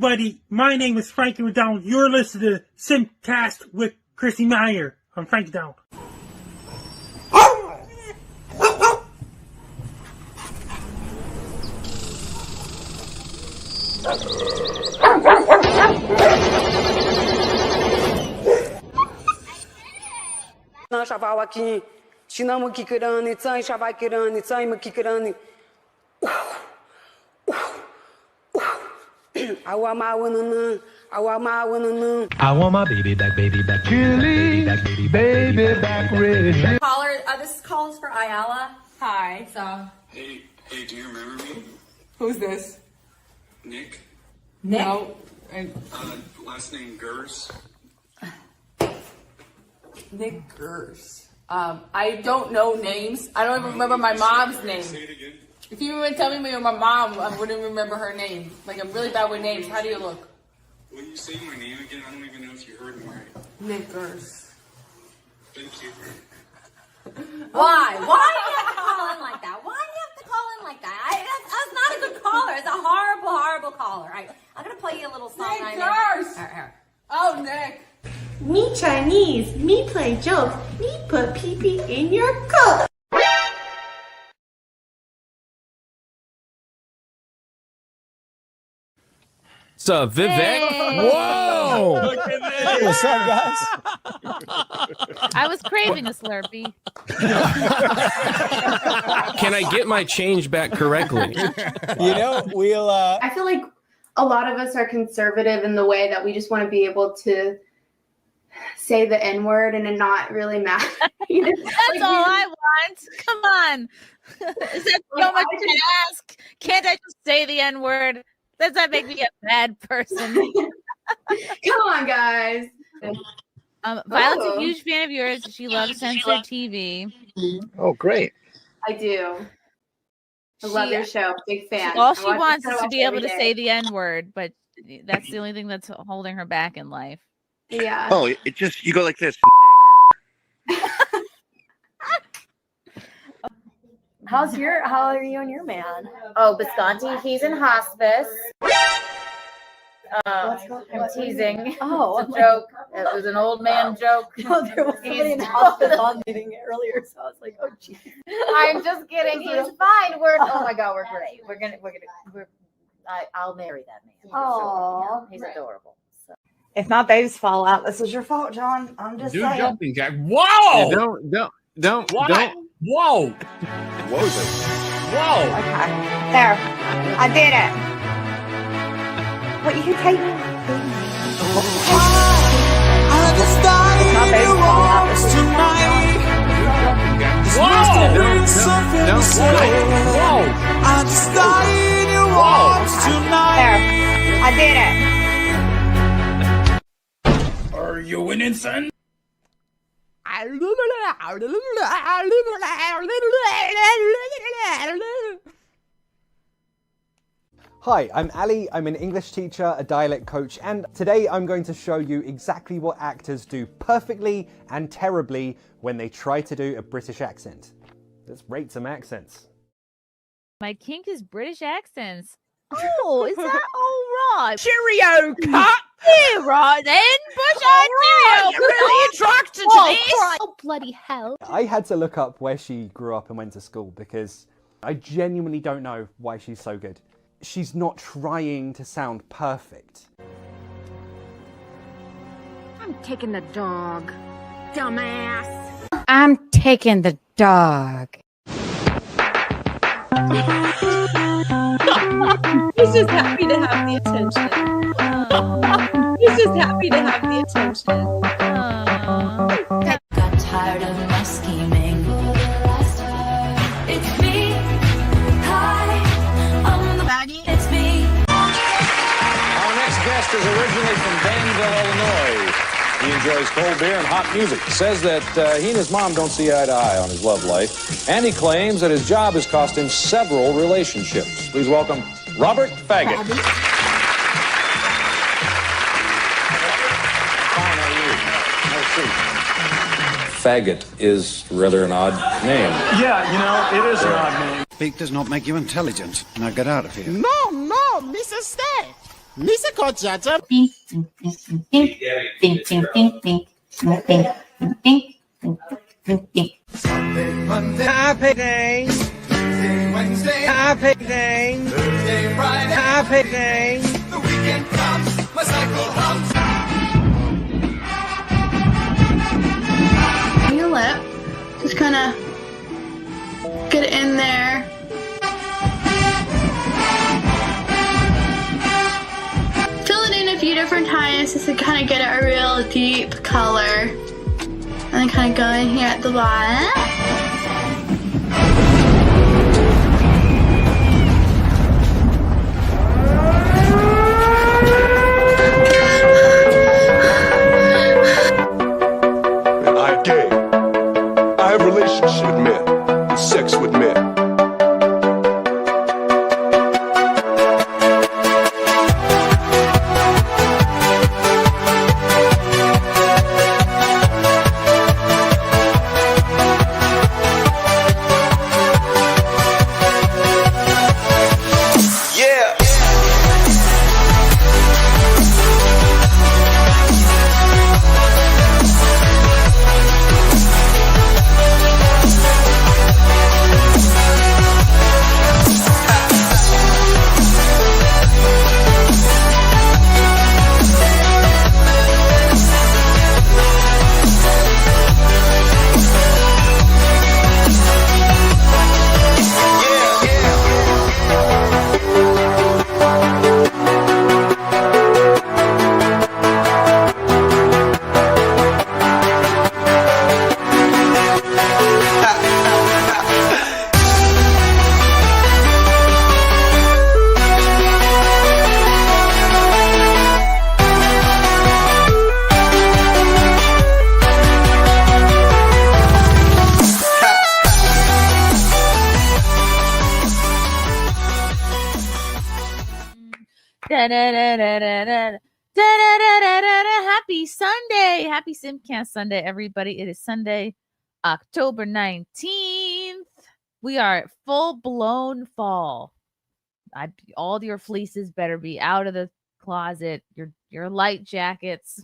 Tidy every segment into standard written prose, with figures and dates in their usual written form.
everybody. My name is Frankie McDonald. You're listening to SimpCast with Chrissie Mayr. I'm Frankie McDonald. Não chaval aqui, chinamo kikirani, tsai shavakirani, tsai makikirani. I want my baby back, Chili, baby back, red. Caller, this calls for Ayala. Hi. So. Hey, do you remember me? Who's this? Nick? No. Last name Gers. Nick Gers. I don't know names. I don't even remember my mom's name. Say it again. If you even tell me my mom, I wouldn't remember her name. Like, I'm really bad with names. How do you look? Will you say my name again? I don't even know if you heard me right. Nick Gers. Thank you. Why? Why do you have to call in like that? Why do you have to call in like that? That's not a good caller. It's a horrible, horrible caller. I'm going to play you a little song. Nick Gers! Oh, Nick. Me Chinese, me play jokes, me put pee-pee in your coat. What's up, Vivek? Hey. Whoa! Look at this. What's up, guys? I was craving a Slurpee. Can I get my change back correctly? You know, we'll... I feel like a lot of us are conservative in the way that we just want to be able to say the N-word and it not really matter. That's all I want. Come on. Is that so much to ask? Can't I just say the N-word? Does that make me a bad person? Come on, guys. Violet's a huge fan of yours. She loves censored TV. Oh, great. I do. I love your show. Big fan. All she wants is to be able to say the N-word, but that's the only thing that's holding her back in life. Yeah. Oh, it just, you go like this. How are you and your man? Oh, Bisconti, he's in hospice. I'm teasing. Oh, it's a joke. It was an old man joke. No, there was somebody in the hospital meeting earlier, so I was like, oh, geez. I'm just kidding. He's fine. Oh my God, we're great. I'll marry that man. Oh, he's adorable. So. If my babies fall out, this is your fault, John. I'm just saying. Jumping jack. Whoa! Yeah, don't. Whoa! What was it? Whoa! Okay, there. I did it. What you take me? If my babies fall out, this is your fault. Whoa! There. I did it. Are you winning, son? Hi, I'm Ali, I'm an English teacher, a dialect coach, and today I'm going to show you exactly what actors do perfectly and terribly when they try to do a British accent. Let's rate some accents. My kink is British accents. Oh, is that all right? Cheerio, cut. Yeah, right then. Bush cheerio. You're really attracted to this. Oh, bloody hell. I had to look up where she grew up and went to school because I genuinely don't know why she's so good. She's not trying to sound perfect. I'm taking the dog, dumbass. I'm taking the dog. He's just happy to have the attention. He's just happy to have the attention. Got tired of my scheming. It's me. Hi, I'm the baggy. It's me. Our next guest is originally from Danville, Illinois. He enjoys cold beer and hot music. Says that he and his mom don't see eye to eye on his love life. And he claims that his job has cost him several relationships. Please welcome Robert Faggot. Fine, how are you? Have a seat. Faggot is rather an odd name. Yeah, you know, it is an odd name. Speak does not make you intelligent. Now get out of here. No, Mrs. Stay. Mesa Cochata. Pink, pink, pink, pink, pink, pink, pink, pink, pink, pink, pink, pink, pink. Sunday, Monday, happy day. Tuesday, Wednesday, happy day. Thursday, Friday, happy day. The weekend comes, my cycle hums. Your lip, just kind of get it in there. Fill it in a few different times just to kind of get a real deep color. And then kind of go in here at the bottom. I am gay. I have relationships with men and sex with men. Happy Sunday. Happy SimpCast Sunday, everybody. It is Sunday, October 19th. We are at full-blown fall. All your fleeces better be out of the closet. Your light jackets.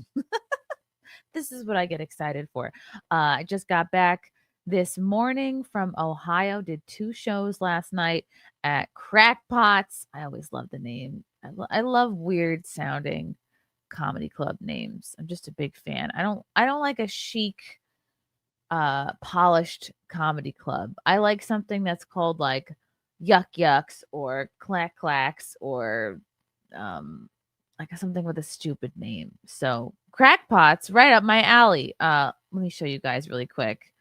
This is what I get excited for. I just got back this morning from Ohio. Did 2 shows last night at Crackpots. I always love the name. I love weird sounding comedy club names. I'm just a big fan. I don't like a chic, polished comedy club. I like something that's called like Yuck Yucks or Clack Clacks or like something with a stupid name. So Crackpots, right up my alley. Let me show you guys really quick.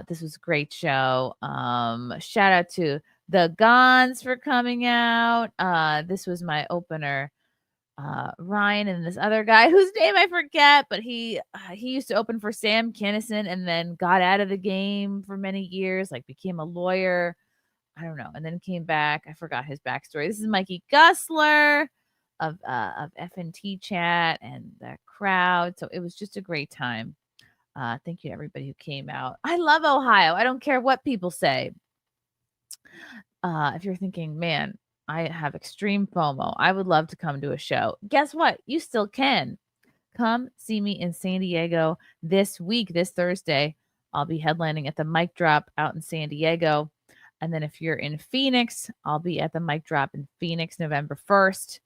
This was a great show. Shout out to the Gons for coming out. This was my opener. Ryan and this other guy whose name I forget, but he used to open for Sam Kinison and then got out of the game for many years, like became a lawyer. I don't know, and then came back. I forgot his backstory. This is Mikey Gussler of FNT Chat and the crowd. So it was just a great time. Thank you to everybody who came out. I love Ohio. I don't care what people say. If you're thinking, man, I have extreme FOMO, I would love to come to a show. Guess what? You still can. Come see me in San Diego this week, this Thursday. I'll be headlining at the Mic Drop out in San Diego. And then if you're in Phoenix, I'll be at the Mic Drop in Phoenix November 1st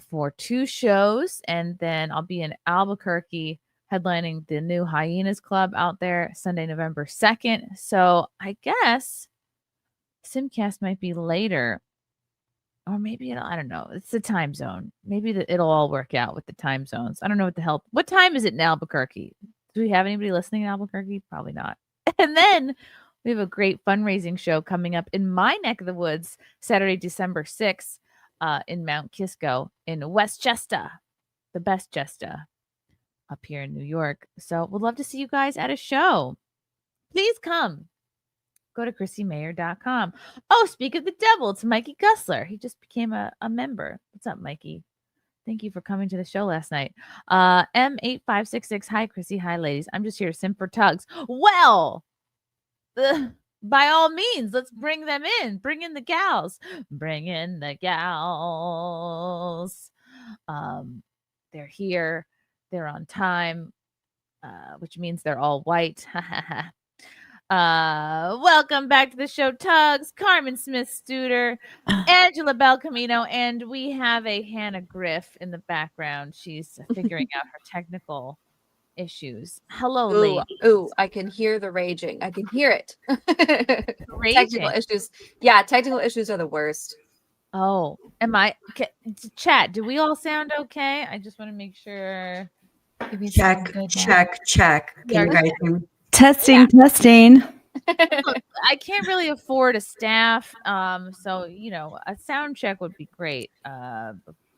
for 2 shows. And then I'll be in Albuquerque headlining the new Hyenas Club out there Sunday, November 2nd. So I guess SimpCast might be later. Or maybe I don't know. It's the time zone. Maybe it'll all work out with the time zones. I don't know what the hell. What time is it in Albuquerque? Do we have anybody listening in Albuquerque? Probably not. And then we have a great fundraising show coming up in my neck of the woods, Saturday, December 6th, in Mount Kisco in Westchester, the best Chester up here in New York. So we'd love to see you guys at a show. Please come. Go to chrissiemayr.com. Oh, speak of the devil, it's Mikey Gussler. He just became a member. What's up, Mikey? Thank you for coming to the show last night. M8566. Hi, Chrissy. Hi, ladies. I'm just here to simp for Tuggs. Well, by all means, let's bring them in. Bring in the gals. Bring in the gals. They're here. They're on time, which means they're all white. Welcome back to the show, Tuggs, Carmen Smith-Studer, Angela Belcamino, and we have a Hannah Griff in the background. She's figuring out her technical issues. Hello, lady. Ooh, I can hear the raging. I can hear it. Raging. Technical issues. Yeah, technical issues are the worst. Oh, chat, do we all sound okay? I just want to make sure. Check. Yeah, Can you guys hear me? Testing. I can't really afford a staff, so a sound check would be great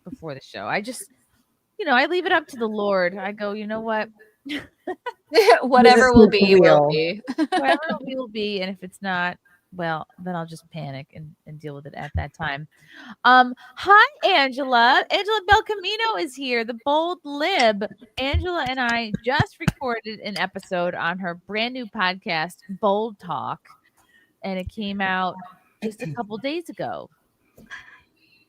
before the show. I just, I leave it up to the Lord. I go, you know what? Whatever will be, will be. Whatever will be, and if it's not, well, then I'll just panic and deal with it at that time. Hi, Angela. Angela Belcamino is here, the bold lib. Angela and I just recorded an episode on her brand new podcast, Bold Talk, and it came out just a couple days ago.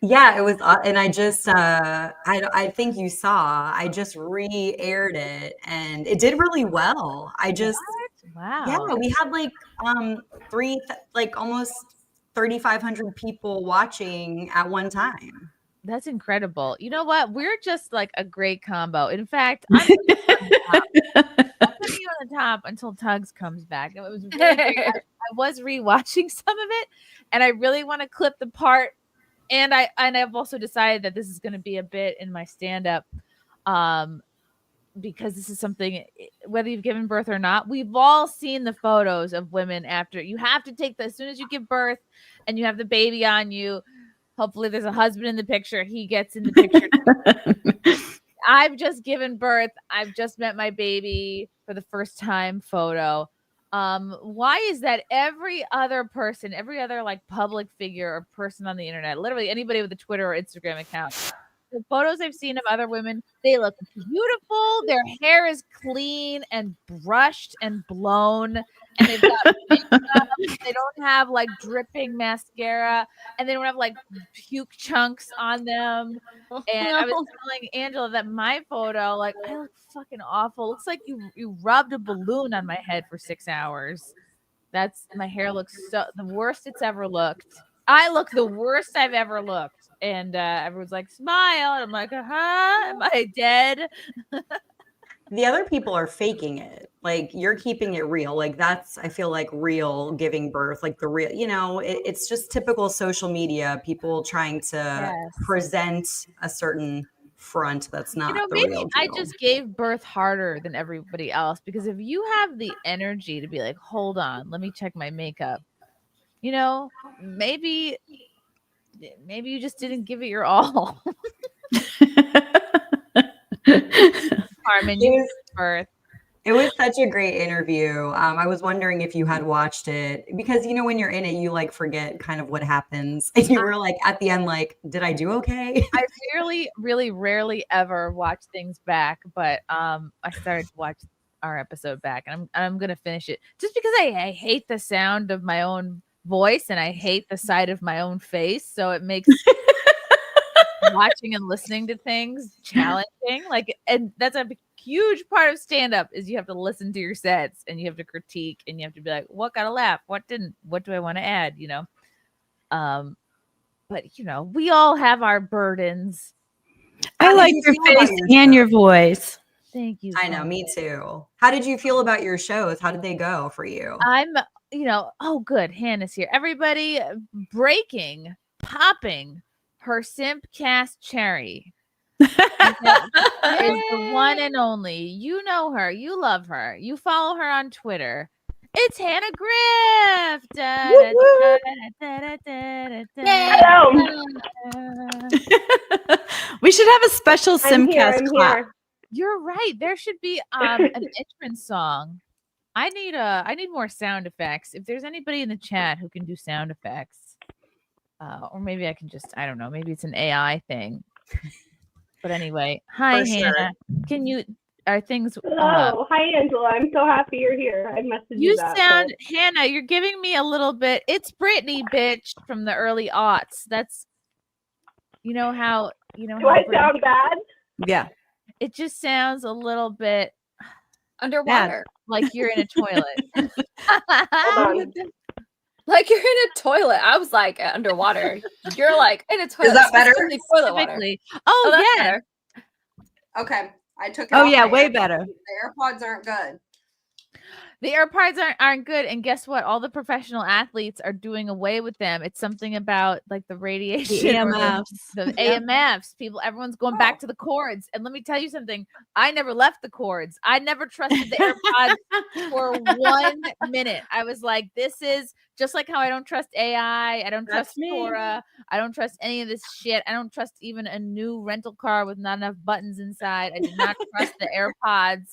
Yeah, it was, and I just, I think you saw, I just re-aired it, and it did really well. Wow. Yeah, we had almost 3,500 people watching at one time. That's incredible. You know what? We're just like a great combo. In fact, I'm putting you on the top until Tuggs comes back. It was really great. I was rewatching some of it, and I really want to clip the part. And I've also decided that this is going to be a bit in my stand-up, because this is something, whether you've given birth or not, we've all seen the photos of women after. You have to take as soon as you give birth and you have the baby on you. Hopefully there's a husband in the picture. He gets in the picture. I've just given birth. I've just met my baby for the first time photo. Why is that every other person, every other like public figure or person on the internet, literally anybody with a Twitter or Instagram account, the photos I've seen of other women, they look beautiful. Their hair is clean and brushed and blown, and they've got makeup. They don't have like dripping mascara, and they don't have like puke chunks on them. And I was telling Angela that my photo, like, I look fucking awful. It looks like you rubbed a balloon on my head for 6 hours. My hair looks the worst it's ever looked. I look the worst I've ever looked. And everyone's like, smile. And I'm like, am I dead? The other people are faking it. Like, you're keeping it real. Like, that's, I feel like, real giving birth. Like the real, it's just typical social media. People trying to present a certain front that's not the maybe real deal. I just gave birth harder than everybody else, because if you have the energy to be like, hold on, let me check my makeup, maybe you just didn't give it your all. Carmen, you gave birth. It was such a great interview. I was wondering if you had watched it, because when you're in it, you like forget kind of what happens, and you were like at the end, like, did I do okay? I really rarely ever watch things back, but I started to watch our episode back, and I'm gonna finish it just because I hate the sound of my own voice and I hate the sight of my own face, so it makes watching and listening to things challenging. Like, and that's a huge part of stand-up, is you have to listen to your sets and you have to critique and you have to be like, what got a laugh, what didn't, what do I want to add, but we all have our burdens. I like your face and your voice. Thank you. I know, me too. How did you feel about your shows? How did they go for you? I'm oh good, Hannah's here. Everybody popping her SimpCast cherry. Is the one and only. You know her. You love her. You follow her on Twitter. It's Hannah Griff. We should have a special SimpCast clap. You're right. There should be an entrance song. I need more sound effects. If there's anybody in the chat who can do sound effects, or maybe I can just, I don't know, maybe it's an AI thing. But anyway, hi, Hannah. Can you Are things? Hello, hi Angela. I'm so happy you're here. I messaged you. You that, sound, Hannah. You're giving me a little bit. It's Britney, bitch, from the early aughts. That's, how. Do I sound bad? Yeah. It just sounds a little bit underwater, like you're in a toilet. Hold on. Like you're in a toilet. I was like underwater. You're like in a toilet. Is that better? Toilet water. Oh, that's yeah. better. Okay, I took it. Oh off yeah, my way AirPods. better. The AirPods aren't good. The AirPods aren't good, and guess what? All the professional athletes are doing away with them. It's something about like the radiation, or EMFs. the Yeah. AMFs. Everyone's going back to the cords. And let me tell you something. I never left the cords. I never trusted the AirPods for 1 minute. I was like, this is just like how I don't trust AI. I don't trust Quora. I don't trust any of this shit. I don't trust even a new rental car with not enough buttons inside. I did not trust the AirPods.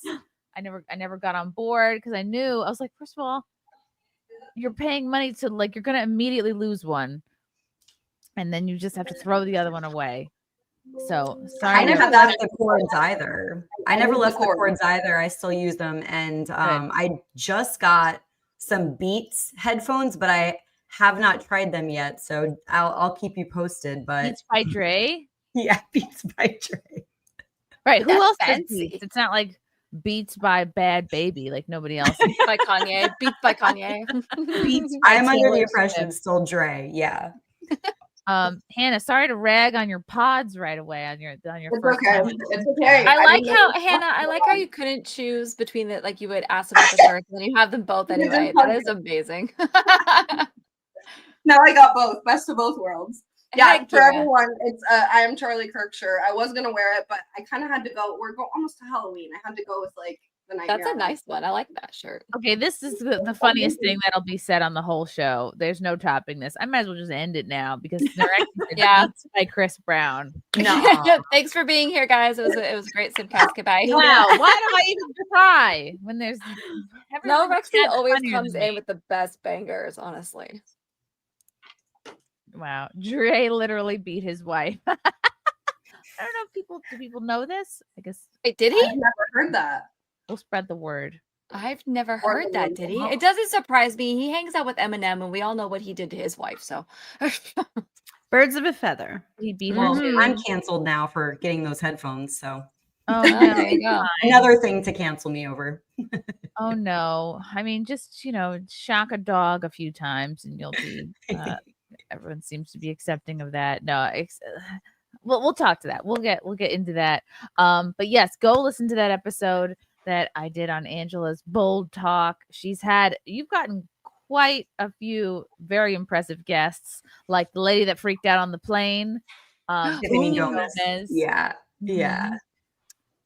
I never got on board because I was like, first of all, you're paying money to you're gonna immediately lose one, and then you just have to throw the other one away. So sorry. I never left the cords either. I never left the cords either. I still use them, and I just got some Beats headphones, but I have not tried them yet. So I'll keep you posted. But Beats by Dre. Yeah, Beats by Dre. Right. Who That's else does fancy. Beats? It's not like Beats by Bad Baby, like nobody else. Beats by Kanye. Beats by Kanye. Beats by I'm under the Taylor impression Swift. still Dre. Yeah. Hannah, sorry to rag on your pods right away on your It's first okay. one. It's okay. I like how Hannah. I like how you couldn't choose between the you would ask about the shirts and then you have them both anyway. That is amazing. Now I got both. Best of both worlds. Yeah, Heck for yeah. everyone, it's I am Charlie Kirk shirt. I was gonna wear it, but I kind of had to go. We're almost to Halloween. I had to go with the nightmare. That's a nice one. I like that shirt. Okay, this is the funniest thing that'll be said on the whole show. There's no topping this. I might as well just end it now because Yeah. Beats by Chris Brown. Thanks for being here, guys. It was great. SimpCast. Goodbye. Wow, why do I even try when there's No, Rexy always funnier comes than in me. with the best bangers, honestly. Wow, Dre literally beat his wife. I don't know if do people know this? I guess. Wait, did he? I've never heard that. We'll spread the word. I've never heard that, did he? It doesn't surprise me. He hangs out with Eminem, and we all know what he did to his wife. So, Birds of a feather. He beat Well, her. I'm canceled now for getting those headphones. So Oh there you go. another thing to cancel me over. Oh no. I mean, just shock a dog a few times, and you'll be. Everyone seems to be accepting of that. No, we'll talk to that. We'll get into that. But yes, go listen to that episode that I did on Angela's bold talk. You've gotten quite a few very impressive guests, like the lady that freaked out on the plane. Tiffany Gomez. Yeah. Mhm.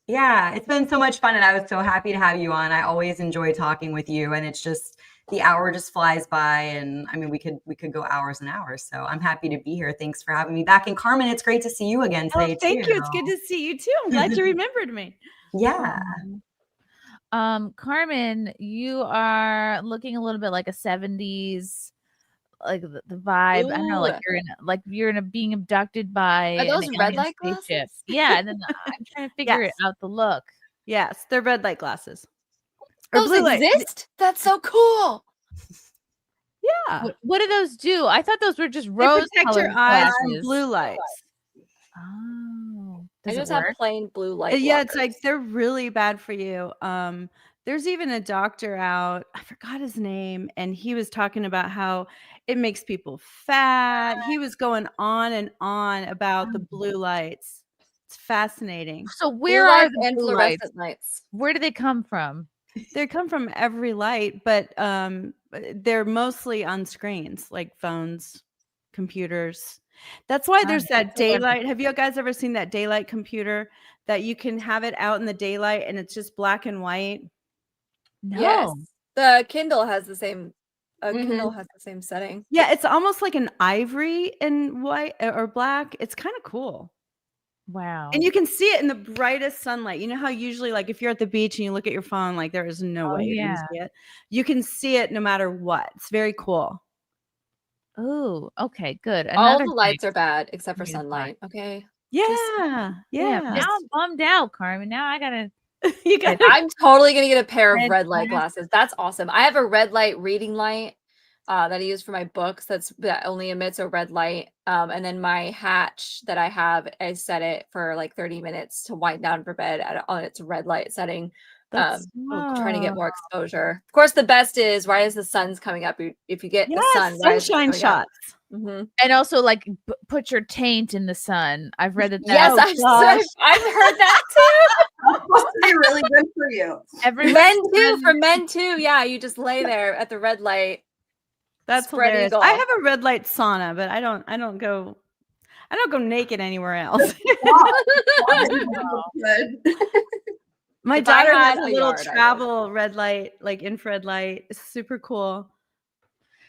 Yeah, it's been so much fun, and I was so happy to have you on. I always enjoy talking with you, and it's just the hour just flies by, and I mean we could go hours and hours. So I'm happy to be here. Thanks for having me back. And Carmen, it's great to see you again today. Thank you. It's good to see you too. I'm glad you remembered me. Yeah. Carmen, you are looking a little bit like a 70s, like the vibe. I don't know, like you're being abducted by Are those an red alien light spaceship. glasses? Yeah, and then I'm trying to figure out the look. Yes, they're red light glasses. Or Those blue light. exist? That's so cool. Yeah. What do those do? I thought those were just They rose protect your colored eyes from glasses. blue lights. Oh, I does it just have work? plain blue light. Yeah, it's blockers. like they're really bad for you. There's even a doctor out, I forgot his name, and he was talking about how it makes people fat. He was going on and on about the blue lights. It's fascinating. So Blue where are lights the and blue lights? fluorescent lights. Where do they come from? They come from every light, but they're mostly on screens like phones, computers. That's why there's that daylight. Have you guys ever seen that daylight computer that you can have it out in the daylight and it's just black and white? No. Yes, the Kindle has the same. Kindle has the same setting. Yeah, it's almost like an ivory and white or black. It's kind of cool. Wow. And you can see it in the brightest sunlight. You know how usually, like, if you're at the beach and you look at your phone, like, there is no way you're going to see it. You can see it no matter what. It's very cool. Oh, okay, good. All Another the lights thing. are bad except for Beautiful. sunlight. Okay. Yeah. Now I'm bummed out, Carmen. Now I gotta You got. I'm totally gonna get a pair of Red red light glasses. glasses. That's awesome. I have a red light reading light that I use for my books. That only emits a red light. And then my hatch that I have, I set it for like 30 minutes to wind down for bed on its red light setting. That's I'm trying to get more exposure. Of course, the best is right as the sun's coming up. If you get the sun, right as it's sunshine coming up. shots. And also, like, put your taint in the sun. I've read that. Yes, I've heard that too. That's supposed to be really good for you. For men too. Yeah, you just lay there at the red light. That's spread hilarious. eagle. I have a red light sauna, but I don't go naked anywhere else. My If I daughter had has a a little yard, I would. travel red light, like infrared light. It's super cool.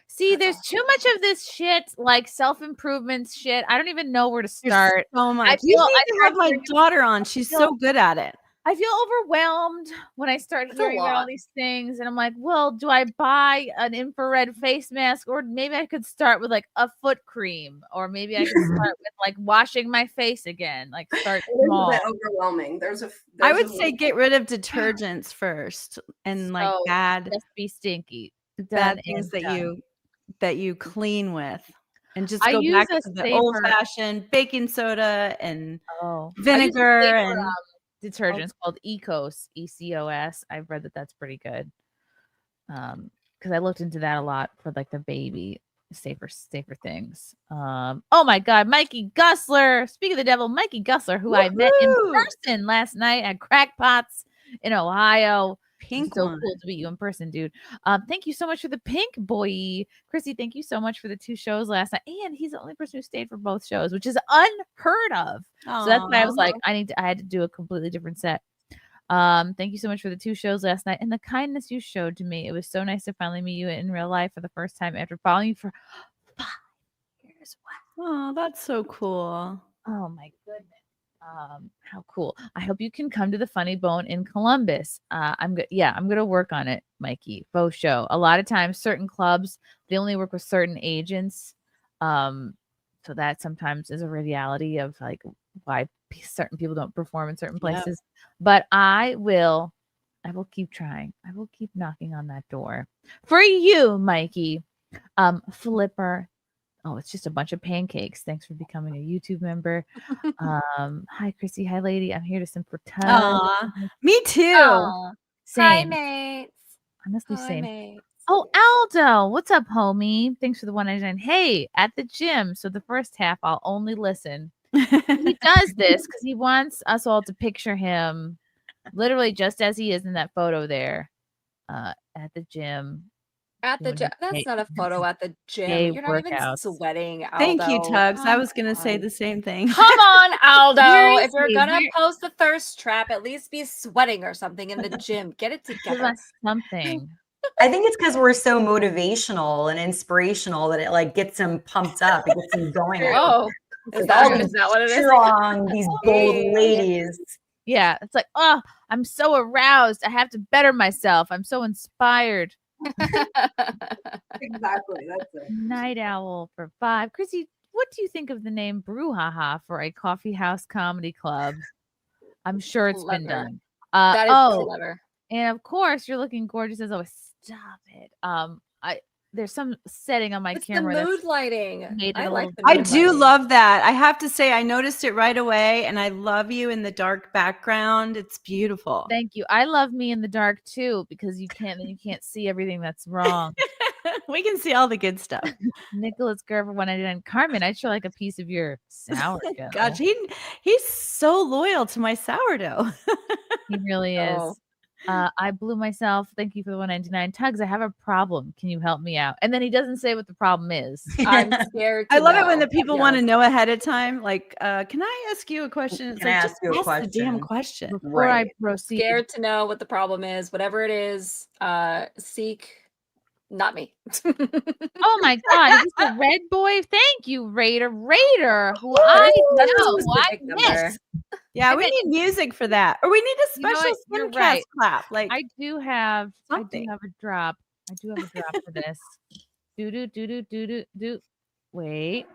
See, there's too much of this shit, like self-improvement shit. I don't even know where to start. So much. I You feel need to have my daughter on. She's so good at it. I feel overwhelmed when I start That's a hearing about all lot. these things, and I'm like, well, do I buy an infrared face mask, or maybe I could start with like a foot cream, or maybe I could start with like washing my face again, like start It is a small. bit overwhelming. I would say get rid of detergents first, and like So, bad just be stinky. bad Done things and that done. you clean with, and just I go use back a to the safer- old fashioned baking soda and I use a vinegar safer, and detergents called Ecos, ECOS. I've read that that's pretty good. Because I looked into that a lot for like the baby safer things. Oh my God, Mikey Gussler. Speak of the devil, Mikey Gussler, who I met in person last night at Crackpots in Ohio. Pink so one. cool to meet you in person, dude. Thank you so much for the pink boy. Chrissy, thank you so much for the 2 shows last night. And he's the only person who stayed for both shows, which is unheard of. So that's why I was like, I had to do a completely different set. Thank you so much for the 2 shows last night and the kindness you showed to me. It was so nice to finally meet you in real life for the first time after following you for 5 years. Oh, that's so cool. Oh my goodness. How cool. I hope you can come to the Funny Bone in Columbus. I'm gonna work on it, Mikey. Faux show. A lot of times certain clubs, they only work with certain agents. So that sometimes is a reality of like why certain people don't perform in certain places. But I will keep trying. I will keep knocking on that door for you, Mikey. Flipper. Oh, it's just a bunch of pancakes. Thanks for becoming a YouTube member. Hi, Chrissy. Hi, lady. I'm here to simp for Tugg. Aw, me too. Aw. Hi, Same. mates. Honestly, Hi, same. mates. Oh, Aldo. What's up, homie? Thanks for the 199. Hey, at the gym. So the first half, I'll only listen. He does this because he wants us all to picture him literally just as he is in that photo there at the gym. At the gym. That's not a photo at the gym. You're not even workouts. sweating, Aldo. Thank you, Tuggs. I Come was gonna say on. the same thing. Come on, Aldo. Where If you're is he? gonna post a thirst trap, at least be sweating or something in the gym. Get it Give together. us something. I think it's because we're so motivational and inspirational that it like gets him pumped up. It gets him going. Oh, is that what it is? Strong, these bold ladies. Yeah, it's like, oh, I'm so aroused. I have to better myself. I'm so inspired. Exactly. That's it. Night Owl for 5. Chrissy, what do you think of the name Brouhaha for a coffee house comedy club? I'm sure it's been Clever. done. That is clever. And of course, you're looking gorgeous as always. Stop it. There's some setting on my It's camera the that's mood lighting. made it I a like little- the I mood do lighting. love that. I have to say, I noticed it right away, and I love you in the dark background. It's beautiful. Thank you. I love me in the dark too because you can't see everything that's wrong. We can see all the good stuff. Nicholas Gerber 199. Carmen, I'd sure like a piece of your sourdough. Gosh, he's so loyal to my sourdough. He really is. Oh. I blew myself. Thank you for the 199. Tuggs, I have a problem. Can you help me out? And then he doesn't say what the problem is. I'm scared. I to love it know. when the people Yeah. want to know ahead of time. Like, can I ask you a question? It's Can I like, ask just you a ask the damn question? question. Before I proceed. Scared to know what the problem is. Whatever it is, seek. Not me. Oh my God. Is this the red boy? Thank you, Raider, who I That's a know. I specific number. missed. Yeah, I we bet- need music for that, or we need a You know special what? You're SimpCast right. clap. Like, I do have something. a drop. I do have a drop for this. Do. Wait.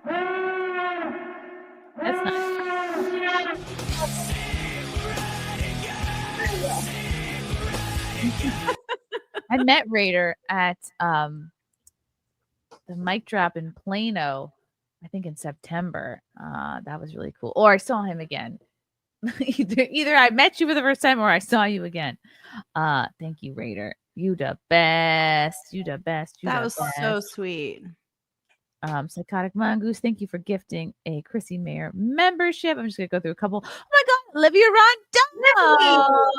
That's not. I met Raider at the mic drop in Plano, I think in September. That was really cool. Or I saw him again. either I met you for the first time or I saw you again. Thank you, Raider. You the best. You the best. You That the was best. so sweet. Psychotic Mongoose, thank you for gifting a Chrissie Mayr membership. I'm just gonna go through a couple. Oh my god, Olivia Rondon.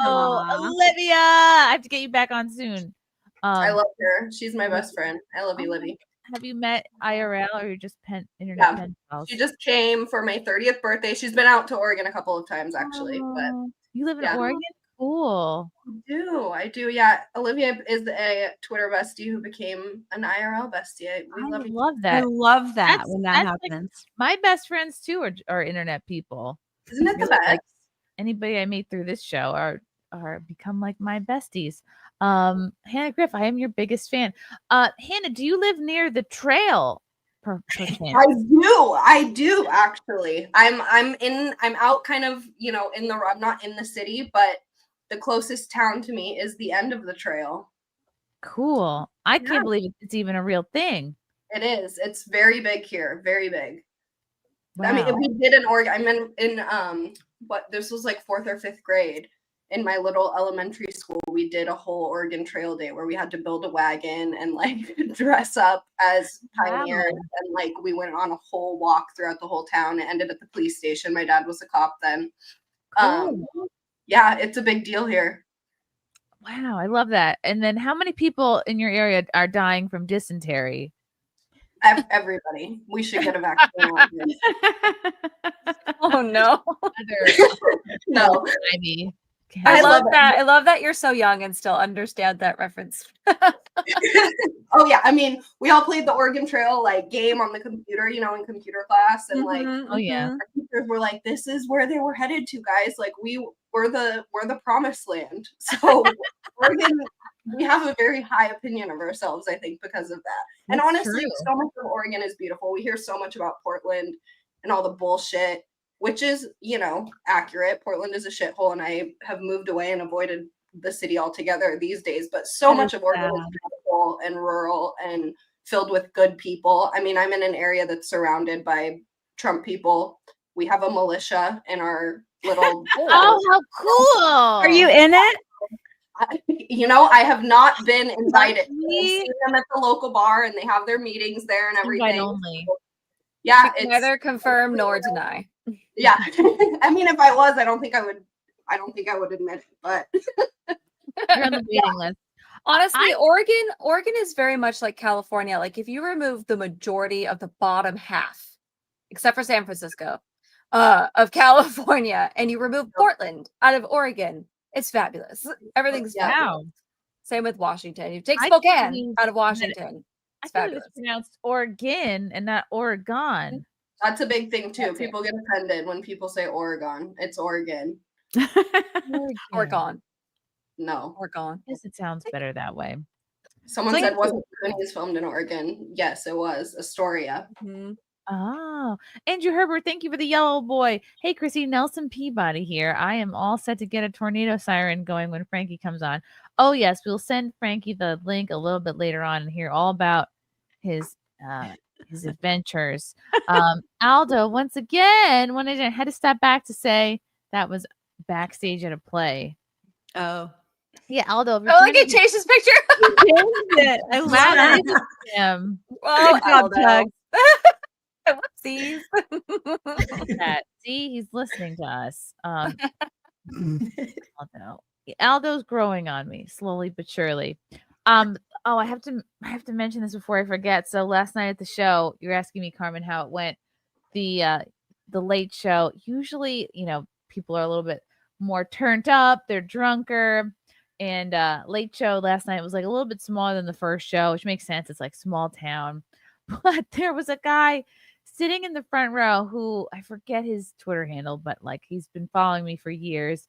Olivia, I have to get you back on soon. I love her. She's my best friend. I love you, Livy. Have you met IRL or you're just internet pen pals? She just came for my 30th birthday. She's been out to Oregon a couple of times actually. But you live in Oregon? Cool. I do. Yeah. Olivia is a Twitter bestie who became an IRL bestie. We love that. I love that That's- when that that's happens. My best friends too are internet people. Isn't it the best? Like, anybody I meet through this show are become like my besties. Hannah Griff, I am your biggest fan. Hannah, do you live near the trail? Per chance? I do actually. I'm out kind of, I'm not in the city, but the closest town to me is the end of the trail. Cool. I can't believe it's even a real thing. It is. It's very big here. Very big. Wow. I mean, we did an Oregon. I'm in this was like 4th or 5th grade. In my little elementary school, we did a whole Oregon Trail Day where we had to build a wagon and like dress up as pioneers. And like we went on a whole walk throughout the whole town. It ended at the police station. My dad was a cop then. Cool. Yeah, it's a big deal here. Wow, I love that. And then how many people in your area are dying from dysentery? Everybody. We should get a vaccine. Oh no. No. I love that. I love that you're so young and still understand that reference. Oh yeah, I mean, we all played the Oregon Trail like game on the computer, in computer class, and like, oh yeah, our teachers were like, "This is where they were headed to, guys. Like, we're the promised land." So Oregon, we have a very high opinion of ourselves, I think, because of that. And That's honestly, true. so much of Oregon is beautiful. We hear so much about Portland and all the bullshit, which is, accurate. Portland is a shithole, and I have moved away and avoided the city altogether these days. But so much of Oregon is beautiful and rural and filled with good people. I mean, I'm in an area that's surrounded by Trump people. We have a militia in our little. Oh, how cool! Are you in it? I have not been invited. I've seen them at the local bar, and they have their meetings there and everything. Invite only. Yeah, it's neither confirm nor deny. Yeah, I mean, if I was, I don't think I would admit it, but you're on the waiting list. Honestly, Oregon is very much like California. Like if you remove the majority of the bottom half, except for San Francisco, of California, and you remove Portland out of Oregon, it's fabulous. Everything's fabulous. Same with Washington. You take Spokane out of Washington. I thought it was pronounced Oregon and not Oregon. That's a big thing too. People get offended when people say Oregon. It's Oregon. Oregon. No. Oregon. I guess it sounds better that way. Someone said, wasn't Goonies filmed in Oregon? Yes, it was. Astoria. Mm-hmm. Oh, Andrew Herbert, thank you for the yellow boy. Hey, Chrissy, Nelson Peabody here. I am all set to get a tornado siren going when Frankie comes on. Oh, yes, we'll send Frankie the link a little bit later on and hear all about his adventures. Aldo, once again, I had to step back to say that was backstage at a play. Oh. Yeah, Aldo. Oh, look at Chase's picture. It. I love that. Him. Oh, good job, Tugg. Whoopsies. See, he's listening to us. Aldo's growing on me slowly but surely. I have to mention this before I forget. So last night at the show, you're asking me, Carmen, how it went. The late show. Usually, people are a little bit more turned up. They're drunker. And late show last night was like a little bit smaller than the first show, which makes sense. It's like small town. But there was a guy sitting in the front row who I forget his Twitter handle, but like he's been following me for years.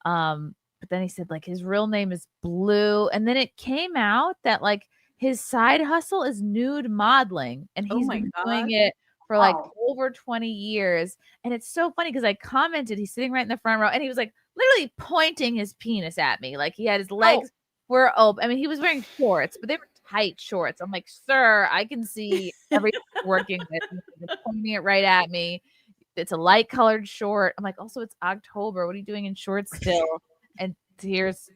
But then he said like his real name is Blue. And then it came out that like his side hustle is nude modeling. And he's been doing it for like over 20 years. And it's so funny because I commented, he's sitting right in the front row and he was like, literally pointing his penis at me. Like he had his legs were open. I mean, he was wearing shorts, but they were tight shorts. I'm like, sir, I can see everything working with. You're pointing it right at me. It's a light colored short. I'm like, also, it's October. What are you doing in shorts still? And here's,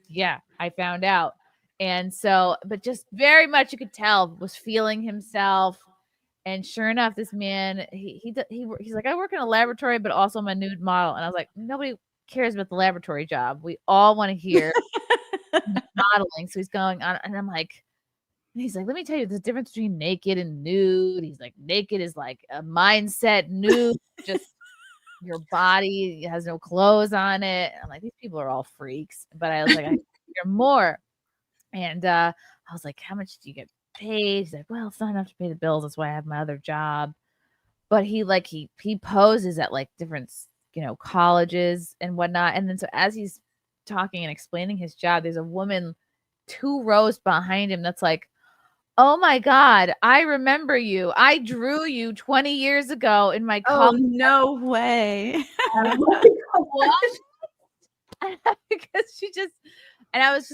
I found out. And so, but just very much you could tell was feeling himself. And sure enough, this man, he's like, I work in a laboratory, but also I'm a nude model. And I was like, nobody cares about the laboratory job. We all want to hear modeling. So he's going on, and I'm like, he's like, let me tell you the difference between naked and nude. He's like, naked is like a mindset, nude, just your body has no clothes on it. I'm like, these people are all freaks. But I was like, I hear more. And I was like, how much do you get paid? He's like, well, it's not enough to pay the bills. That's why I have my other job. But he poses at like different, colleges and whatnot. And then so as he's talking and explaining his job, there's a woman 2 rows behind him that's like, oh my God, I remember you. I drew you 20 years ago in my college. Oh, no way. Because she just, and I was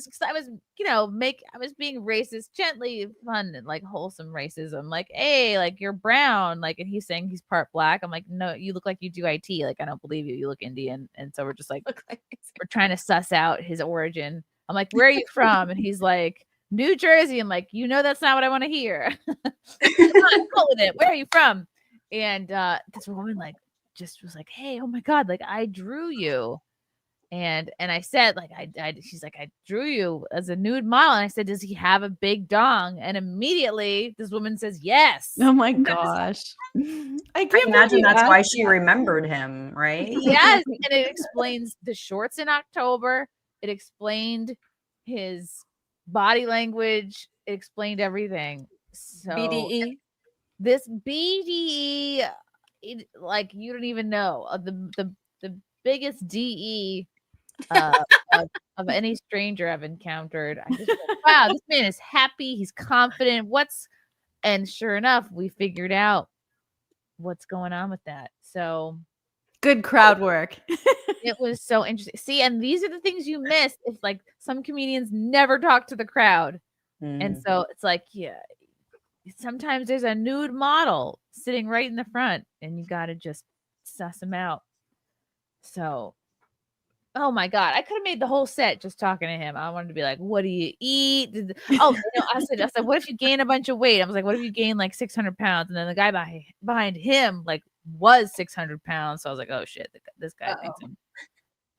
being racist, gently fun and like wholesome racism. Like, hey, like you're brown. Like, and he's saying he's part black. I'm like, no, you look like you do IT. Like, I don't believe you. You look Indian. And so we're just like, we're trying to suss out his origin. I'm like, where are you from? And he's like, New Jersey. I'm like, that's not what I want to hear. I'm cool with it. Where are you from? And this woman like just was like, hey, oh my God, like I drew you. And I said, like, she's like, I drew you as a nude model. And I said, does he have a big dong? And immediately this woman says, yes. Oh my gosh. I can't imagine that's why she remembered him, right? Yes. And it explains the shorts in October. It explained his body language. It explained everything. So BDE. This BDE, like you don't even know the biggest DE of any stranger I've encountered. I just like, wow, this man is happy. He's confident. And sure enough, we figured out what's going on with that. So good crowd work. It was so interesting. See, and these are the things you miss if like some comedians never talk to the crowd. And so it's like, sometimes there's a nude model sitting right in the front and you got to just suss them out. So, oh my God, I could have made the whole set just talking to him. I wanted to be like, what do you eat? I said, what if you gain a bunch of weight? I was like, what if you gain like 600 pounds? And then the guy behind him like was 600 pounds. So I was like, oh shit, this guy thinks I'm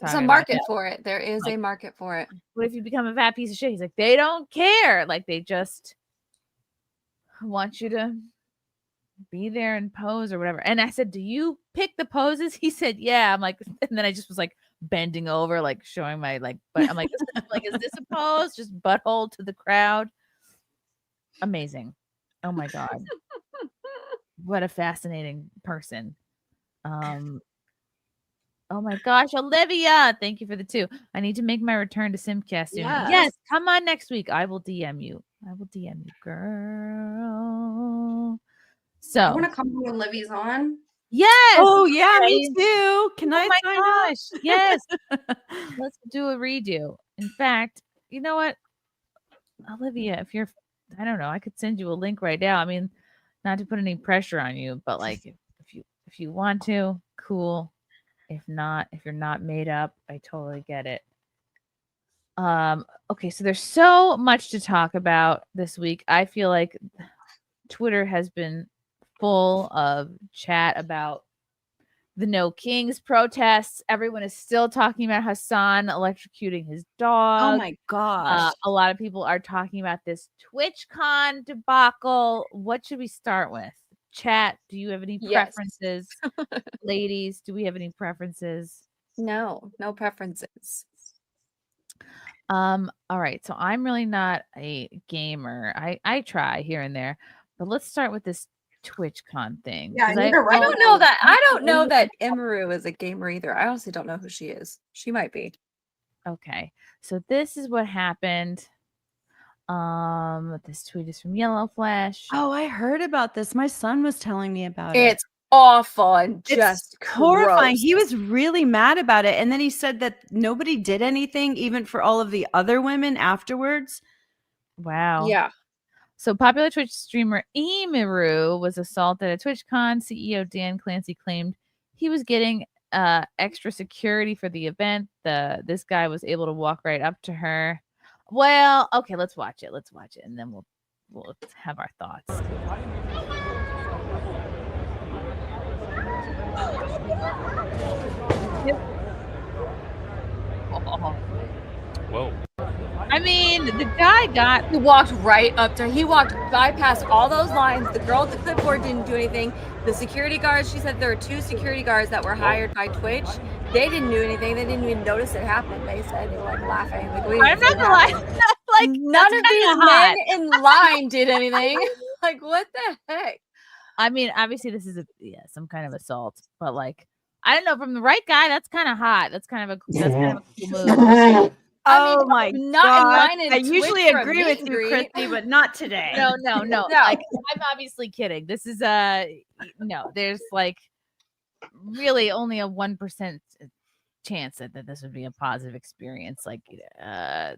There's a market for it. There is a market for it. What if you become a fat piece of shit? He's like, they don't care. Like they just want you to be there and pose or whatever. And I said, do you pick the poses? He said, yeah. I'm like, and then I just was like bending over, like showing my like, but I'm like, is this a pose? Just butthole to the crowd. Amazing. Oh my God. What a fascinating person. Oh my gosh, Olivia. Thank you for the 2. I need to make my return to SimpCast soon. Yes, come on next week. I will DM you. Girl. So I want to come when Livy's on. Yes. Oh yeah, me too. Can I? Oh my gosh. Yes. Let's do a redo. In fact, you know what, Olivia, if you're, I don't know, I could send you a link right now. I mean, not to put any pressure on you, but like if you want to, cool. If not, if you're not made up, I totally get it. Okay, so there's so much to talk about this week. I feel like Twitter has been full of chat about the No Kings protests. Everyone is still talking about Hassan electrocuting his dog. Oh my gosh. A lot of people are talking about this TwitchCon debacle. What should we start with? Chat, do you have any preferences? Ladies, do we have any preferences? No preferences. All right, so I'm really not a gamer. I try here and there, but let's start with this TwitchCon thing. Yeah, I don't know that. I don't know that Imaru is a gamer either. I honestly don't know who she is. She might be. Okay, so this is what happened. This tweet is from Yellow Flash. Oh, I heard about this. My son was telling me about it. It's awful and It's just horrifying. gross. He was really mad about it. And then he said that nobody did anything, even for all of the other women afterwards. Wow. Yeah. So popular Twitch streamer Emiru was assaulted at TwitchCon. CEO Dan Clancy claimed he was getting extra security for the event. This guy was able to walk right up to her. Well, okay, let's watch it. And then we'll have our thoughts. Whoa. I mean, the guy he walked right up to her. He walked bypassed all those lines. The girl at the clipboard didn't do anything. The security guards, she said there were 2 security guards that were hired by Twitch. They didn't do anything. They didn't even notice it happened. They said they were like laughing. Like, I'm not gonna lie. Like none of these men in line did anything. Like, what the heck? I mean, obviously this is some kind of assault, but like, I don't know, from the right guy, that's kind of hot. That's kind of a cool move. Oh my not god! in line in I Twitch usually for a agree meet with and you, greet. Chrissy, but not today. No. Like, I'm obviously kidding. This is no. There's like really only a 1% chance that this would be a positive experience. Like,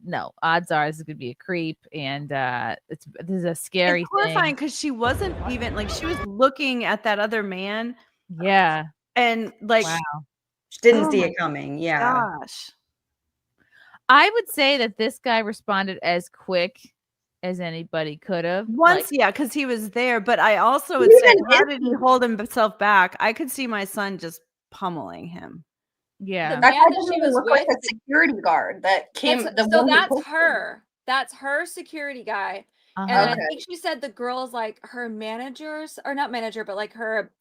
no. Odds are this is gonna be a creep, and this is a scary It's horrifying thing. because she wasn't even like she was looking at that other man. Yeah, and like wow. She didn't Oh see my it coming. Yeah. Gosh. I would say that this guy responded as quick as anybody could have. Once, Like, yeah, because he was there. But I also would say, how did he hold himself back? I could see my son just pummeling him. Yeah. The That man guy that doesn't she even was look like with. a security guard that came. That's, The so one who that's posted. her. That's her security guy. Uh-huh. And then I Okay. think she said the girl's like her managers, or not manager, but like her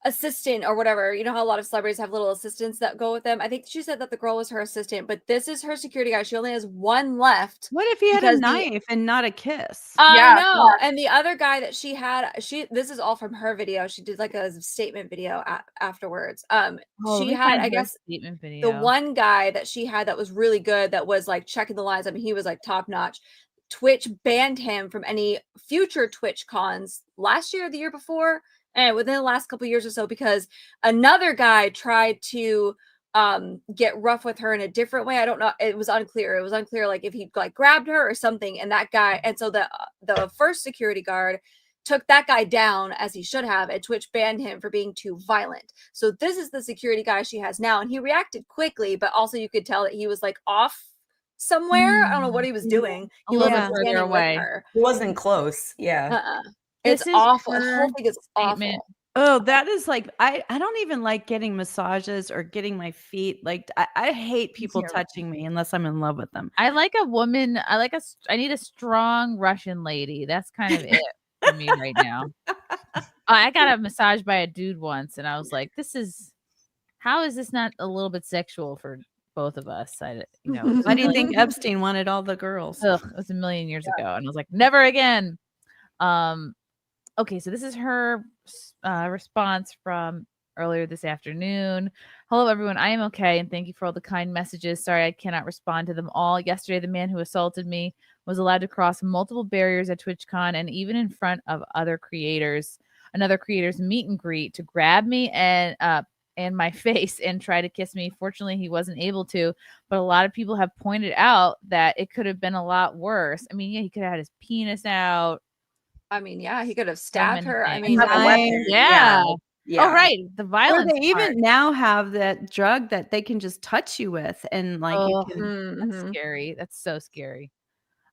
assistant or whatever. You know how a lot of celebrities have little assistants that go with them. I think she said that the girl was her assistant, but this is her security guy. She only has one left. What if he had a because knife and not a kiss? I know. And the other guy that she had, this is all from her video. She did like a statement video afterwards. Oh, let She me had, find I her guess, statement the video. one guy that she had that was really good, that was like checking the lines. I mean, he was like top notch. Twitch banned him from any future Twitch cons last year, the year before, and within the last couple years or so, because another guy tried to get rough with her in a different way. I don't know. It was unclear. It was unclear, like if he like grabbed her or something. And that guy, and so the first security guard took that guy down as he should have, and Twitch banned him for being too violent. So this is the security guy she has now, and he reacted quickly, but also you could tell that he was like off somewhere. I don't know what he was doing. He wasn't further standing away. with her. He wasn't close. Yeah. It's This is awful. The her whole thing is statement. awful. Oh, that is like I don't even like getting massages or getting my feet. Like I hate people touching me unless I'm in love with them. I like a woman. I need a strong Russian lady. That's kind of it for me right now. I got a massage by a dude once, and I was like, how is this not a little bit sexual for both of us? Why do you think Epstein wanted all the girls? Ugh, it was a million years ago, and I was like, never again. Okay, so this is her response from earlier this afternoon. Hello, everyone. I am okay, and thank you for all the kind messages. Sorry, I cannot respond to them all. Yesterday, the man who assaulted me was allowed to cross multiple barriers at TwitchCon and even in front of other creators. Another creator's meet and greet to grab me and my face and try to kiss me. Fortunately, he wasn't able to, but a lot of people have pointed out that it could have been a lot worse. I mean, yeah, he could have had his penis out. I mean, yeah, he could have stabbed her. I things. mean, Yeah. Yeah. Oh, right. The Or violence. they even now have that drug that they can just touch you with, and like Oh, it can, that's scary. That's so scary.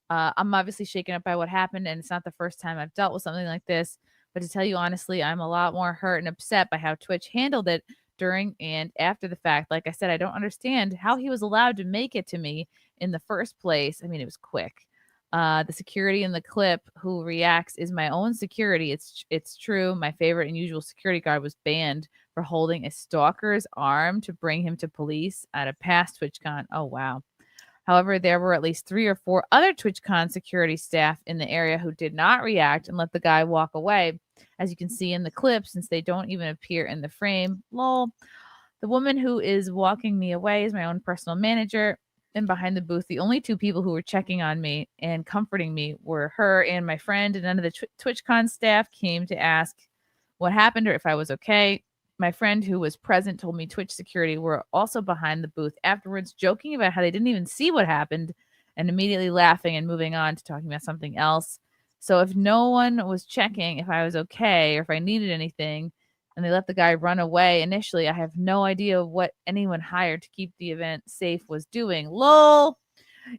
I'm obviously shaken up by what happened, and it's not the first time I've dealt with something like this. But to tell you honestly, I'm a lot more hurt and upset by how Twitch handled it during and after the fact. Like I said, I don't understand how he was allowed to make it to me in the first place. I mean, it was quick. The security in the clip who reacts is my own security. It's true. My favorite and usual security guard was banned for holding a stalker's arm to bring him to police at a past TwitchCon. Oh, wow. However, there were at least 3 or 4 other TwitchCon security staff in the area who did not react and let the guy walk away. As you can see in the clip, since they don't even appear in the frame. Lol. The woman who is walking me away is my own personal manager. And behind the booth, the only 2 people who were checking on me and comforting me were her and my friend. And none of the TwitchCon staff came to ask what happened or if I was okay. My friend who was present told me Twitch security were also behind the booth afterwards, joking about how they didn't even see what happened and immediately laughing and moving on to talking about something else. So if no one was checking if I was okay or if I needed anything and they let the guy run away initially, I have no idea what anyone hired to keep the event safe was doing. LOL.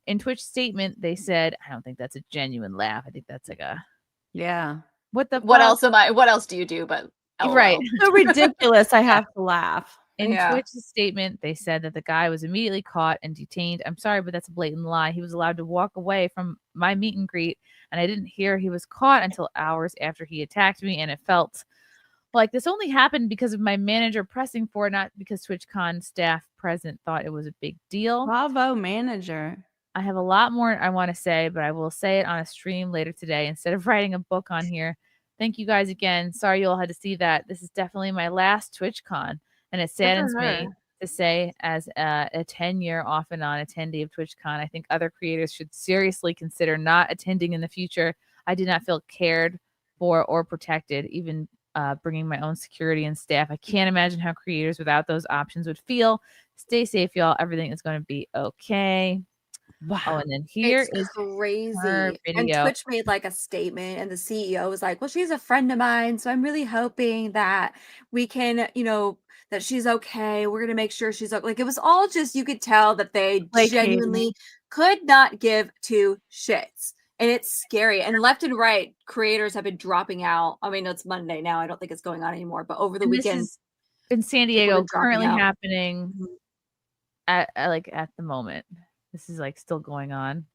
In Twitch statement, they said, I don't think that's a genuine laugh. I think that's like a... Yeah. What else do you do but LOL. Right. So ridiculous. I have to laugh. In Twitch's statement, they said that the guy was immediately caught and detained. I'm sorry, but that's a blatant lie. He was allowed to walk away from my meet and greet, and I didn't hear he was caught until hours after he attacked me, and it felt like this only happened because of my manager pressing for it, not because TwitchCon staff present thought it was a big deal. Bravo, manager. I have a lot more I want to say, but I will say it on a stream later today instead of writing a book on here. Thank you guys again. Sorry you all had to see that. This is definitely my last TwitchCon. And it saddens me to say, as a 10-year off and on attendee of TwitchCon, I think other creators should seriously consider not attending in the future. I did not feel cared for or protected, even bringing my own security and staff. I can't imagine how creators without those options would feel. Stay safe, y'all. Everything is going to be okay. Wow. Oh, and then here is crazy. her And video. Twitch made like a statement, and the CEO was like, well, she's a friend of mine, so I'm really hoping that we can, that she's okay. We're gonna make sure she's okay. Like, it was all just, you could tell that they genuinely could not give two shits. And it's scary. And left and right, creators have been dropping out. I mean, it's Monday now. I don't think it's going on anymore. But over the weekend, this is in San Diego, currently happening at the moment. This is like still going on.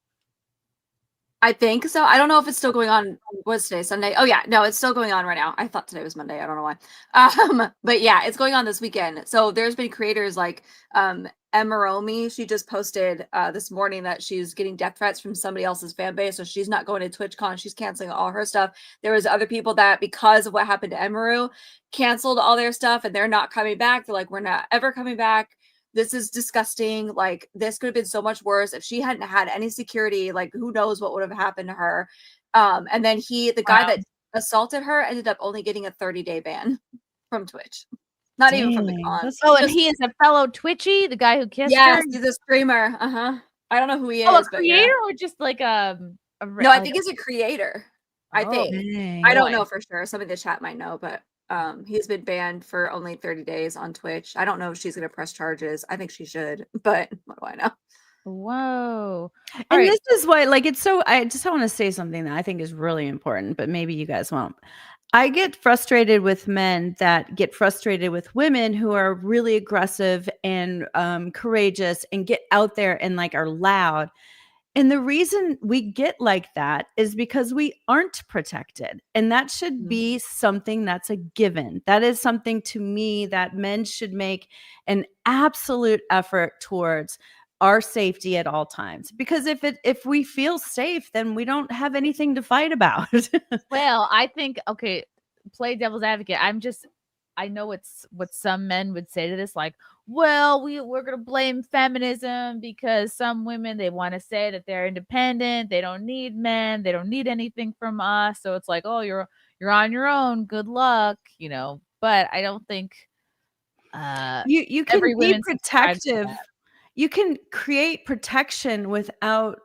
I think so. I don't know if it's still going on. What's today? Sunday? Oh yeah, no, it's still going on right now. I thought today was Monday. I don't know why. But yeah, it's going on this weekend. So there's been creators like Emaromi. She just posted this morning that she's getting death threats from somebody else's fan base, so she's not going to TwitchCon. She's canceling all her stuff. There was other people that, because of what happened to Emaru, canceled all their stuff, and they're not coming back. They're like, we're not ever coming back. This is disgusting. Like, this could have been so much worse if she hadn't had any security. Like, who knows what would have happened to her. And then the guy that assaulted her ended up only getting a 30-day ban from Twitch. Not even from the con. And he is a fellow Twitchy, the guy who kissed her? Yes, he's a streamer. I don't know who he is. A creator or just like a no, I think he's a creator. I think. Dang. I don't know for sure. Somebody in the chat might know, but he's been banned for only 30 days on Twitch. I don't know if she's going to press charges. I think she should, but what do I know? Whoa. And this is why, like, it's so, I just want to say something that I think is really important, but maybe you guys won't. I get frustrated with men that get frustrated with women who are really aggressive and courageous and get out there and like are loud. And the reason we get like that is because we aren't protected. And that should be something that's a given. That is something to me that men should make an absolute effort towards our safety at all times. Because if we feel safe, then we don't have anything to fight about. Well, I think, okay, play devil's advocate. I know it's what some men would say to this, like, well, we're going to blame feminism because some women, they want to say that they're independent. They don't need men. They don't need anything from us. So it's like, oh, you're on your own. Good luck, But I don't think you can be protective. You can create protection without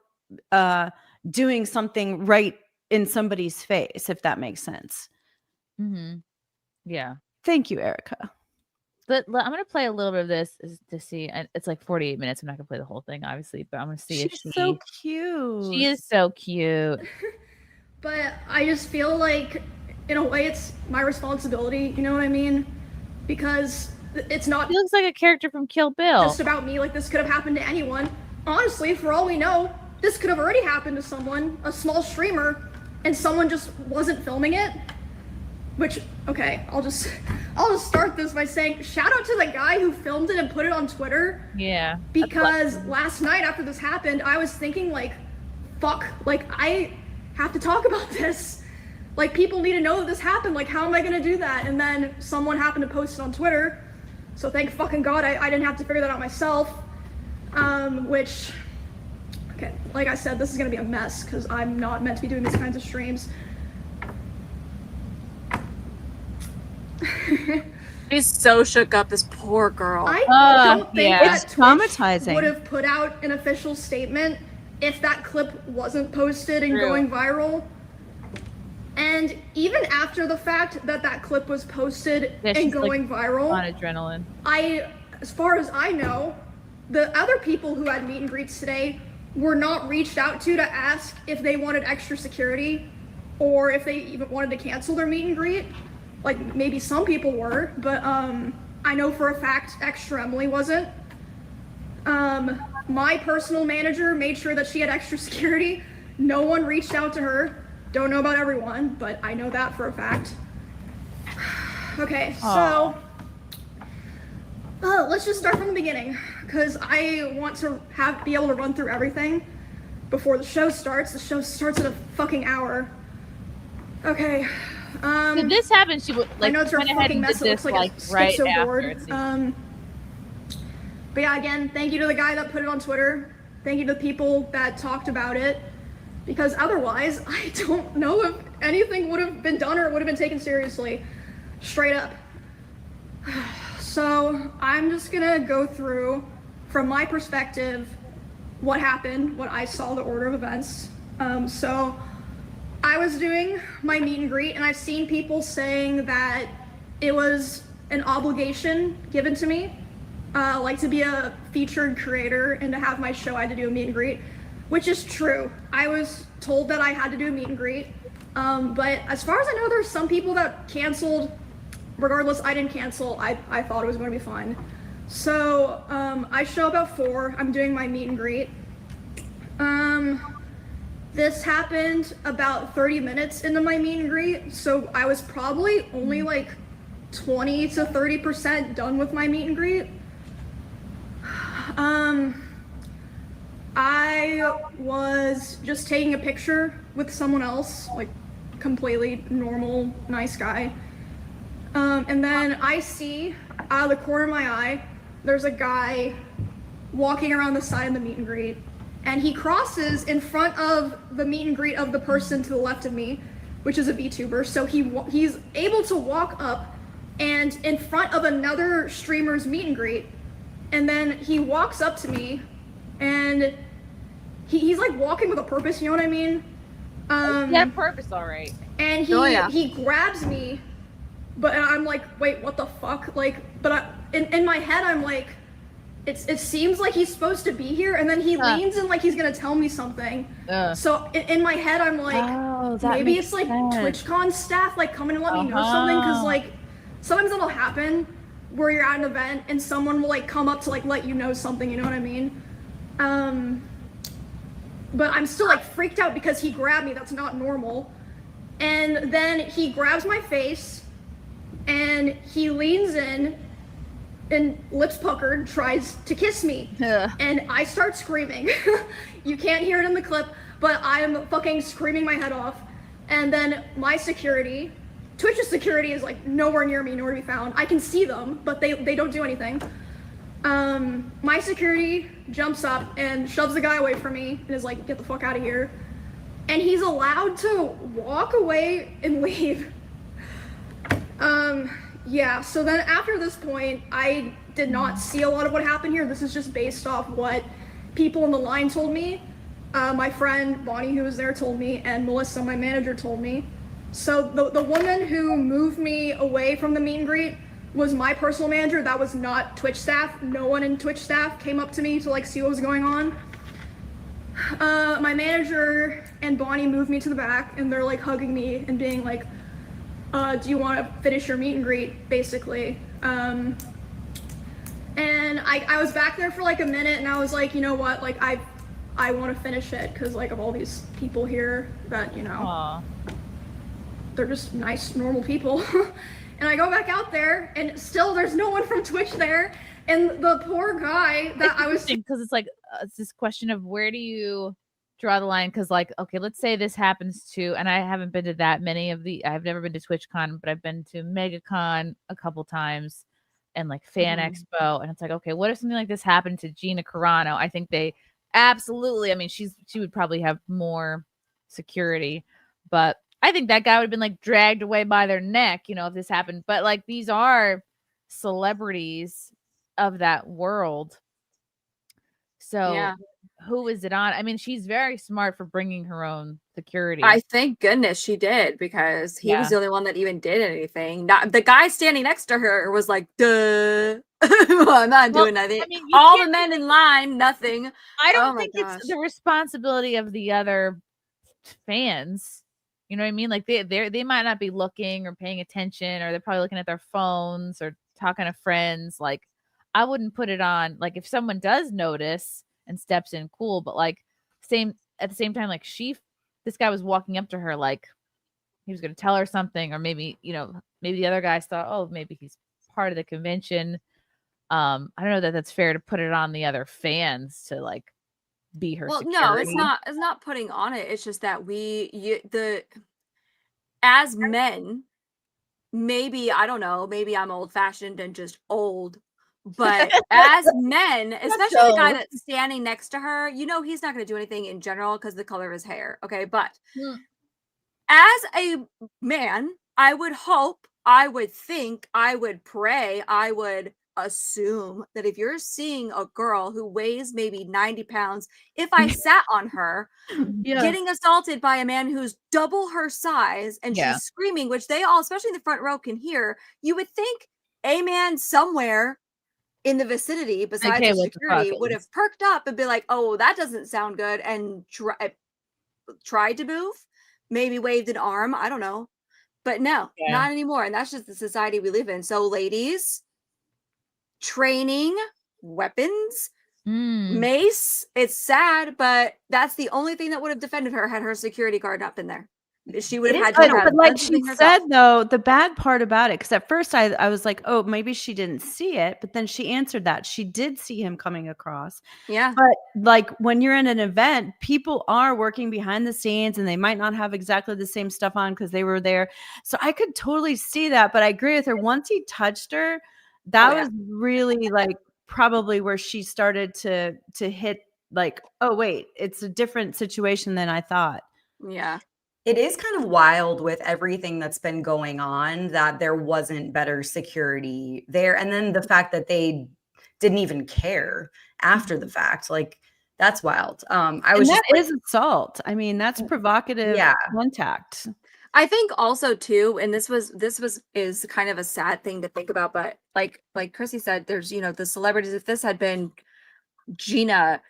doing something right in somebody's face, if that makes sense. Mm-hmm. Yeah. Thank you, Erica. But I'm going to play a little bit of this to see. It's like 48 minutes. I'm not going to play the whole thing, obviously, but I'm going to see if she's so cute. She is so cute. But I just feel like, in a way, it's my responsibility. You know what I mean? Because it's not. He looks like a character from Kill Bill. Just about me. Like, this could have happened to anyone. Honestly, for all we know, this could have already happened to someone, a small streamer, and someone just wasn't filming it. Which, okay, I'll just start this by saying shout out to the guy who filmed it and put it on Twitter. Yeah. Because last night after this happened, I was thinking like, fuck, like I have to talk about this. Like, people need to know that this happened. Like, how am I gonna do that? And then someone happened to post it on Twitter. So thank fucking God I didn't have to figure that out myself. Which, okay, like I said, this is gonna be a mess because I'm not meant to be doing these kinds of streams. He's so shook up, this poor girl. I don't think that It's traumatizing. would have put out an official statement if that clip wasn't posted and True. going viral. And even after the fact that that clip was posted Yeah, and she's, going viral, on adrenaline. as far as I know, the other people who had meet and greets today were not reached out to ask if they wanted extra security or if they even wanted to cancel their meet and greet. Like, maybe some people were, but I know for a fact Extra Emily wasn't. My personal manager made sure that she had extra security. No one reached out to her. Don't know about everyone, but I know that for a fact. Okay, so let's just start from the beginning, because I want to be able to run through everything before the show starts. The show starts in a fucking hour. Okay. Did this happen? She would I know it's a went ahead fucking and mess. did It looks this, like right so after. bored. it seems. But yeah, again, thank you to the guy that put it on Twitter. Thank you to the people that talked about it, because otherwise, I don't know if anything would have been done or it would have been taken seriously, straight up. So I'm just gonna go through, from my perspective, what happened, what I saw, the order of events. So I was doing my meet and greet, and I've seen people saying that it was an obligation given to me, like to be a featured creator and to have my show, I had to do a meet and greet, which is true. I was told that I had to do a meet and greet, but as far as I know, there's some people that canceled. Regardless, I didn't cancel. I thought it was going to be fine. So I show up at 4. I'm doing my meet and greet. This happened about 30 minutes into my meet and greet, so I was probably only like 20 to 30% done with my meet and greet. I was just taking a picture with someone else, like completely normal, nice guy. And then I see out of the corner of my eye, there's a guy walking around the side of the meet and greet, and he crosses in front of the meet and greet of the person to the left of me, which is a VTuber. So he's able to walk up and in front of another streamer's meet and greet, and then he walks up to me, and he's like walking with a purpose, you know what I mean? Yeah, purpose, all right. And he grabs me, but I'm like, wait, what the fuck? Like, but in my head, I'm like, it seems like he's supposed to be here, and then he leans in like he's gonna tell me something. So in my head, I'm like, maybe it's like TwitchCon staff like coming to let me know something, because like sometimes that'll happen where you're at an event and someone will like come up to like let you know something, you know what I mean? But I'm still like freaked out because he grabbed me. That's not normal. And then he grabs my face and he leans in and lips puckered tries to kiss me. And I start screaming. You can't hear it in the clip, but I'm fucking screaming my head off. And then my security, Twitch's security, is like nowhere near me, nowhere to be found. I can see them, but they don't do anything. My security jumps up and shoves the guy away from me and is like, get the fuck out of here. And he's allowed to walk away and leave. Yeah, so then after this point, I did not see a lot of what happened here. This is just based off what people in the line told me. My friend Bonnie, who was there, told me, and Melissa, my manager, told me. So the woman who moved me away from the meet and greet was my personal manager. That was not Twitch staff. No one in Twitch staff came up to me to like see what was going on. My manager and Bonnie moved me to the back, and they're like hugging me and being like, do you want to finish your meet and greet, basically. And I was back there for like a minute, and I was like, you know what, like I want to finish it because like of all these people here that, you know, they're just nice, normal people. And I go back out there, and still there's no one from Twitch there. And the poor guy that I was, because it's like it's this question of where do you draw the line? Because like, okay, let's say this happens to, and I haven't been to that many of the, I've never been to TwitchCon, but I've been to MegaCon a couple times and like Fan Expo, and it's like, okay, what if something like this happened to Gina Carano? I think they absolutely, I mean, she would probably have more security, but I think that guy would have been like dragged away by their neck, you know, if this happened. But like these are celebrities of that world. So Yeah. who is it on? I mean, she's very smart for bringing her own security. I thank goodness she did, because he was the only one that even did anything. Not the guy standing next to her was like, duh. I'm not doing nothing. I mean, all the men in line, nothing. I don't Oh my think gosh. it's the responsibility of the other fans. You know what I mean? Like they might not be looking or paying attention, or they're probably looking at their phones or talking to friends. Like I wouldn't put it on. Like if someone does notice and steps in, cool. But like at the same time, like this guy was walking up to her like he was going to tell her something, or maybe, you know, maybe the other guys thought, oh, maybe he's part of the convention. I don't know that that's fair to put it on the other fans to like be her security. No, it's not putting on it. It's just that as men, maybe, I don't know, maybe I'm old fashioned and just old, but as men, especially the guy that's standing next to her, you know, he's not going to do anything in general because the color of his hair. Okay. But as a man, I would hope, I would think, I would pray, I would assume that if you're seeing a girl who weighs maybe 90 pounds, if I sat on her, getting assaulted by a man who's double her size and she's screaming, which they all, especially in the front row, can hear, you would think a man somewhere in the vicinity besides the security would have perked up and be like, oh, that doesn't sound good, and tried to move, maybe waved an arm, I don't know. But no, not anymore. And that's just the society we live in. So ladies, training, weapons, mace, it's sad, but that's the only thing that would have defended her had her security guard not been there. She would have had to have, but like she said, though, the bad part about it, because at first I was like, oh, maybe she didn't see it, but then she answered that she did see him coming across. Yeah. But like when you're in an event, people are working behind the scenes and they might not have exactly the same stuff on because they were there. So I could totally see that. But I agree with her. Once he touched her, that was really like probably where she started to hit like, oh, wait, it's a different situation than I thought. Yeah. It is kind of wild with everything that's been going on that there wasn't better security there. And then the fact that they didn't even care after the fact, like that's wild. That is assault. I mean, that's provocative contact. I think also too, and this is kind of a sad thing to think about, but like Chrissy said, there's, you know, the celebrities, if this had been Gina,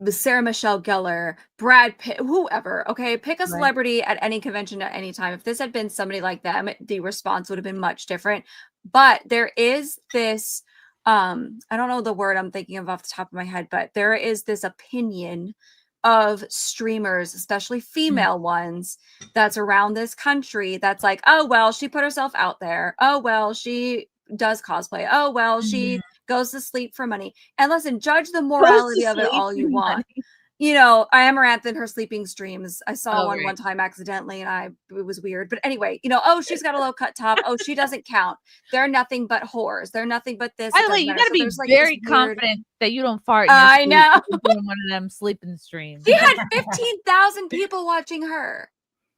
Sarah Michelle Gellar, Brad Pitt, whoever, okay, pick a celebrity at any convention at any time. If this had been somebody like them, the response would have been much different. But there is this, I don't know the word I'm thinking of off the top of my head, but there is this opinion of streamers, especially female ones, that's around this country that's like, oh, well, she put herself out there. Oh, well, she does cosplay. Oh, well, she goes to sleep for money. And listen, judge the morality of it all you want. You know, I Amaranth in her sleeping streams. I saw one time accidentally, and it was weird. But anyway, you know, oh, she's got a low cut top. Oh, she doesn't count. They're nothing but whores. They're nothing but this. By the way, you got to be very confident that you don't fart. I know. Doing one of them sleeping streams. She had 15,000 people watching her.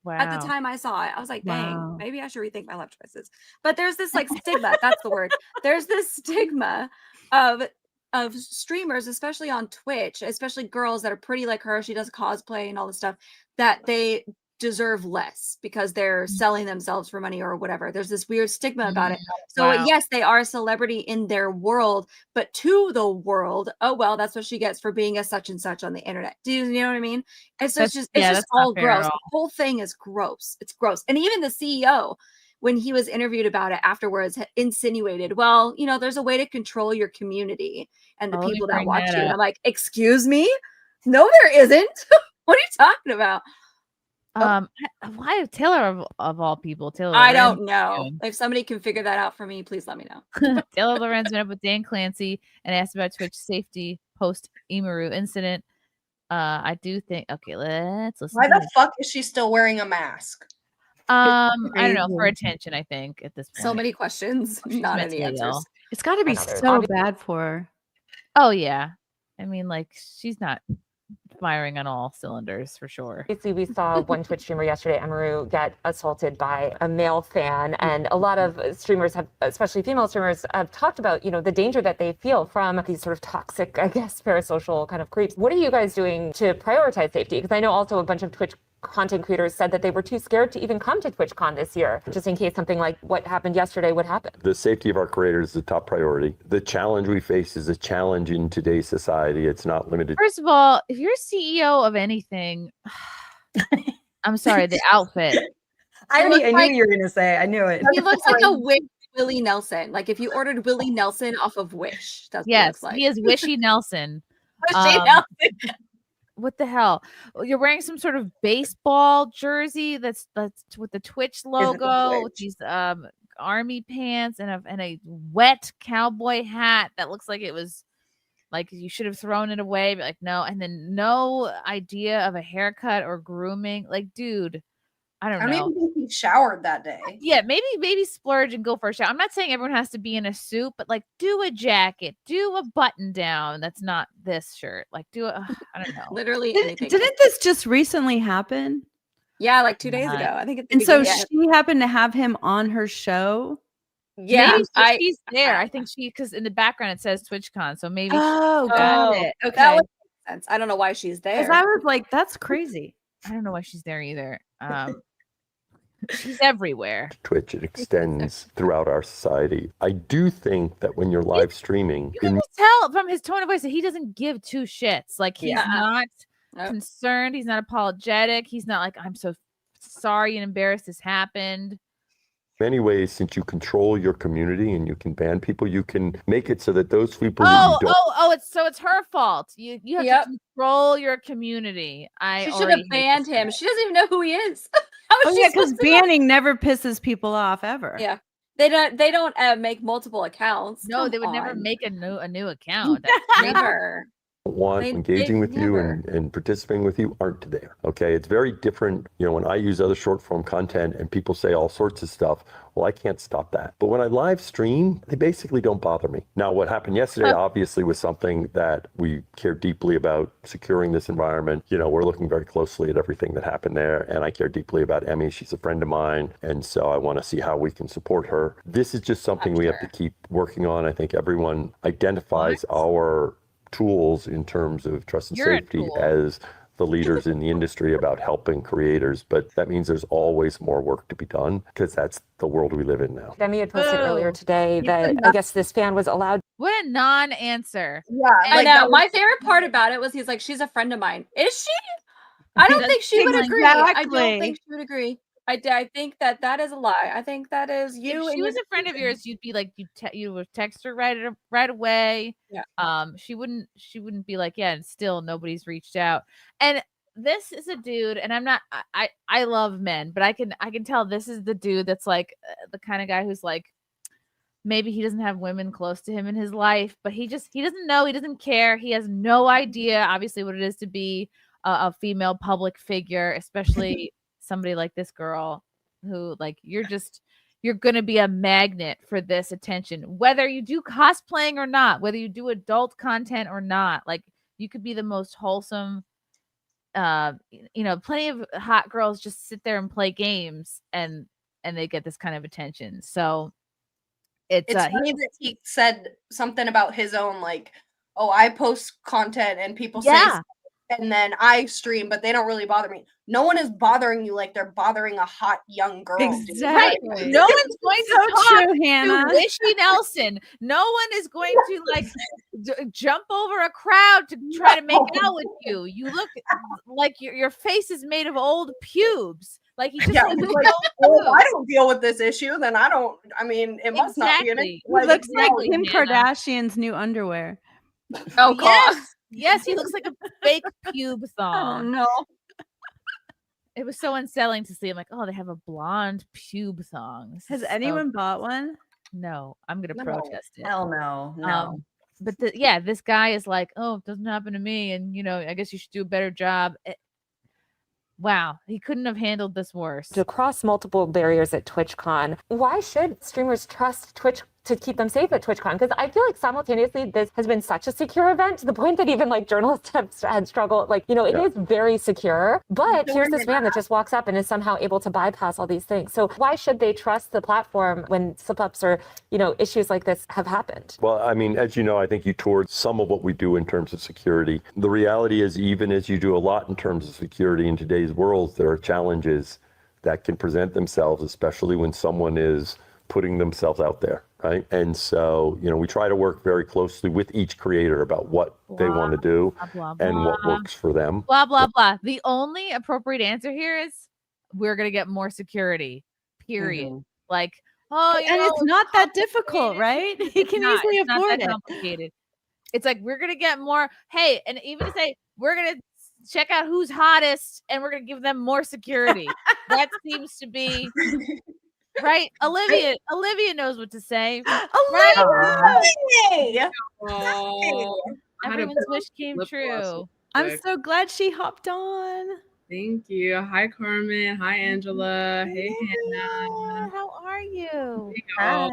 Wow. At the time I saw it, I was like, dang, maybe I should rethink my life choices. But there's this like stigma. That's the word. There's this stigma of streamers, especially on Twitch, especially girls that are pretty like her. She does cosplay and all this stuff, that they deserve less because they're selling themselves for money or whatever. There's this weird stigma about it. So yes, they are a celebrity in their world, but to the world, oh well, that's what she gets for being a such and such on the internet. Do you know what I mean? And so it's just all gross. The whole thing is gross. It's gross. And even the CEO, when he was interviewed about it afterwards, insinuated, well, you know, there's a way to control your community and the people that watch you. And I'm like, excuse me? No, there isn't. What are you talking about? Why Taylor of all people? Taylor. I don't know. If somebody can figure that out for me, please let me know. Taylor Lorenz met up with Dan Clancy and asked about Twitch safety post Emaru incident. I do think. Okay, let's listen. Why the fuck is she still wearing a mask? I don't know, for attention. I think at this point. So many questions, not any answers. It's got to be so bad for her. Oh yeah, I mean, like she's not firing on all cylinders for sure. Obviously, we saw one Twitch streamer yesterday, Amaru, get assaulted by a male fan. And a lot of streamers have, especially female streamers, have talked about, the danger that they feel from these sort of toxic, I guess, parasocial kind of creeps. What are you guys doing to prioritize safety? Because I know also a bunch of Twitch content creators said that they were too scared to even come to TwitchCon this year, just in case something like what happened yesterday would happen. The safety of our creators is the top priority. The challenge we face is a challenge in today's society. It's not limited. First of all, if you're CEO of anything, I'm sorry, the outfit. I knew you were going to say. I knew it. He looks like a Wish Willie Nelson. Like if you ordered Willie Nelson off of Wish. That's what he looks like. He is Wishy Nelson. Wishy Nelson. What the hell? You're wearing some sort of baseball jersey that's with the Twitch logo, with these army pants and a wet cowboy hat that looks like it was like you should have thrown it away, but like no, and then no idea of a haircut or grooming. Like, dude, I don't know. I don't even think he showered that day. Yeah, maybe splurge and go for a shower. I'm not saying everyone has to be in a suit, but like do a jacket, do a button down that's not this shirt. Like I don't know. Literally anything. Didn't this just recently happen? Yeah, like 2 days ago. I think it's and so she happened to have him on her show. Yeah, maybe she's there. I think because in the background it says TwitchCon, so maybe. Got it. Okay, that would make sense. I don't know why she's there. Because I was like, that's crazy. I don't know why she's there either. She's everywhere. Twitch, it extends throughout our society. I do think that when you're live streaming, You can just tell from his tone of voice that he doesn't give two shits. Like he's not concerned. He's not apologetic. He's not like, I'm so sorry and embarrassed this happened. many ways, since you control your community and you can ban people, you can make it so that those people it's her fault. You have to control your community. She should have banned him. She doesn't even know who he is. Because banning never pisses people off ever. Yeah, they don't make multiple accounts. No, they would never make a new account. Never. Want engaging with you and participating with you aren't there. Okay, it's very different. When I use other short form content and people say all sorts of stuff, well, I can't stop that. But when I live stream, they basically don't bother me. Now, what happened yesterday obviously was something that we care deeply about, securing this environment. We're looking very closely at everything that happened there, and I care deeply about Emmy. She's a friend of mine, and so I want to see how we can support her. This is just something we have to keep working on. I think everyone identifies our tools in terms of trust and safety as the leaders in the industry about helping creators, but that means there's always more work to be done because that's the world we live in now. Demi had posted earlier today that I guess this fan was allowed. What a non-answer. Yeah, I know. My favorite part about it was he's like, she's a friend of mine. Is she? I don't think she would agree. I don't think she would agree. I think that is a lie. I think that is you. If she was a friend of yours, you'd be like, you would text her right away. Yeah. She wouldn't be like, yeah, and still nobody's reached out. And this is a dude, and I'm not. I love men, but I can tell this is the dude that's like the kind of guy who's like, maybe he doesn't have women close to him in his life, but he doesn't know, he doesn't care, he has no idea, obviously, what it is to be a female public figure, especially. Somebody like this girl who like you're going to be a magnet for this attention, whether you do cosplaying or not, whether you do adult content or not. Like you could be the most wholesome, plenty of hot girls just sit there and play games and they get this kind of attention. So it's funny that he said something about his own, like, oh, I post content and people say stuff, and then I stream, but they don't really bother me. No one is bothering you like they're bothering a hot young girl. Exactly. Right. No one's going to talk to Wishy Nelson. No one is going to like jump over a crowd to try to make out with you. You look like your face is made of old pubes. Like he just well, if I don't deal with this issue, then it must not be an issue. He looks like Kim Kardashian's new underwear. Oh God. Yes, he looks like a fake pube thong. Oh, no. It was so unsettling to see. I'm like, oh, they have a blonde pube thong. Has anyone bought one? No, I'm gonna protest it. Hell no. But this guy is like, oh, it doesn't happen to me, and I guess you should do a better job. Wow, he couldn't have handled this worse. To cross multiple barriers at TwitchCon, why should streamers trust Twitch to keep them safe at TwitchCon? Because I feel like simultaneously this has been such a secure event to the point that even like journalists have had struggled. Like, you know, it is very secure, but here's this man that just walks up and is somehow able to bypass all these things. So why should they trust the platform when slip-ups or, you know, issues like this have happened? Well, I mean, as you know, I think you toured some of what we do in terms of security. The reality is, even as you do a lot in terms of security in today's world, there are challenges that can present themselves, especially when someone is putting themselves out there, right? And so, you know, we try to work very closely with each creator about what they want to do and what works for them. Blah, blah, blah. The only appropriate answer here is we're going to get more security, period. Like, oh, you and know, it's not that difficult, right? He can easily it's not afford that it. complicated. It's like, we're going to get more. Hey, and even to say, we're going to check out who's hottest and we're going to give them more security. That seems to be... Right, Olivia knows what to say. Olivia! Everyone's wish came true. I'm so glad she hopped on. Thank you. Hi, Carmen. Hi, Angela. Hey, Hannah. How are you? Hi.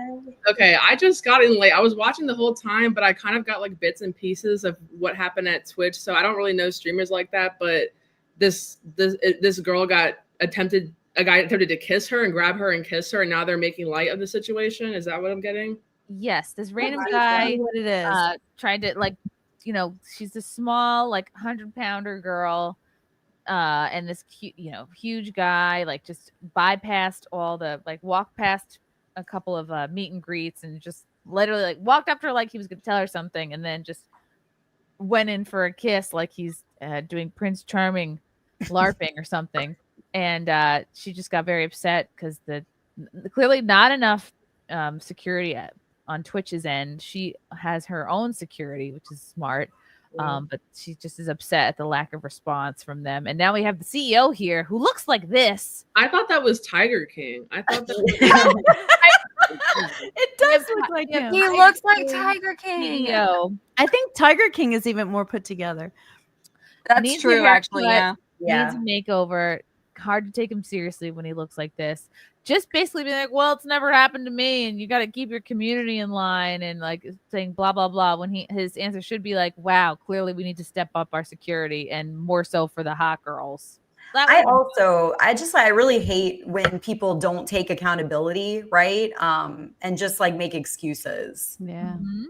Okay, I just got in late. I was watching the whole time, but I kind of got like bits and pieces of what happened at Twitch. So I don't really know streamers like that. But this girl a guy attempted to kiss her and grab her and kiss her, and now they're making light of the situation. Is that what I'm getting? Yes, this random guy what it is. Tried to, like, you know, she's a small, like, 100-pounder girl, and this cute, you know, huge guy, like, just bypassed all the, like, walked past a couple of meet and greets and just literally, like, walked up to her like he was gonna tell her something, and then just went in for a kiss like he's doing Prince Charming LARPing or something. And she just got very upset because the clearly not enough security on Twitch's end. She has her own security, which is smart, but she just is upset at the lack of response from them. And now we have the CEO here who looks like this. I thought that was Tiger King. I thought that It does look like him. He looks like Tiger King. CEO. I think Tiger King is even more put together. That's Needs true, a actually. haircut, Yeah. Needs a makeover. Hard to take him seriously when he looks like this. Just basically be like, well, it's never happened to me, and you got to keep your community in line, and like saying blah blah blah. When his answer should be like, wow, clearly we need to step up our security, and more so for the hot girls. I really hate when people don't take accountability, right? And just like make excuses. Yeah. Mm-hmm.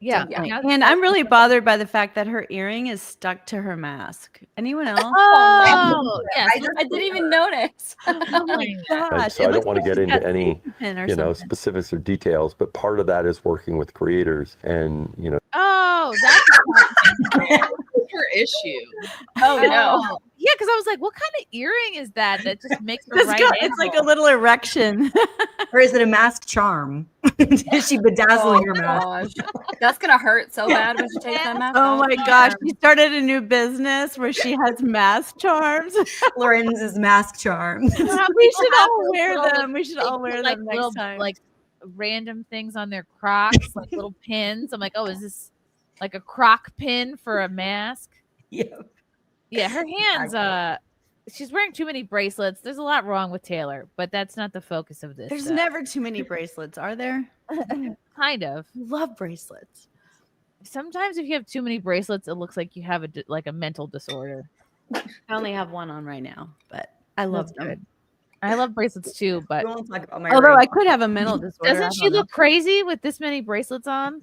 Yeah. And I'm really bothered by the fact that her earring is stuck to her mask. Anyone else? Oh, yes. I didn't even notice. Oh my Right, gosh. so I don't want to get into any, or you know, something. specifics or details, but part of that is working with creators and, you know. Oh, that's her issue. Oh no. Yeah, because I was like, what kind of earring is that just makes the This right girl- angle? it's like a little erection. Or is it a mask charm? Is she bedazzling her mask? That's gonna hurt so bad when she takes that mask Oh off. my gosh. She started a new business where she has mask charms. Loren's mask charms. We should all wear Little, them. We should they all put, wear like, them little, next time. like random things on their Crocs, like little pins. I'm like, oh, is this like a Croc pin for a mask? Yep. Yeah, her hands. She's wearing too many bracelets. There's a lot wrong with Taylor, but that's not the focus of this. There's never too many bracelets, are there? Kind of. Love bracelets. Sometimes if you have too many bracelets, it looks like you have a mental disorder. I only have one on right now, but I love That's them. good. I love bracelets too, but We won't talk about my Although ring. I could have a mental disorder. doesn't she look crazy with this many bracelets on?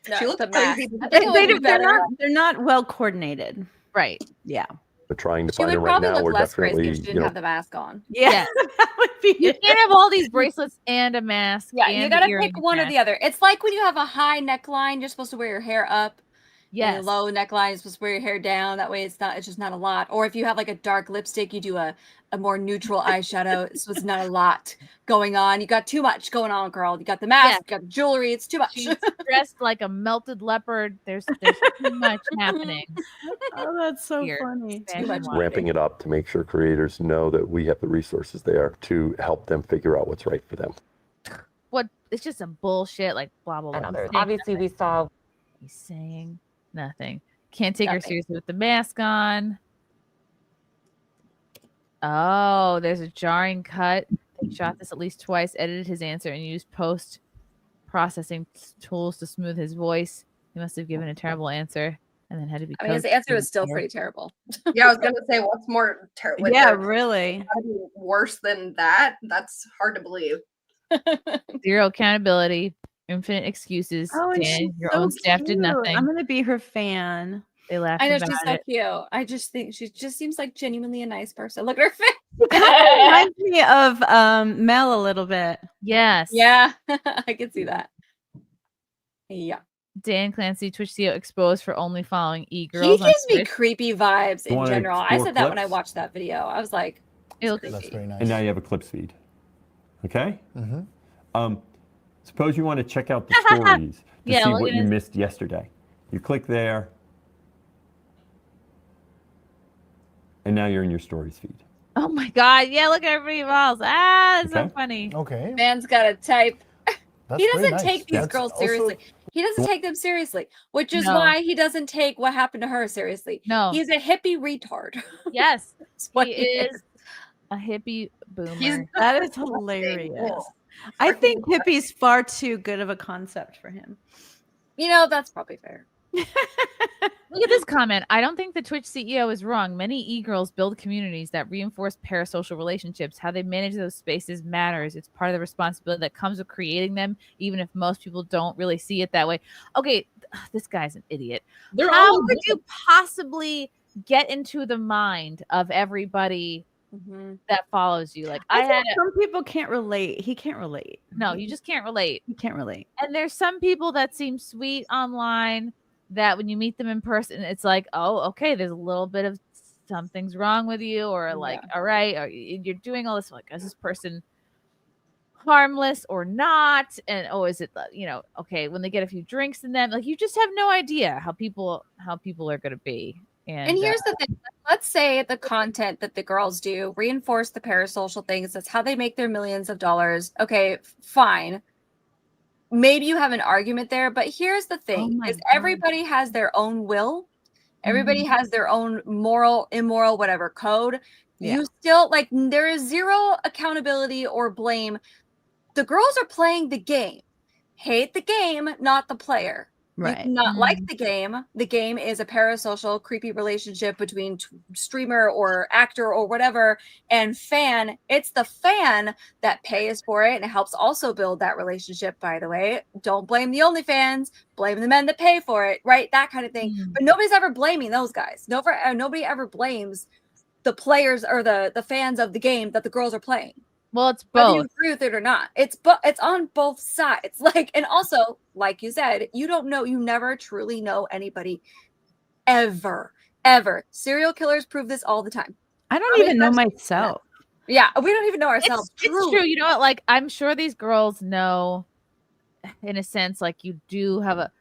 No, She looks the crazy. mask. I think it would be better. They're not well coordinated. Right. Yeah. We're trying to She find would it right probably now. look We're less crazy definitely, if she you didn't know, have the mask on. Yeah. That would be You can't have all these bracelets and a mask. Yeah, and you gotta earring pick one or mask. the other. It's like when you have a high neckline, you're supposed to wear your hair up. Yes. And a low neckline, you're supposed to wear your hair down. That way it's just not a lot. Or if you have like a dark lipstick, you do a more neutral eyeshadow. So it's not a lot going on. You got too much going on, girl. You got the mask, you got the jewelry, it's too much. She's dressed like a melted leopard. There's too much happening. Oh, that's so Here. funny. ramping it up to make sure creators know that we have the resources there to help them figure out what's right for them. What? It's just some bullshit. Like blah blah blah. Another. Obviously, we saw. He's saying nothing. Can't take her Nothing. seriously with the mask on. Oh, there's a jarring cut. They shot this at least twice, edited his answer, and used post-processing tools to smooth his voice. He must have given a terrible answer and then had to be I mean, his coached answer to was still hear. pretty terrible. Yeah, I was gonna say, what's more terrible? Yeah, really. Worse than that? That's hard to believe. Zero accountability, infinite excuses. Oh, and Dan, she's your so own staff did cute. nothing. I'm gonna be her fan. They laughed I know about she's so it. cute. I just think she just seems like genuinely a nice person. Look at her face. Kind of reminds me of Mel a little bit. Yes. Yeah, I can see that. Yeah. Dan Clancy, Twitch CEO, exposed for only following He e-girls on gives me Twitch. creepy vibes You in wanna general. I explore said that when I clips? watched that video. I was like, It looks That's very nice. And now you have a clips feed. Okay? Mm-hmm. Suppose you want to check out the stories to Yeah, see look what at you his- missed yesterday. You click there. And now you're in your stories feed. Oh my god, yeah, look at everybody else. Ah, it's so Okay. funny. Okay. man's got to type. That's He very doesn't nice. take these That's girls also- seriously. He doesn't take them seriously, which is No. why he doesn't take what happened to her seriously. No. He's a hippie retard. Yes, That's what he is a hippie boomer. That is hilarious. I think hippie's far too good of a concept for him. You know, that's probably fair. Look at this comment. I don't think the Twitch CEO is wrong. Many e-girls build communities that reinforce parasocial relationships. How they manage those spaces matters. It's part of the responsibility that comes with creating them, even if most people don't really see it that way. Okay, this guy's an idiot. They're How all could you possibly get into the mind of everybody that follows you? Like I I had think some people can't relate. He can't relate. no, you just can't relate. He can't relate. And there's some people that seem sweet online that when you meet them in person, it's like, oh, okay, there's a little bit of something's wrong with you, or like, all right, or you're doing all this. Like, is this person harmless or not? And oh, is it, okay, when they get a few drinks in them, like you just have no idea how people are going to be. And here's the thing. Let's say the content that the girls do reinforce the parasocial things. That's how they make their millions of dollars. Okay, fine. Maybe you have an argument there, but here's the thing: is everybody has their own will. Everybody has their own moral, immoral, whatever code. You still there is zero accountability or blame. The girls are playing the game. Hate the game, not the player. Right. You cannot like the game. The game is a parasocial, creepy relationship between streamer or actor or whatever and fan. It's the fan that pays for it, and it helps also build that relationship, by the way. Don't blame the OnlyFans. Blame the men that pay for it, right? That kind of thing. But nobody's ever blaming those guys. Nobody ever blames the players or the fans of the game that the girls are playing. Well, it's Whether both. you agree with it or not. It's on both sides. And also, like you said, you never truly know anybody ever. Serial killers prove this all the time. I don't even know myself. Yeah, we don't even know ourselves. It's true. You know what? Like, I'm sure these girls know, in a sense, like you do have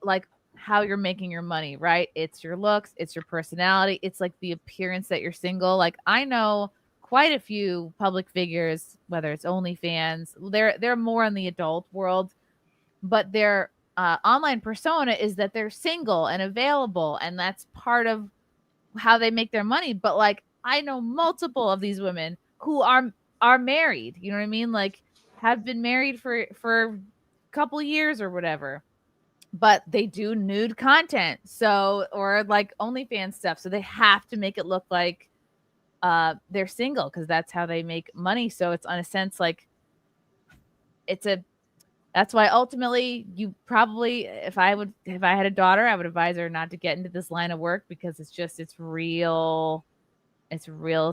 like how you're making your money, right? It's your looks, it's your personality, it's like the appearance that you're single. Like, I know quite a few public figures, whether it's OnlyFans, they're more in the adult world, but their online persona is that they're single and available, and that's part of how they make their money. But like, I know multiple of these women who are married, you know what I mean? Like, have been married for a couple years or whatever, but they do nude content, or like OnlyFans stuff, so they have to make it look like they're single because that's how they make money. So it's, on a sense, like that's why ultimately you probably, if I had a daughter, I would advise her not to get into this line of work, because it's real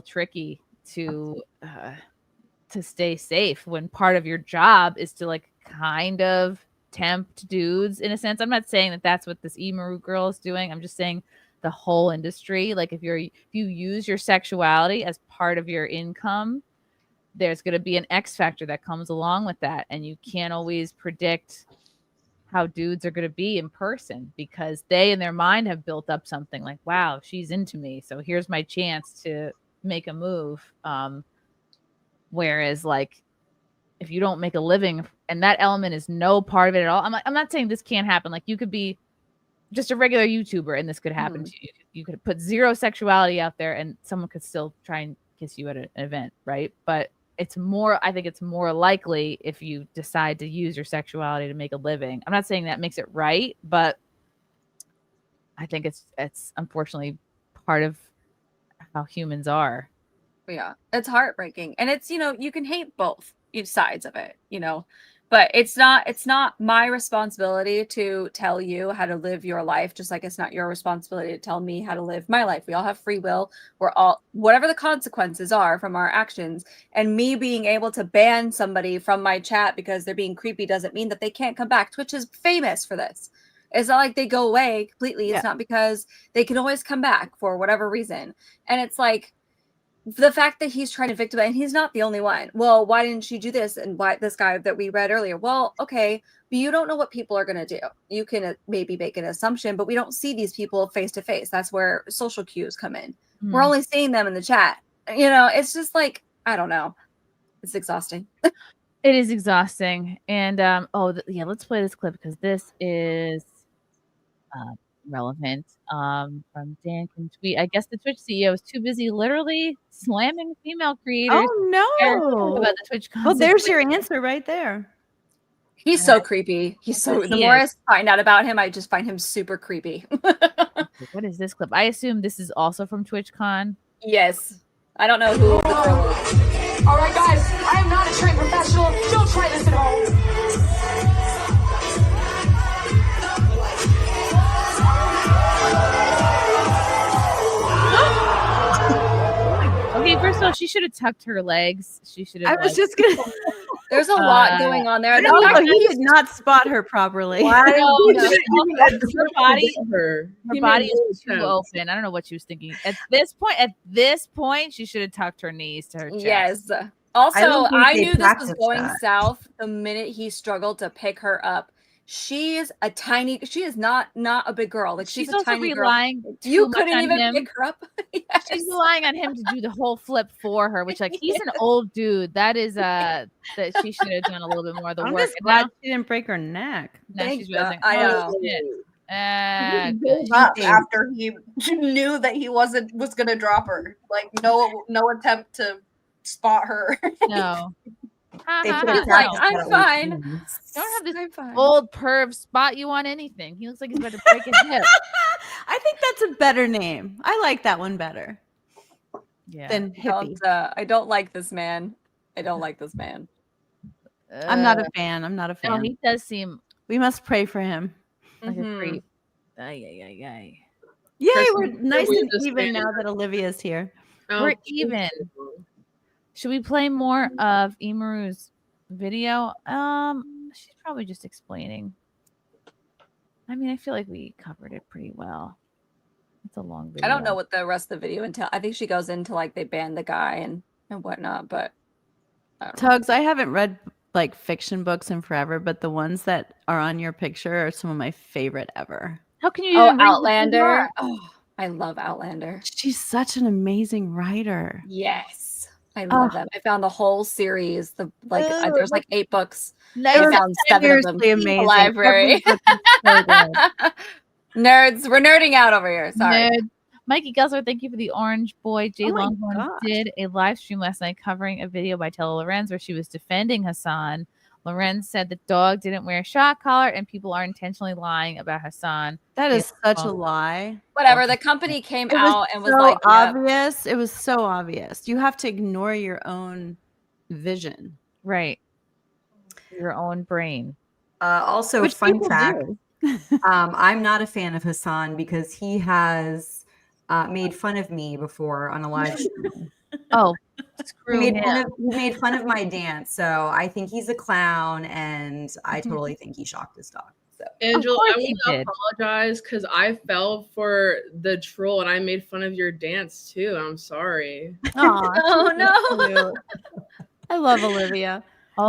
tricky to stay safe when part of your job is to like kind of tempt dudes, in a sense. I'm not saying that that's what this Emaru girl is doing. I'm just saying the whole industry, like if you use your sexuality as part of your income, there's going to be an X factor that comes along with that, and you can't always predict how dudes are going to be in person, because they in their mind have built up something like, wow, she's into me, so here's my chance to make a move. Whereas like, if you don't make a living, and that element is no part of it at all, I'm not saying this can't happen. Like, you could be just a regular YouTuber and this could happen to you. You could put zero sexuality out there and someone could still try and kiss you at an event, right? But I think it's more likely if you decide to use your sexuality to make a living. I'm not saying that makes it right, but I think it's unfortunately part of how humans are. Yeah, it's heartbreaking. And it's, you can hate both sides of it, but it's not my responsibility to tell you how to live your life, just like it's not your responsibility to tell me how to live my life. We all have free will. We're all, whatever the consequences are from our actions, and me being able to ban somebody from my chat because they're being creepy doesn't mean that they can't come back. Twitch is famous for this. It's not like they go away completely. It's not because they can always come back for whatever reason. And it's like, the fact that he's trying to victimize, and he's not the only one. Well, why didn't she do this? And why this guy that we read earlier? Well, okay, but you don't know what people are going to do. You can maybe make an assumption, but we don't see these people face to face. That's where social cues come in. We're only seeing them in the chat. It's just like, I don't know. It's exhausting. It is exhausting. And let's play this clip because this is relevant. From Dan can tweet. I guess the Twitch CEO is too busy literally slamming female creators. Oh no! About the Twitch well, there's your answer right there. He's so creepy. The more I find out about him, I just find him super creepy. What is this clip? I assume this is also from TwitchCon. Yes. I don't know who. All right, guys. I am not a trained professional. Don't try this at home. Okay, first of all, she should have tucked her legs. She should have. I was just gonna. There's a lot going on there. He did not spot her properly. Her body is too open. I don't know what she was thinking. At this point, she should have tucked her knees to her chest. Yes. Also, I knew this was going south the minute he struggled to pick her up. She is not a big girl. Like she's a tiny girl. You couldn't even pick her up. Yes. She's relying on him to do the whole flip for her, which he's an old dude. That is that she should have done a little bit more of the I'm work. just glad she didn't break her neck. Now she's realizing, I know. After he knew that he was gonna drop her, like no attempt to spot her. No. He's like, I'm fine. Don't have this old perv spot you on anything. He looks like he's about to break his hip. I think that's a better name. I like that one better. Yeah. Than hippie. I don't like this man. I'm not a fan. No, he does seem. We must pray for him. Like a creep. Yay. Yay, we're nice and even now that Olivia's here. We're even. Should we play more of Imaru's video? She's probably just explaining. I mean, I feel like we covered it pretty well. It's a long video. I don't know what the rest of the video entails. I think she goes into like they banned the guy and whatnot, but Tuggs, I haven't read like fiction books in forever, but the ones that are on your picture are some of my favorite ever. How can you even Outlander? Oh, I love Outlander. She's such an amazing writer. Yes. I love them. I found the whole series. There's like 8 books. I found 7 of them in the library. Nerds, we're nerding out over here. Sorry. Nerd. Mikey Guzzler, thank you for the orange boy. Jay Longhorn did a live stream last night covering a video by Tella Lorenz where she was defending Hassan. Lorenz said the dog didn't wear a shock collar and people are intentionally lying about Hassan. That is such a lie. Whatever. The company came out and was so like, obvious. It was so obvious. You have to ignore your own vision. Right. Your own brain. Also, Which fun people fact. do. I'm not a fan of Hassan because he has made fun of me before on a live stream. Oh, he made fun of my dance. So I think he's a clown and I totally think he shocked his dog. So Angela, I want to apologize because I fell for the troll and I made fun of your dance too. I'm sorry. Oh no. I love Olivia.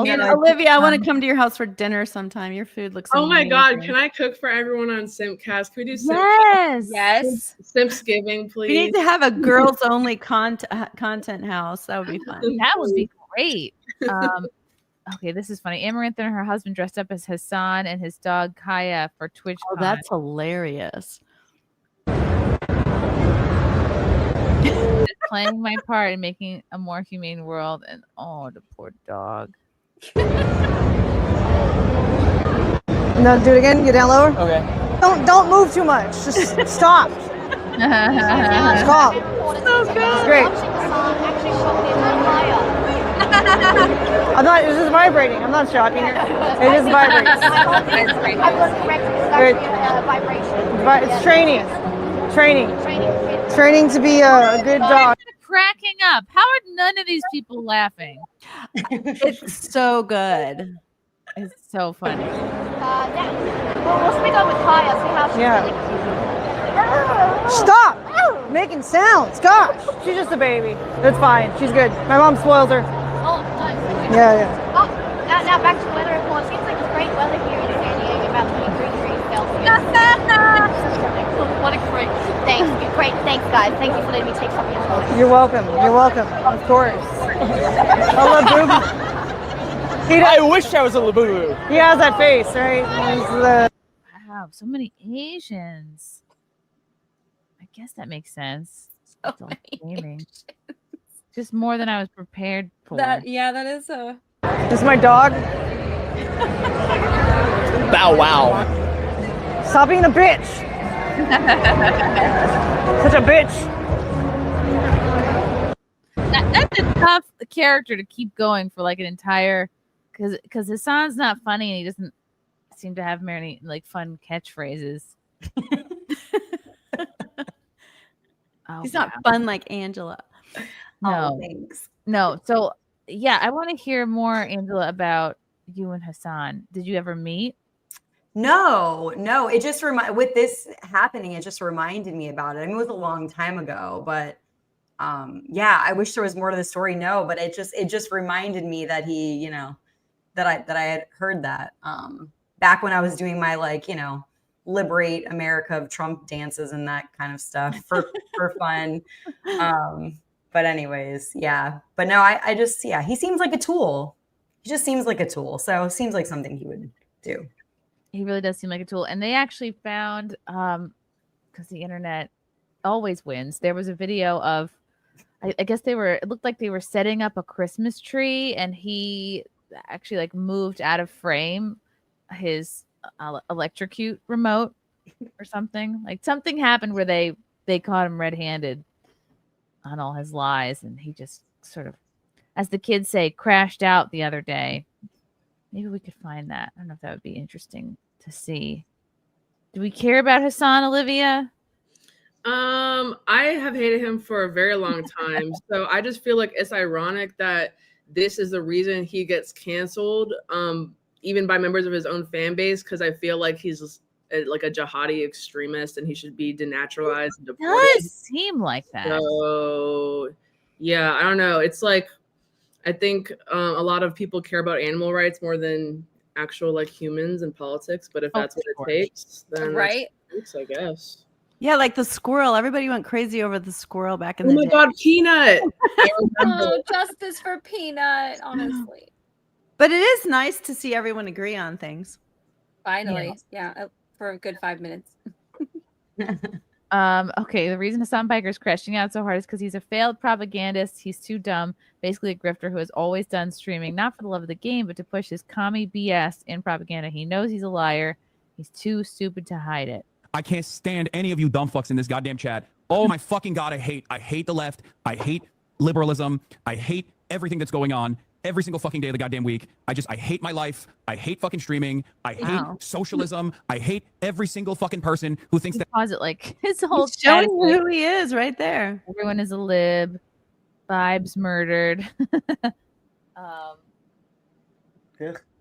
Yeah. Olivia, I want to come to your house for dinner sometime. Your food looks Oh my amazing. God, can I cook for everyone on SimpCast? Can we do Yes. Simpsgiving, please? We need to have a girls only content house. That would be fun. That would be great. Okay, this is funny. Amaranth and her husband dressed up as Hassan and his dog Kaya for TwitchCon. Oh, that's hilarious. playing my part in making a more humane world. And oh, the poor dog. No, do it again. Get down lower. Okay. Don't move too much. Just stop. Stop. So good. It's great. I'm not. This is vibrating. I'm not shocking her. It is vibrating. It's training. Training to be a good dog. Cracking up. How are none of these people laughing? It's so good. It's so funny. We'll speak up with Kaya, see how she's feeling. Stop making sounds. Gosh, she's just a baby. It's fine. She's good. My mom spoils her. Oh, nice. Yeah. Oh, now back to the weather report. Seems like it's great weather here in San Diego, about 23 degrees Celsius. What a great. Thanks. Great. Thanks, guys. Thank you for letting me take some of your time. You're welcome. Of course. I love Boo. I wish I was a Labubu. He has that face, right? Wow, so many Asians. I guess that makes sense. So gaming. Just more than I was prepared for. That is a. This is my dog. Bow wow. Stop being a bitch. Such a bitch. That's a tough character to keep going for like an entire, because Hassan's not funny and he doesn't seem to have many like fun catchphrases. He's not fun like Angela. No, thanks. No. So yeah, I want to hear more, Angela, about you and Hassan. Did you ever meet? No. It just with this happening, it just reminded me about it. I mean, it was a long time ago, but I wish there was more to the story. No, but it just reminded me that he, that I had heard that back when I was doing my liberate America of Trump dances and that kind of stuff for fun. But anyways, yeah. But no, I just he seems like a tool. He just seems like a tool. So it seems like something he would do. He really does seem like a tool. And they actually found, because the internet always wins, there was a video of, I guess it looked like they were setting up a Christmas tree, and he actually moved out of frame his electrocute remote or something. Something happened where they caught him red-handed on all his lies, and he just sort of, as the kids say, crashed out the other day. Maybe we could find that. I don't know if that would be interesting to see. Do we care about Hassan, Olivia? I have hated him for a very long time. So I just feel like it's ironic that this is the reason he gets canceled, even by members of his own fan base, because I feel like he's a jihadi extremist and he should be denaturalized and deported. It does seem like that. So yeah, I don't know. It's I think a lot of people care about animal rights more than actual humans and politics. But if that's what it takes, then right, I guess. Yeah, like the squirrel. Everybody went crazy over the squirrel back in the day. Oh my God, Peanut! Justice for Peanut, honestly. But it is nice to see everyone agree on things. Finally, yeah, for a good 5 minutes. Okay, the reason Hassan Biker is crashing out so hard is because he's a failed propagandist. He's too dumb, basically a grifter who has always done streaming, not for the love of the game, but to push his commie BS in propaganda. He knows he's a liar. He's too stupid to hide it. I can't stand any of you dumb fucks in this goddamn chat. Oh my fucking God, I hate the left. I hate liberalism. I hate everything that's going on every single fucking day of the goddamn week. I hate my life. I hate fucking streaming. I hate socialism. I hate every single fucking person who thinks that. Pause it his whole He's showing you who he is right there. Everyone is a lib. Vibes murdered.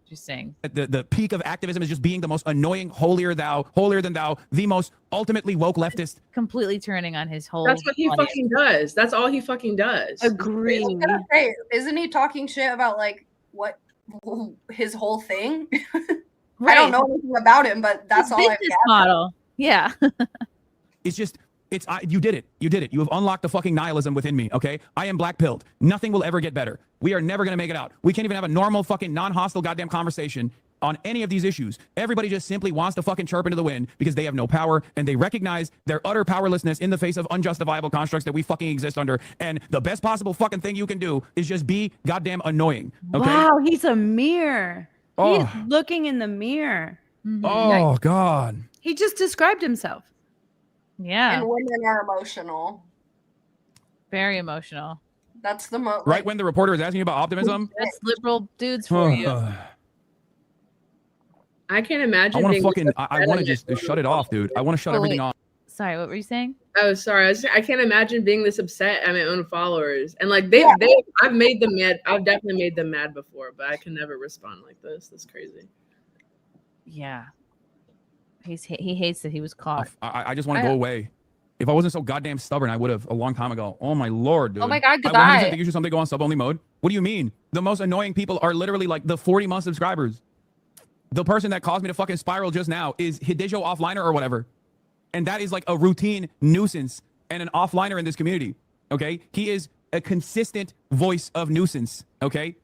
Interesting. The peak of activism is just being the most annoying, holier than thou, the most ultimately woke leftist. Completely turning on his whole. That's what he fucking does. That's all he fucking does. Agree. Isn't he talking shit about what his whole thing? Right. I don't know anything about him, but that's his all I've business model. Yeah. You did it. You have unlocked the fucking nihilism within me, okay? I am black-pilled. Nothing will ever get better. We are never going to make it out. We can't even have a normal fucking non-hostile goddamn conversation on any of these issues. Everybody just simply wants to fucking chirp into the wind because they have no power and they recognize their utter powerlessness in the face of unjustifiable constructs that we fucking exist under. And the best possible fucking thing you can do is just be goddamn annoying. Okay? Wow, he's a mirror. Oh. He's looking in the mirror. Oh God. He just described himself. Yeah. And women are emotional. Very emotional. That's the most. Right when the reporter is asking you about optimism. That's liberal dudes for you. I can't imagine. I want to being fucking. this I upset want to on just it. shut it off, dude. I want to shut everything off. Sorry, what were you saying? Oh, sorry. I can't imagine being this upset at my own followers. And like I've made them mad. I've definitely made them mad before, but I can never respond like this. That's crazy. Yeah. He hates that he was caught. I just want to go away. If I wasn't so goddamn stubborn, I would have a long time ago. Oh my lord, dude. Oh my God, When goodbye. you think something go on sub-only mode? What do you mean? The most annoying people are literally like the 40-month subscribers. The person that caused me to fucking spiral just now is Hidejo Offliner or whatever. And that is like a routine nuisance and an offliner in this community. Okay? He is a consistent voice of nuisance. Okay?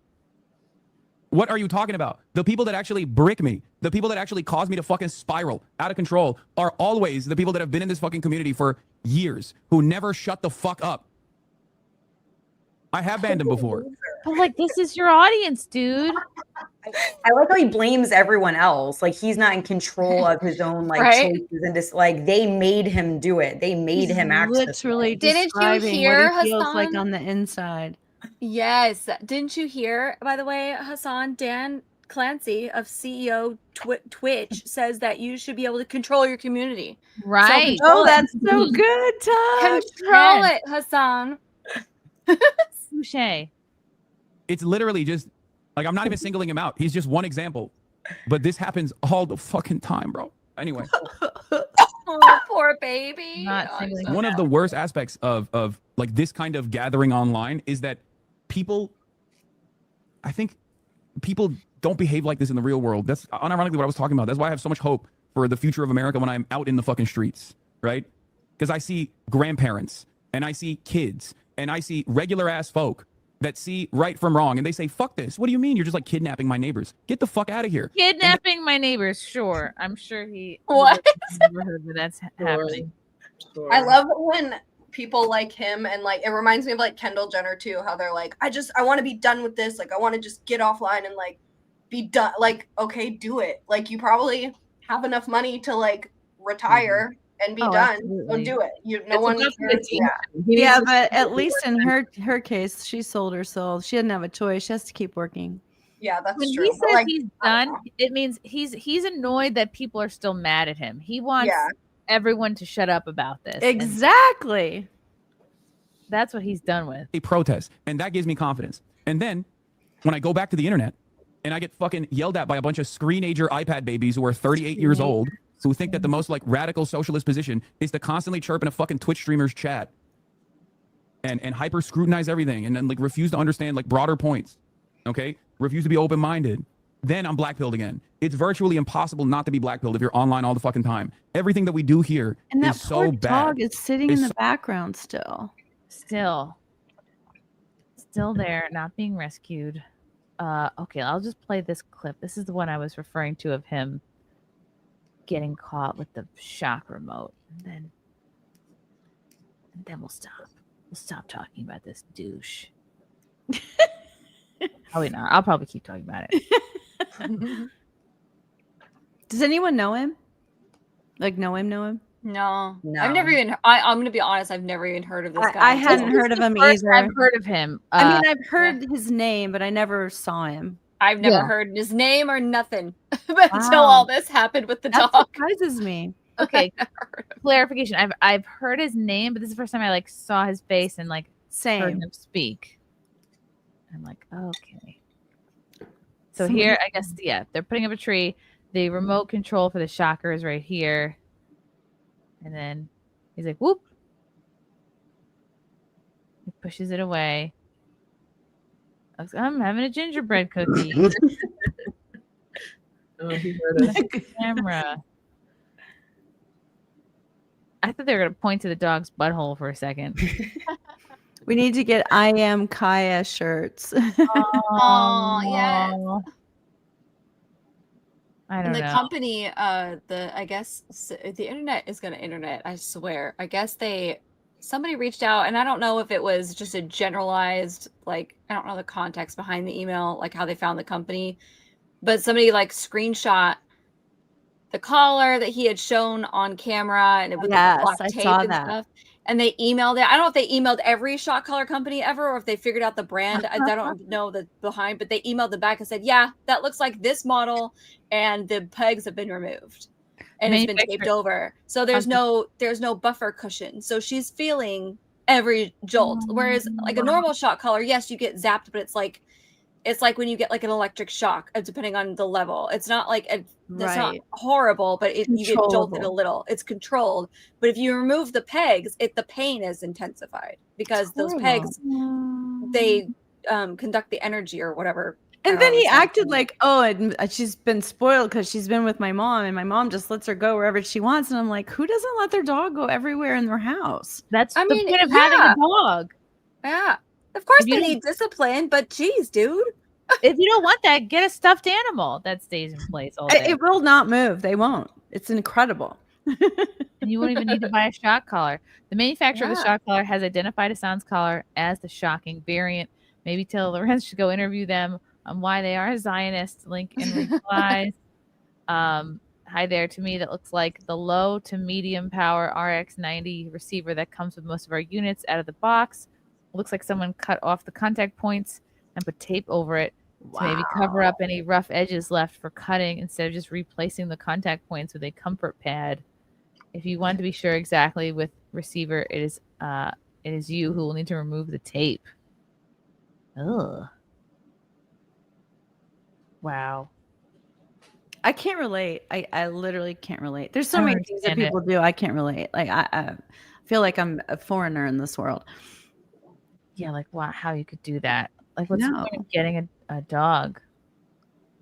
What are you talking about? The people that actually brick me, the people that actually cause me to fucking spiral out of control are always the people that have been in this fucking community for years who never shut the fuck up. I have banned him before. But like, this is your audience, dude. I like how he blames everyone else. Like he's not in control of his own like Right? choices and just like they made him do it. They made him act. this Literally way. Didn't you describing hear, what he feels like Hassan? on the inside. Yes. Didn't you hear, by the way, Hassan, Dan Clancy of CEO Twitch says that you should be able to control your community. Right. So control Oh, it. that's so good, Tugg. Control it, Hassan. Touche. It's literally just like I'm not even singling him out. He's just one example. But this happens all the fucking time, bro. Anyway. Oh, poor baby. Not Oh, singling so One of the worst aspects of like this kind of gathering online is that I think people don't behave like this in the real world. That's unironically what I was talking about. That's why I have so much hope for the future of America when I'm out in the fucking streets, right? Because I see grandparents and I see kids and I see regular ass folk that see right from wrong and they say, fuck this. What do you mean? You're just like kidnapping my neighbors. Get the fuck out of here. Kidnapping my neighbors, sure. I'm sure he What? never heard that that's happening. I love when people like him and like it reminds me of like Kendall Jenner too, how they're like, I want to be done with this. Like I want to just get offline and like be done. Like, okay, do it. Like you probably have enough money to like retire and be Oh, done. absolutely. So do it. No It's one enough cares. attention. Yeah. He Yeah, needs to but stop at least working. in her case, she sold her soul. She didn't have a choice. She has to keep working. Yeah, that's When true. he But, says like, he's done, it means he's annoyed that people are still mad at him. He wants Yeah. everyone to shut up about this. And Exactly. that's what he's done with. A protest, and that gives me confidence. And then when I go back to the internet and I get fucking yelled at by a bunch of screenager iPad babies who are 38 years old who think that the most like radical socialist position is to constantly chirp in a fucking Twitch streamer's chat and hyper scrutinize everything and then like refuse to understand like broader points. Okay? Refuse to be open-minded. Then I'm black-pilled again. It's virtually impossible not to be black-pilled if you're online all the fucking time. Everything that we do here And that is poor so bad. dog is sitting in It's the so- background still. Still there, not being rescued. Okay, I'll just play this clip. This is the one I was referring to of him getting caught with the shock remote. And then we'll stop. We'll stop talking about this douche. Probably not. I'll probably keep talking about it. Does anyone know him? Like know him? No. No. I've never even. I'm gonna be honest. I've never even heard of this guy. I hadn't heard of him First either. I've heard of him. I mean, I've heard his name, but I never saw him. I've never Yeah. heard his name or nothing until Wow. all this happened with the That dog. surprises me. Okay, clarification. I've heard his name, but this is the first time I like saw his face and like heard Same. him speak. I'm like, okay. So here, I guess, yeah, they're putting up a tree. The remote control for the shocker is right here. And then he's like, whoop. He pushes it away. I'm having a gingerbread cookie. Oh, he heard us. Camera. I thought they were going to point to the dog's butthole for a second. We need to get I Am Kaya shirts. Oh, yes. I And don't the know. company, I guess the internet is gonna internet. I swear. I guess somebody reached out, and I don't know if it was just a generalized, like, I don't know the context behind the email, like how they found the company, but somebody like screenshot the collar that he had shown on camera, and it with the black I tape saw and that. stuff. And they emailed it. I don't know if they emailed every shot collar company ever, or if they figured out the brand. I don't know the behind, but they emailed them back and said, "Yeah, that looks like this model, and the pegs have been removed, and it's been taped over. So there's no buffer cushion. So she's feeling every jolt. Whereas like a normal shot collar, yes, you get zapped, but it's like when you get like an electric shock, depending on the level. It's not like it's not horrible, but you get jolted a little. It's controlled. But if you remove the pegs, the pain is intensified because those pegs, they conduct the energy or whatever. And then he acted like, oh, and she's been spoiled because she's been with my mom, and my mom just lets her go wherever she wants. And I'm like, who doesn't let their dog go everywhere in their house? That's the point of having a dog. Yeah. Of course they need discipline, but geez, dude. If you don't want that, get a stuffed animal that stays in place all day. It will not move. They won't. It's incredible. And you won't even need to buy a shock collar. The manufacturer of the shock collar has identified Hassan's collar as the shocking variant. Maybe Taylor Lorenz should go interview them on why they are Zionists. Link in replies. Hi there. To me, that looks like the low to medium power RX90 receiver that comes with most of our units out of the box. Looks like someone cut off the contact points and put tape over it to maybe cover up any rough edges left for cutting instead of just replacing the contact points with a comfort pad. If you want to be sure exactly with receiver, it is you who will need to remove the tape. Ugh. Wow. I can't relate. I literally can't relate. There's so many things that people do. I can't relate. Like I feel like I'm a foreigner in this world. Yeah, like wow, how you could do that. Like what's the point of getting a dog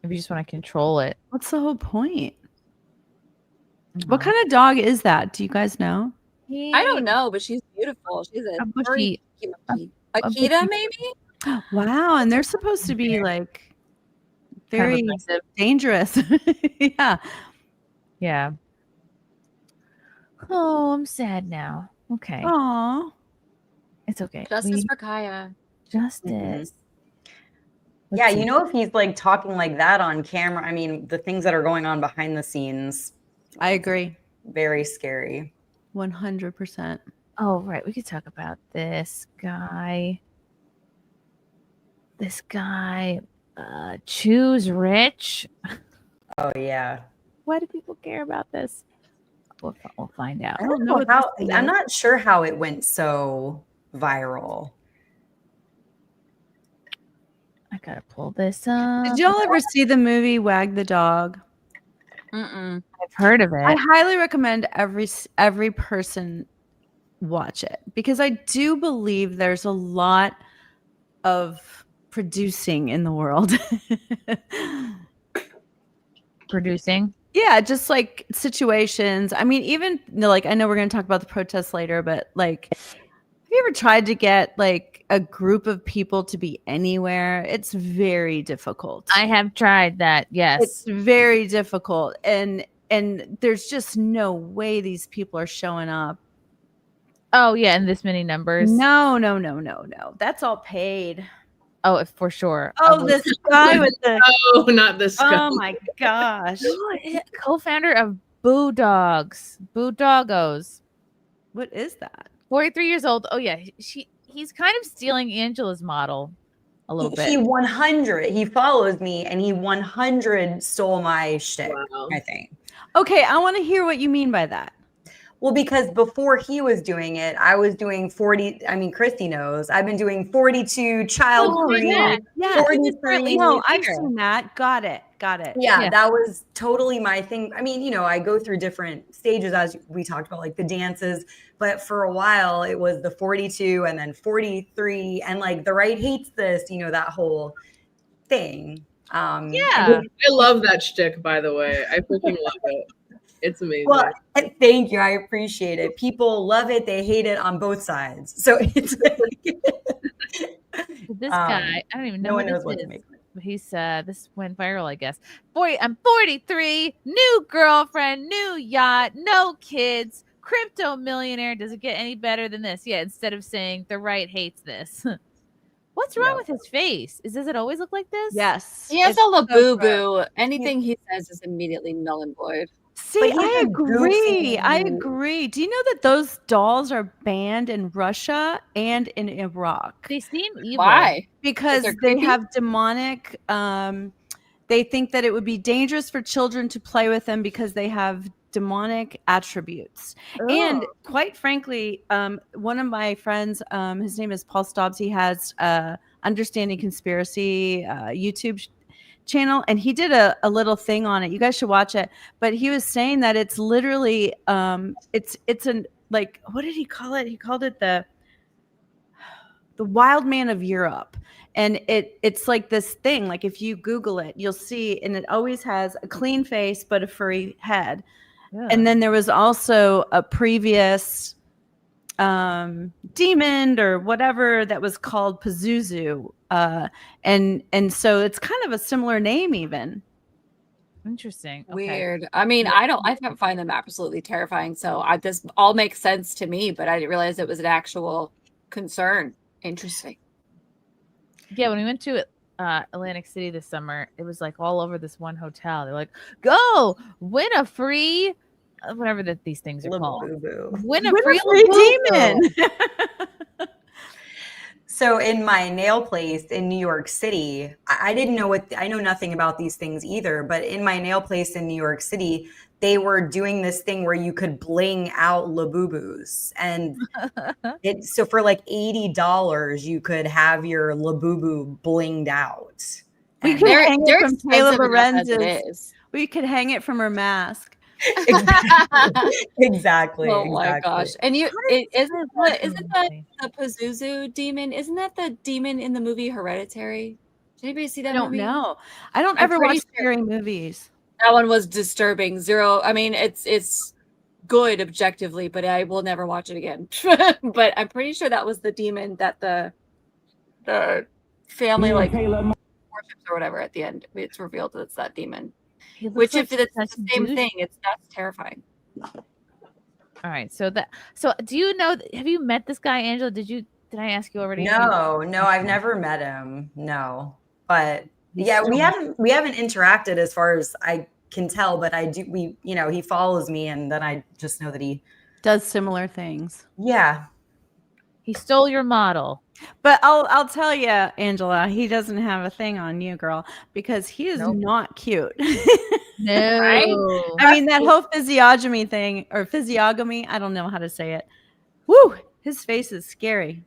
if you just want to control it? What's the whole point? What kind of dog is that? Do you guys know? I don't know, but she's beautiful. She's a bushy Akita, maybe? Wow, and they're supposed to be like very dangerous. Yeah. Yeah. Oh, I'm sad now. Okay. Aw. It's okay. Justice for Kaya. Justice. Yeah, you know, if he's like talking like that on camera, I mean, the things that are going on behind the scenes. I agree. Very scary. 100%. Oh, right. We could talk about this guy. Choose Rich. Oh, yeah. Why do people care about this? We'll find out. I don't know how. I'm not sure how it went so viral. I gotta pull this up. Did y'all ever see the movie Wag the Dog? Mm-mm. I've heard of it. I highly recommend every person watch it because I do believe there's a lot of producing in the world. Producing? Yeah, just like situations. I mean, even like I know we're going to talk about the protests later, but like, have you ever tried to get like a group of people to be anywhere? It's very difficult. I have tried that. Yes, it's very difficult, and there's just no way these people are showing up. Oh yeah, in this many numbers. No. That's all paid. Oh, for sure. Oh, this guy with the not this guy. Oh my gosh. Co-founder of Boo Dogs. Boo Doggos. What is that? 43 years old. Oh yeah, he's kind of stealing Angela's model a little bit. He 100. He follows me and he 100 stole my shtick, I think. Okay, I want to hear what you mean by that. Well, because before he was doing it, I was doing 40. I mean, Christy knows. I've been doing 42 child-free. Yeah. 43. No, I've seen that. Got it. Yeah, that was totally my thing. I mean, you know, I go through different stages as we talked about, like the dances. But for a while, it was the 42 and then 43. And like the right hates this, you know, that whole thing. I love that shtick, by the way. I freaking love it. It's amazing. Well, thank you. I appreciate it. People love it. They hate it on both sides. So it's really good. This guy, I don't even know no one who knows this what is. to make. He said this went viral, I guess. I'm 43, new girlfriend, new yacht, no kids, crypto millionaire. Does it get any better than this? Yeah, instead of saying the right hates this. What's wrong with his face? Does it always look like this? Yes. He has it's a so boo gross. boo. Anything he says is immediately null and void. See, But he's I a agree. I goofy- agree. Do you know that those dolls are banned in Russia and in Iraq? They seem evil. Why? Because they're they creepy? have demonic they think that it would be dangerous for children to play with them because they have demonic attributes. And quite frankly, one of my friends, his name is Paul Stobbs, he has Understanding Conspiracy YouTube channel, and he did a little thing on it. You guys should watch it. But he was saying that it's literally it's an, like, what did he call it? He called it the wild man of Europe. And it's like this thing, like if you Google it, you'll see, and it always has a clean face but a furry head. Yeah. And then there was also a previous demon or whatever that was called Pazuzu. And so it's kind of a similar name even. Interesting. Okay. Weird. I mean, I find them absolutely terrifying. So this all makes sense to me, but I didn't realize it was an actual concern. Interesting. Yeah, when we went to Atlantic City this summer, it was like all over this one hotel. They're like, go win a free, whatever these things are called. Win a free demon. So in my nail place in New York City, I didn't know I know nothing about these things either, but in my nail place in New York City, they were doing this thing where you could bling out Labubus. And so for like $80, you could have your Labubu blinged out. We And could hang it from Taylor expensive enough as it Lorenz's. is. We could hang it from her mask. Exactly. Oh my gosh! And isn't Exactly. the Pazuzu demon? Isn't that the demon in the movie Hereditary? Did anybody see that I don't movie? know. I don't I'm ever watch pretty sure- scary movies. That one was disturbing. Zero. I mean, it's good objectively, but I will never watch it again. But I'm pretty sure that was the demon that the family worships or whatever. At the end, it's revealed that it's that demon. Which, if it's the same thing, that's terrifying. All right. So do you know? Have you met this guy, Angela? Did I ask you already? No, I've never met him. No, but yeah, we haven't interacted as far as I can tell. But he follows me, and then I just know that he does similar things. Yeah, he stole your model. But I'll tell you, Angela, he doesn't have a thing on you, girl, because he is not cute. No. Right? I mean, that whole physiognomy thing, or physiognomy, I don't know how to say it. Woo! His face is scary.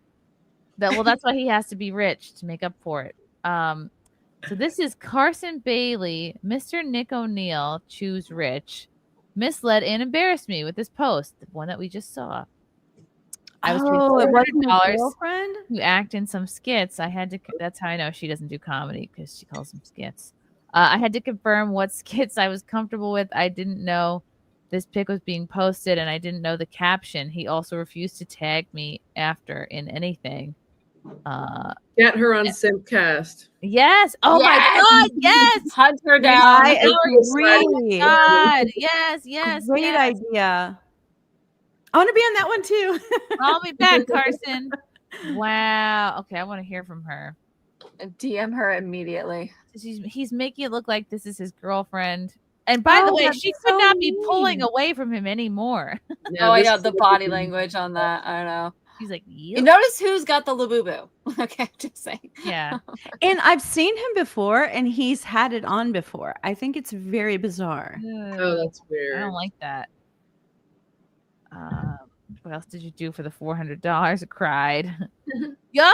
That's why he has to be rich to make up for it. So this is Carson Bailey, Mr. Nick O'Neill, choose rich, misled and embarrassed me with this post, the one that we just saw. I was $400 to act in some skits. I had to. That's how I know she doesn't do comedy, because she calls them skits. I had to confirm what skits I was comfortable with. I didn't know this pic was being posted, and I didn't know the caption. He also refused to tag me after in anything. Get her on SimpCast. Yes. Oh my God. Yes. Hunt her down. I agree. Oh my God. Yes. Great idea. I want to be on that one too. Call me back, Carson. Wow. Okay, I want to hear from her. DM her immediately. He's making it look like this is his girlfriend. And by the way, she could not be pulling away from him anymore. Yeah, I got the body language on that. I don't know. She's like, you notice who's got the Labubu? Okay, just saying. Yeah. And I've seen him before, and he's had it on before. I think it's very bizarre. Oh, that's weird. I don't like that. What else did you do for the $400? I cried. Yeah.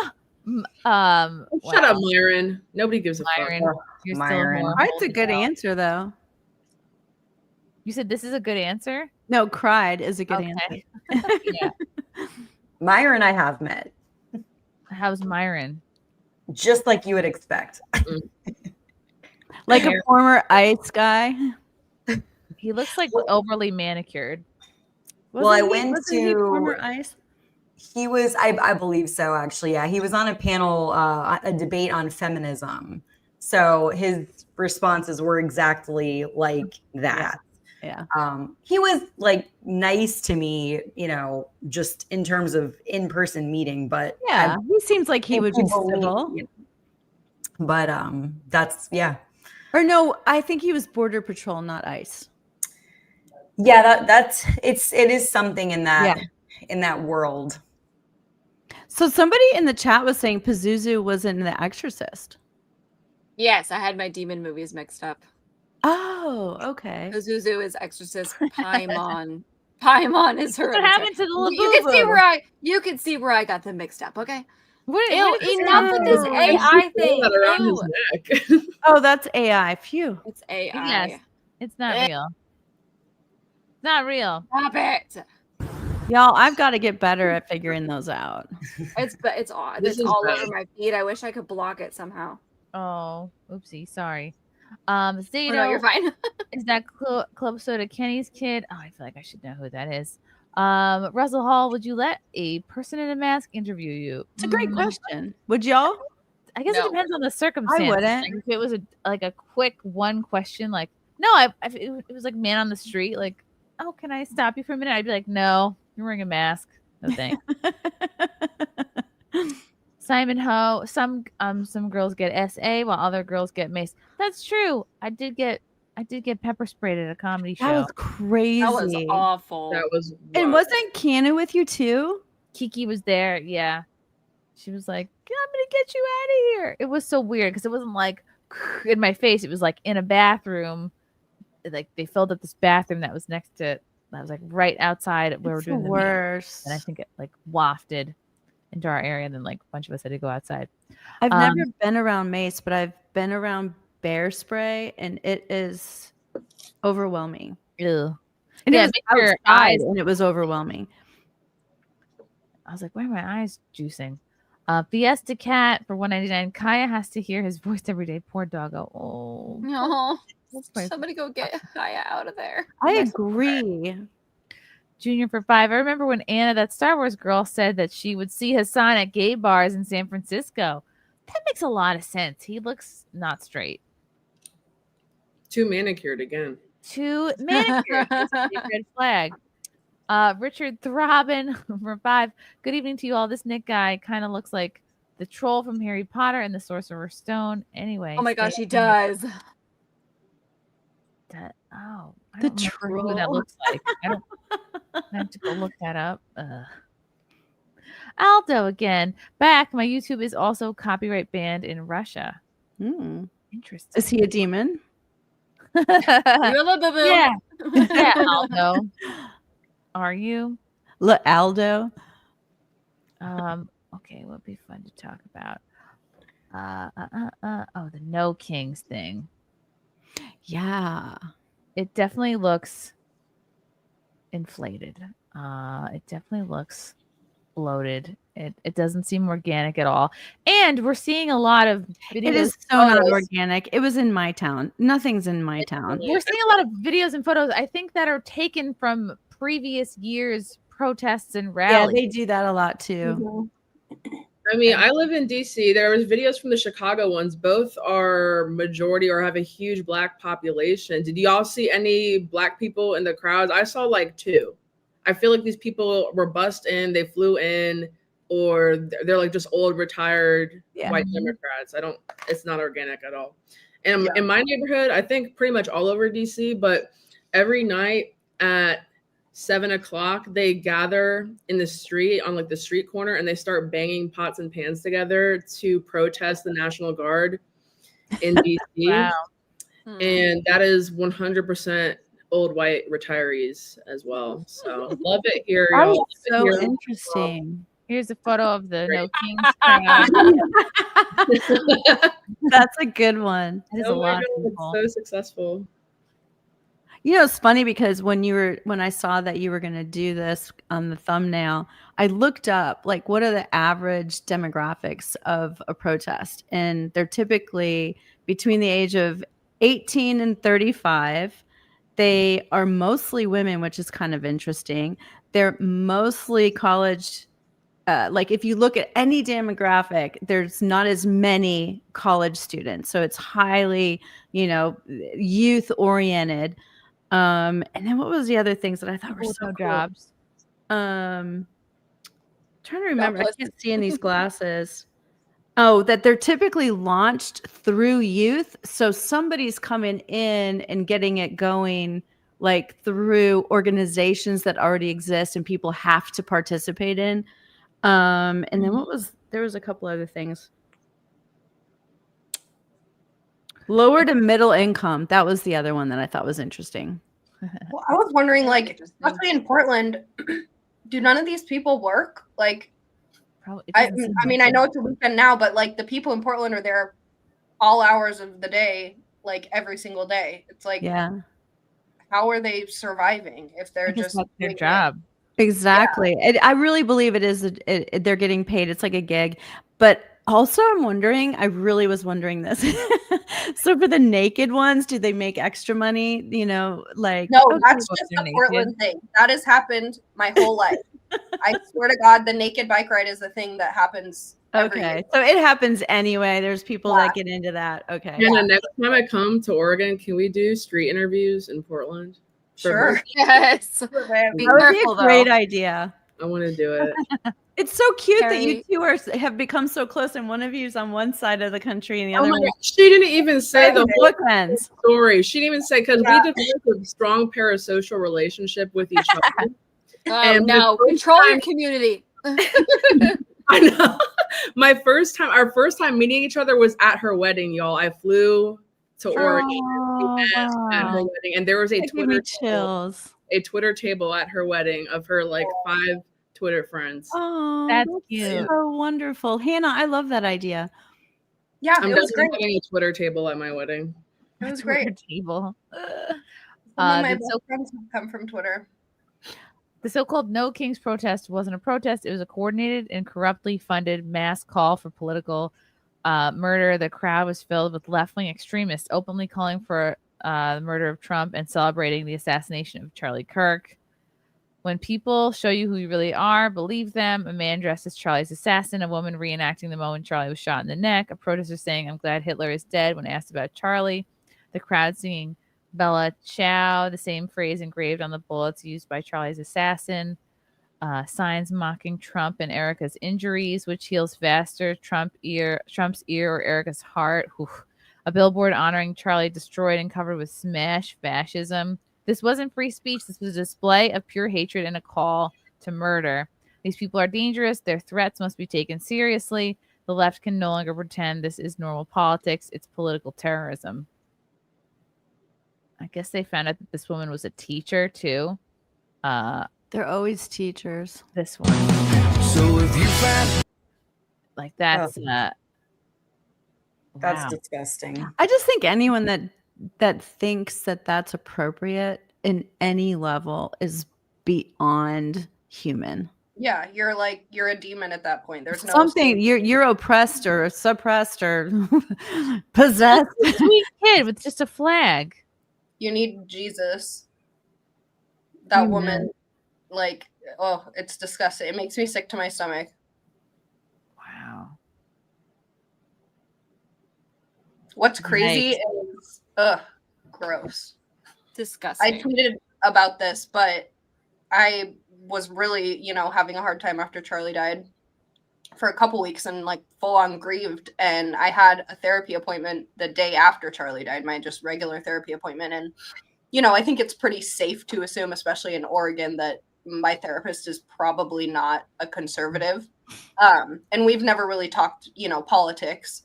Shut up, Myron. Nobody gives a Myron. fuck. You're Myron. still more. That's a good answer, though. You said this is a good answer? No, cried is a good answer. Yeah. Myron I have met. How's Myron? Just like you would expect. Like a former ICE guy. He looks like overly manicured. I went he to former ICE? He was, I believe so, actually. Yeah, he was on a panel, a debate on feminism. So his responses were exactly like that. Yeah. He was like nice to me, you know, just in terms of in-person meeting, but Yeah, he seems like he would be civil. But that's Or no, I think he was Border Patrol, not ICE. Yeah, it is something in that in that world. So somebody in the chat was saying Pazuzu was in The Exorcist. Yes, I had my demon movies mixed up. Oh, okay. Pazuzu is Exorcist. Paimon is Hereditary. What happened to the You can see Labubu? you can see where I got them mixed up. Okay. What Enough with this AI thing. Around his neck. Oh, that's AI. Phew. It's AI. Yes, it's not real. It's not real. Stop it. Y'all, I've got to get better at figuring those out. It's odd. This It's is all bad. over my feed. I wish I could block it somehow. Oh, oopsie, sorry. Zato, no, you're fine. is that Club Soda Kenny's kid? Oh, I feel like I should know who that is. Russell Hall, would you let a person in a mask interview you? It's a great question. Would y'all? I guess No. it depends on the circumstance. I wouldn't. Like, if it was a quick one question, like no, it was like man on the street, like, oh, can I stop you for a minute? I'd be like, no, you're wearing a mask. No thanks. Simon Ho, some girls get SA while other girls get mace. That's true. I did get pepper sprayed at a comedy show. That was crazy. That was awful. That was And wild. wasn't Keanu with you too? Kiki was there. Yeah. She was like, I'm going to get you out of here. It was so weird because it wasn't like in my face. It was like in a bathroom. Like they filled up this bathroom that was next to, that was like right outside where It's we're doing the the meeting. worst. And I think it like wafted into our area. And then like a bunch of us had to go outside. I've never been around mace, but I've been around bear spray, and it is overwhelming. Ew. And Yeah, it was make your outside, eyes- and it was overwhelming. I was like, why are my eyes juicing? Fiesta Cat for $1.99. Kaya has to hear his voice every day. Poor doggo. Oh. No. my- Somebody go get Hyena out of there. I agree. Junior for $5. I remember when Anna, that Star Wars girl, said that she would see Hassan at gay bars in San Francisco. That makes a lot of sense. He looks not straight. Too manicured again. Too manicured. That's a big red flag. Richard Throbbin for $5. Good evening to you all. This Nick guy kind of looks like the troll from Harry Potter and the Sorcerer's Stone. Anyway. Oh my gosh, stay- he does. I The don't remember who that troll. looks like. I have to go look that up. Aldo again. Back. My YouTube is also copyright banned in Russia. Interesting. Is he a demon? Yeah. Yeah, Aldo. Are you? Look, Aldo. Okay, what would be fun to talk about? Oh, the No Kings thing. Yeah. It definitely looks inflated. It definitely looks bloated. It doesn't seem organic at all. And we're seeing a lot of videos. It is so not organic. It was in my town. Nothing's in my town. We're seeing a lot of videos and photos, I think, that are taken from previous years' protests and Yeah, rallies. they do that a lot too. I mean, I live in DC. There was videos from the Chicago ones. Both are majority or have a huge Black population. Did y'all see any Black people in the crowds? I saw like 2. I feel like these people were bussed in, they flew in, or they're like just old retired white Democrats. It's not organic at all. And in my neighborhood, I think pretty much all over DC, but every night at 7 o'clock, they gather in the street on like the street corner and they start banging pots and pans together to protest the National Guard in DC. Wow. And that is 100% old white retirees as well. So love it here. That Y'all. is so Love it here. interesting. Here's a photo of the No Kings crowd. That's a good one. That is Oh a my lot God, of it's people. so successful. You know, it's funny because when I saw that you were going to do this on the thumbnail, I looked up like what are the average demographics of a protest, and they're typically between the age of 18 and 35. They are mostly women, which is kind of interesting. They're mostly college like if you look at any demographic, there's not as many college students. So it's highly, youth oriented. And then what was the other things that I thought were so cool? Jobs. Trying to remember. I can't see in these glasses. Oh, that they're typically launched through youth. So somebody's coming in and getting it going like through organizations that already exist and people have to participate in. And then there was a couple other things. Lower to middle income. That was the other one that I thought was interesting. Well, I was wondering, like, especially in Portland, do none of these people work? Like, I mean, I know it's a weekend now, but like the people in Portland are there all hours of the day, like every single day. It's like, how are they surviving if they're just that's their job? Exactly. I really believe it is. They're getting paid. It's like a gig. But also, I'm wondering. I really was wondering this. So for the naked ones, do they make extra money? Like no, that's just a Portland thing. That has happened my whole life. I swear to God, the naked bike ride is a thing that happens. Okay, so it happens anyway. There's people that get into that. Okay. And the next time I come to Oregon, can we do street interviews in Portland? Sure. Yes. That would be a great idea. I want to do it. It's so cute that you two have become so close, and one of you is on one side of the country and the other one. She didn't even say the whole story. She didn't even say, because we developed a strong parasocial relationship with each other. And now control your community. I know. Our first time meeting each other was at her wedding, y'all. I flew to Oregon at her wedding, and there was a Twitter table at her wedding of her like 5 Twitter friends. Oh, that's cute. So wonderful, Hannah. I love that idea. Yeah, I'm it was great. having a Twitter table at my wedding. It was great. Table. My friends have come from Twitter. The so-called No Kings protest wasn't a protest. It was a coordinated and corruptly funded mass call for political murder. The crowd was filled with left-wing extremists openly calling for the murder of Trump and celebrating the assassination of Charlie Kirk. When people show you who you really are, believe them. A man dressed as Charlie's assassin, a woman reenacting the moment Charlie was shot in the neck, a protester saying, "I'm glad Hitler is dead," when asked about Charlie. The crowd singing Bella Ciao, the same phrase engraved on the bullets used by Charlie's assassin. Signs mocking Trump and Erica's injuries, which heals faster, Trump's ear or Erica's heart. Oof. A billboard honoring Charlie destroyed and covered with smash fascism. This wasn't free speech. This was a display of pure hatred and a call to murder. These people are dangerous. Their threats must be taken seriously. The left can no longer pretend this is normal politics. It's political terrorism. I guess they found out that this woman was a teacher too. They're always teachers. This one. So if you find like that's That's disgusting. I just think anyone that thinks that that's appropriate in any level is beyond human. Yeah, you're a demon at that point. There's no something you're oppressed or suppressed or possessed. A sweet kid with just a flag. You need Jesus. That woman, like, oh, it's disgusting. It makes me sick to my stomach. Wow. What's crazy is, gross. Disgusting. I tweeted about this, but I was really, having a hard time after Charlie died for a couple weeks and like full on grieved. And I had a therapy appointment the day after Charlie died, my just regular therapy appointment. And, I think it's pretty safe to assume, especially in Oregon, that my therapist is probably not a conservative. And we've never really talked, politics.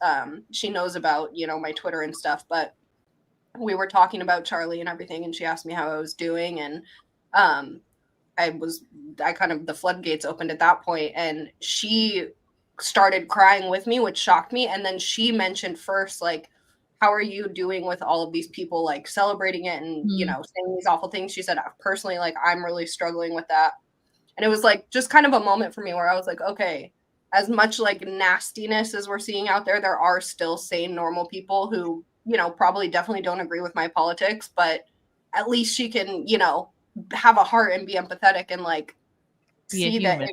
She knows about, my Twitter and stuff, but we were talking about Charlie and everything. And she asked me how I was doing. And, the floodgates opened at that point, and she started crying with me, which shocked me. And then she mentioned first, like, how are you doing with all of these people, like, celebrating it and, saying these awful things? She said, personally, like, I'm really struggling with that. And it was like, just kind of a moment for me where I was like, okay, as much like nastiness as we're seeing out there, there are still sane, normal people who, probably definitely don't agree with my politics, but at least she can, have a heart and be empathetic and like see that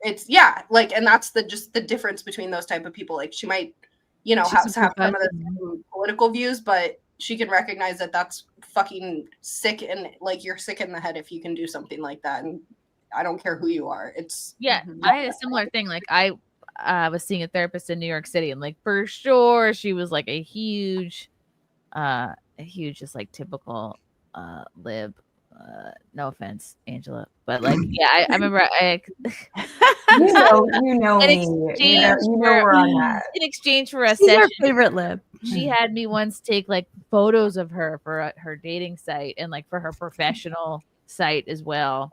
it's like, and that's just the difference between those type of people. Like she might, have some of the same political views, but she can recognize that that's fucking sick, and like you're sick in the head if you can do something like that. And I don't care who you are. It's I had a similar thing. Like I was seeing a therapist in New York City, and like for sure she was like a huge just like typical lib. No offense, Angela, but like I remember you know me. We're on that. In exchange for a She's session, our favorite lib. she had me once take like photos of her for her dating site and like for her professional site as well.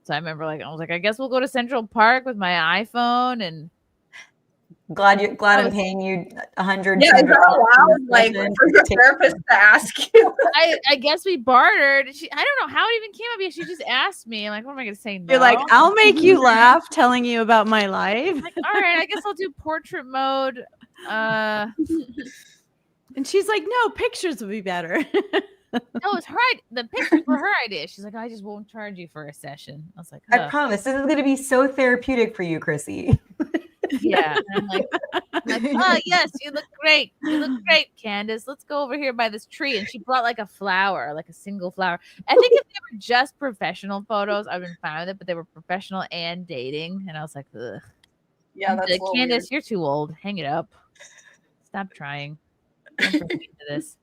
So I remember I was like, I guess we'll go to Central Park with my iPhone and. Glad I'm paying you $100. Yeah, is that allowed, like for your therapist to ask you? I guess we bartered. I don't know how it even came up. She just asked me. I'm like, what am I gonna say? No? You're like, I'll make you laugh telling you about my life. Like, all right, I guess I'll do portrait mode. And she's like, no, pictures would be better. No, it's her. The pictures were her idea. She's like, I just won't charge you for a session. I was like, I promise this is going to be so therapeutic for you, Chrissy. Yeah. And I'm like, oh yes, you look great. You look great, Candace. Let's go over here by this tree. And she brought like a flower, like a single flower. I think if they were just professional photos, I've been fine with it, but they were professional and dating. And I was like, ugh. Yeah, that's like, Candace, weird. you're too old. Hang it up. Stop trying. Don't forget to this.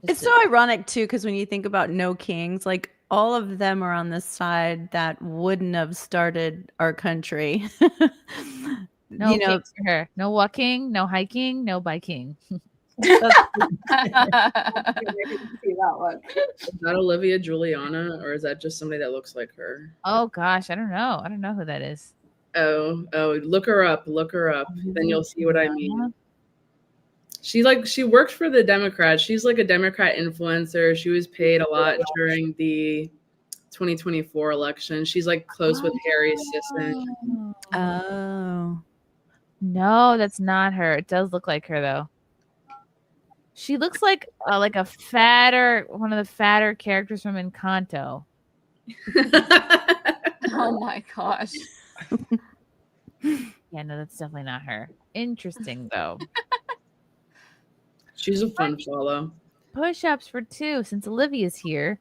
It's so ironic too, because when you think about no kings, like all of them are on the side that wouldn't have started our country. No kings for her. No walking, no hiking, no biking. See that one. Is that Olivia Juliana, or is that just somebody that looks like her? Oh gosh, I don't know. I don't know who that is. Oh, look her up. Then you'll see what I mean. She worked for the Democrats. She's like a Democrat influencer. She was paid a lot during the 2024 election. She's like close with Harry's sister. Oh. No, that's not her. It does look like her though. She looks like one of the fatter characters from Encanto. Oh my gosh. Yeah, no, that's definitely not her. Interesting though. She's a fun follow. Push-ups for 2. Since Olivia's here,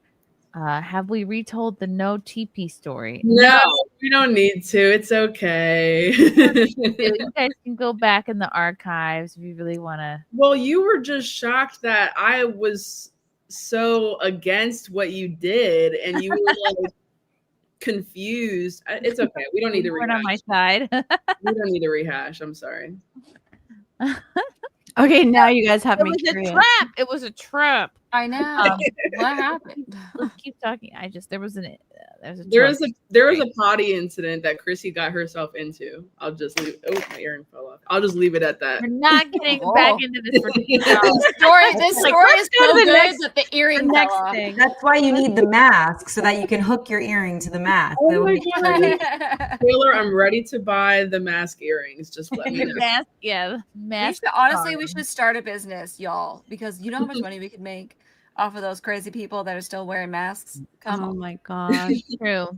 have we retold the no TP story? No, we don't need to. It's okay. You guys can go back in the archives if you really want to. Well, you were just shocked that I was so against what you did, and you were like confused. It's okay. We don't need to rehash. On my side. We don't need to rehash. I'm sorry. Okay, now you guys have me It was curious. a trap. It was a trap. I know. What happened? Let's keep talking. There was a potty incident that Chrissy got herself into. I'll just leave. Oh, my earring fell off. I'll just leave it at that. We're not getting back into this. This story is so good that the earring fell off. That's why you need the mask, so that you can hook your earring to the mask. Oh my God. Taylor, I'm ready to buy the mask earrings. Just let me know. Mask. We should start a business, y'all, because you know how much money we could make off of those crazy people that are still wearing masks. Come on. Oh my gosh. True.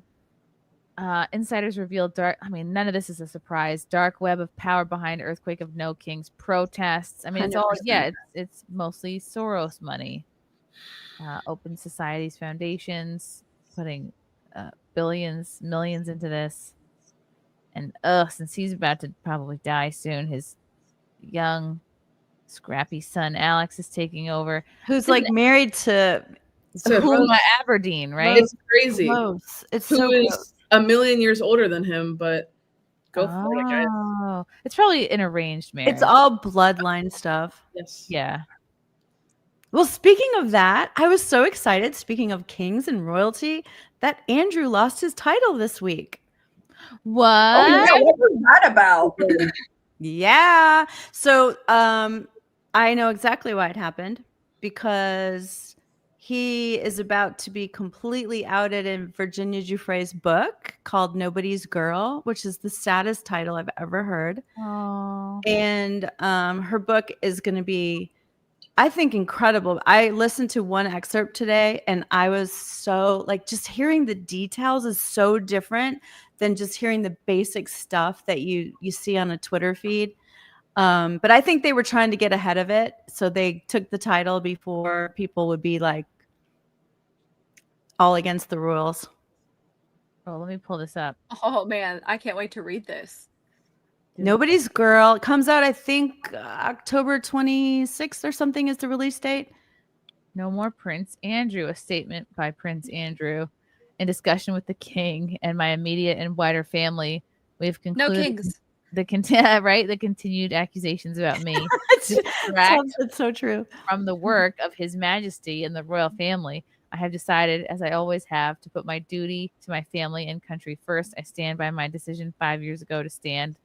Insiders revealed none of this is a surprise. Dark web of power behind earthquake of no kings protests. I mean, it's all 100%. it's mostly Soros money. Open Society's foundations putting billions, millions into this. And since he's about to probably die soon, his young scrappy son Alex is taking over. Who's like married to Huma Aberdeen, right? It's crazy. Close. It's Who so is close. a million years older than him, but go for it, guys. Oh, it's probably an arranged marriage. It's all bloodline stuff. Yes. Yeah. Well, speaking of that, I was so excited, speaking of kings and royalty, that Andrew lost his title this week. What? Oh, yeah. What was that about? Yeah. So I know exactly why it happened, because he is about to be completely outed in Virginia Giuffre's book called Nobody's Girl, which is the saddest title I've ever heard. Oh. And her book is going to be, I think, incredible. I listened to one excerpt today and I was so just hearing the details is so different than just hearing the basic stuff that you see on a Twitter feed. But I think they were trying to get ahead of it, so they took the title before people would be like all against the rules. Oh, let me pull this up. Oh man, I can't wait to read this. Nobody's Girl. It comes out, I think, October 26th or something is the release date. No more Prince Andrew. A statement by Prince Andrew. In discussion with the king and my immediate and wider family, we have concluded kings. the continued accusations about me. That's so true. From the work of His Majesty and the royal family, I have decided, as I always have, to put my duty to my family and country first. I stand by my decision 5 years ago to stand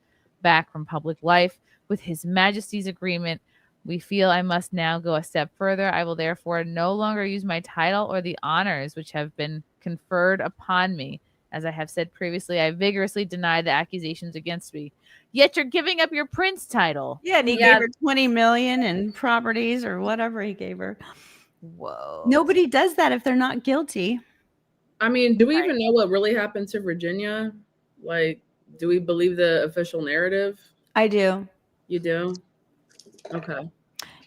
back from public life. With His Majesty's agreement, we feel I must now go a step further. I will therefore no longer use my title or the honors which have been conferred upon me. As I have said previously, I vigorously deny the accusations against me. Yet you're giving up your prince title. Yeah, and he gave her 20 million in properties or whatever he gave her. Whoa. Nobody does that if they're not guilty. I mean, do we even know what really happened to Virginia? Like, do we believe the official narrative? I do. You do? Okay.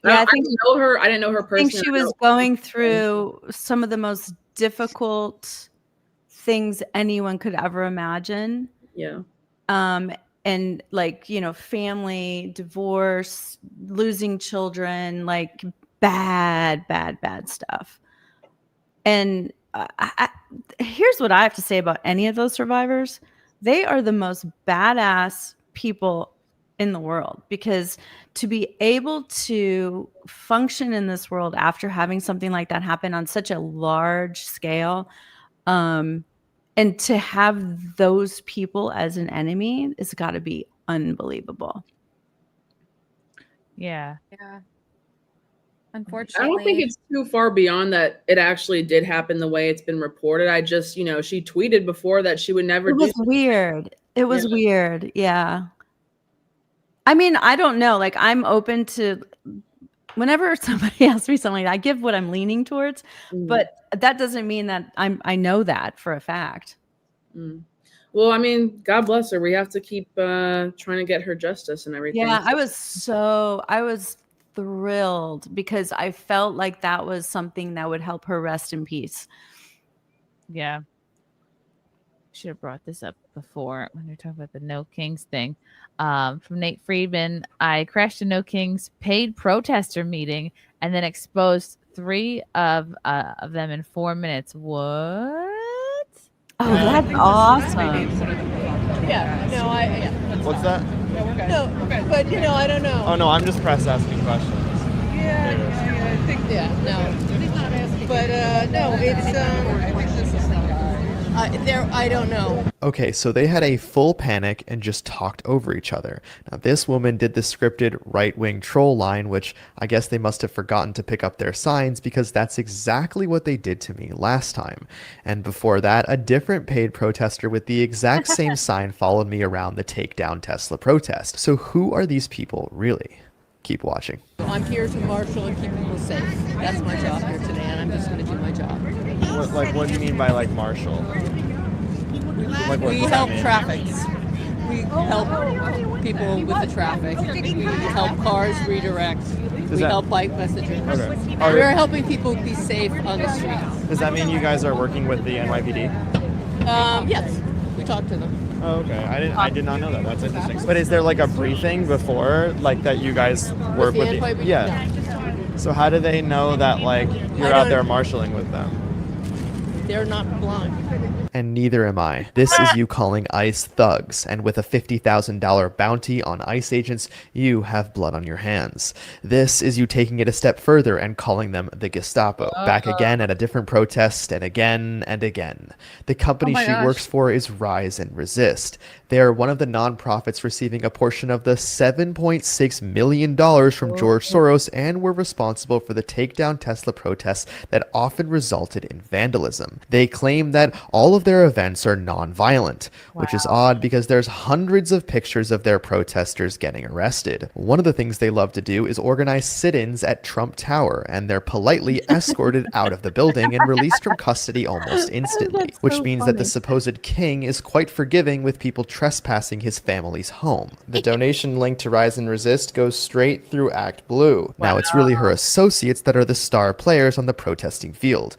Yeah, I didn't know her. I didn't know her I personally. think she was going through some of the most difficult things anyone could ever imagine. Yeah. And like, you know, family, divorce, losing children, like bad stuff. And here's what I have to say about any of those survivors. They are the most badass people in the world, because to be able to function in this world after having something like that happen on such a large scale, and to have those people as an enemy, it's got to be unbelievable. Yeah. Unfortunately, I don't think it's too far beyond that it actually did happen the way it's been reported. I just, you know, she tweeted before that she would never It was weird. It was weird. Yeah. I mean, I don't know. Like, I'm open to whenever somebody asks me something, I give what I'm leaning towards, but that doesn't mean that I know that for a fact. Well, I mean, God bless her. We have to keep trying to get her justice and everything. Yeah, I was thrilled because I felt like that was something that would help her rest in peace. Yeah. Should have brought this up before when you're talking about the No Kings thing. From Nate Friedman, I crashed a No Kings paid protester meeting and then exposed 3 of them in 4 minutes. What? Oh, that's awesome. Yeah. No, What's that? No, but you know, I don't know. Oh no, I'm just press asking questions. Yeah, I think no. But no, it's I don't know. Okay, so they had a full panic and just talked over each other. Now, this woman did the scripted right-wing troll line, which I guess they must have forgotten to pick up their signs, because that's exactly what they did to me last time. And before that, a different paid protester with the exact same sign followed me around the Take Down Tesla protest. So who are these people really? Keep watching. I'm here to marshal and keep people safe. That's my job here today, and I'm just going to do my job. What do you mean by like marshal? We help traffic. We help people with the traffic. We help cars redirect. We help bike messengers. Okay. We're helping people be safe on the streets. Does that mean you guys are working with the NYPD? Yes, we talk to them. Oh, okay. I did not know that. That's interesting. But is there like a briefing before, like that you guys work with the NYPD? Yeah. No. So how do they know that like you're out there marshaling with them? They're not blind. And neither am I. This is you calling ICE thugs, and with a $50,000 bounty on ICE agents, you have blood on your hands. This is you taking it a step further and calling them the Gestapo. Back again at a different protest, and again and again. The company she works for is Rise and Resist. They are one of the nonprofits receiving a portion of the $7.6 million from George Soros, and were responsible for the Take Down Tesla protests that often resulted in vandalism. racism. They claim that all of their events are non-violent, which is odd because there's hundreds of pictures of their protesters getting arrested. One of the things they love to do is organize sit-ins at Trump Tower, and they're politely escorted out of the building and released from custody almost instantly, which means that the supposed king is quite forgiving with people trespassing his family's home. The donation link to Rise and Resist goes straight through Act Blue. Now it's really her associates that are the star players on the protesting field.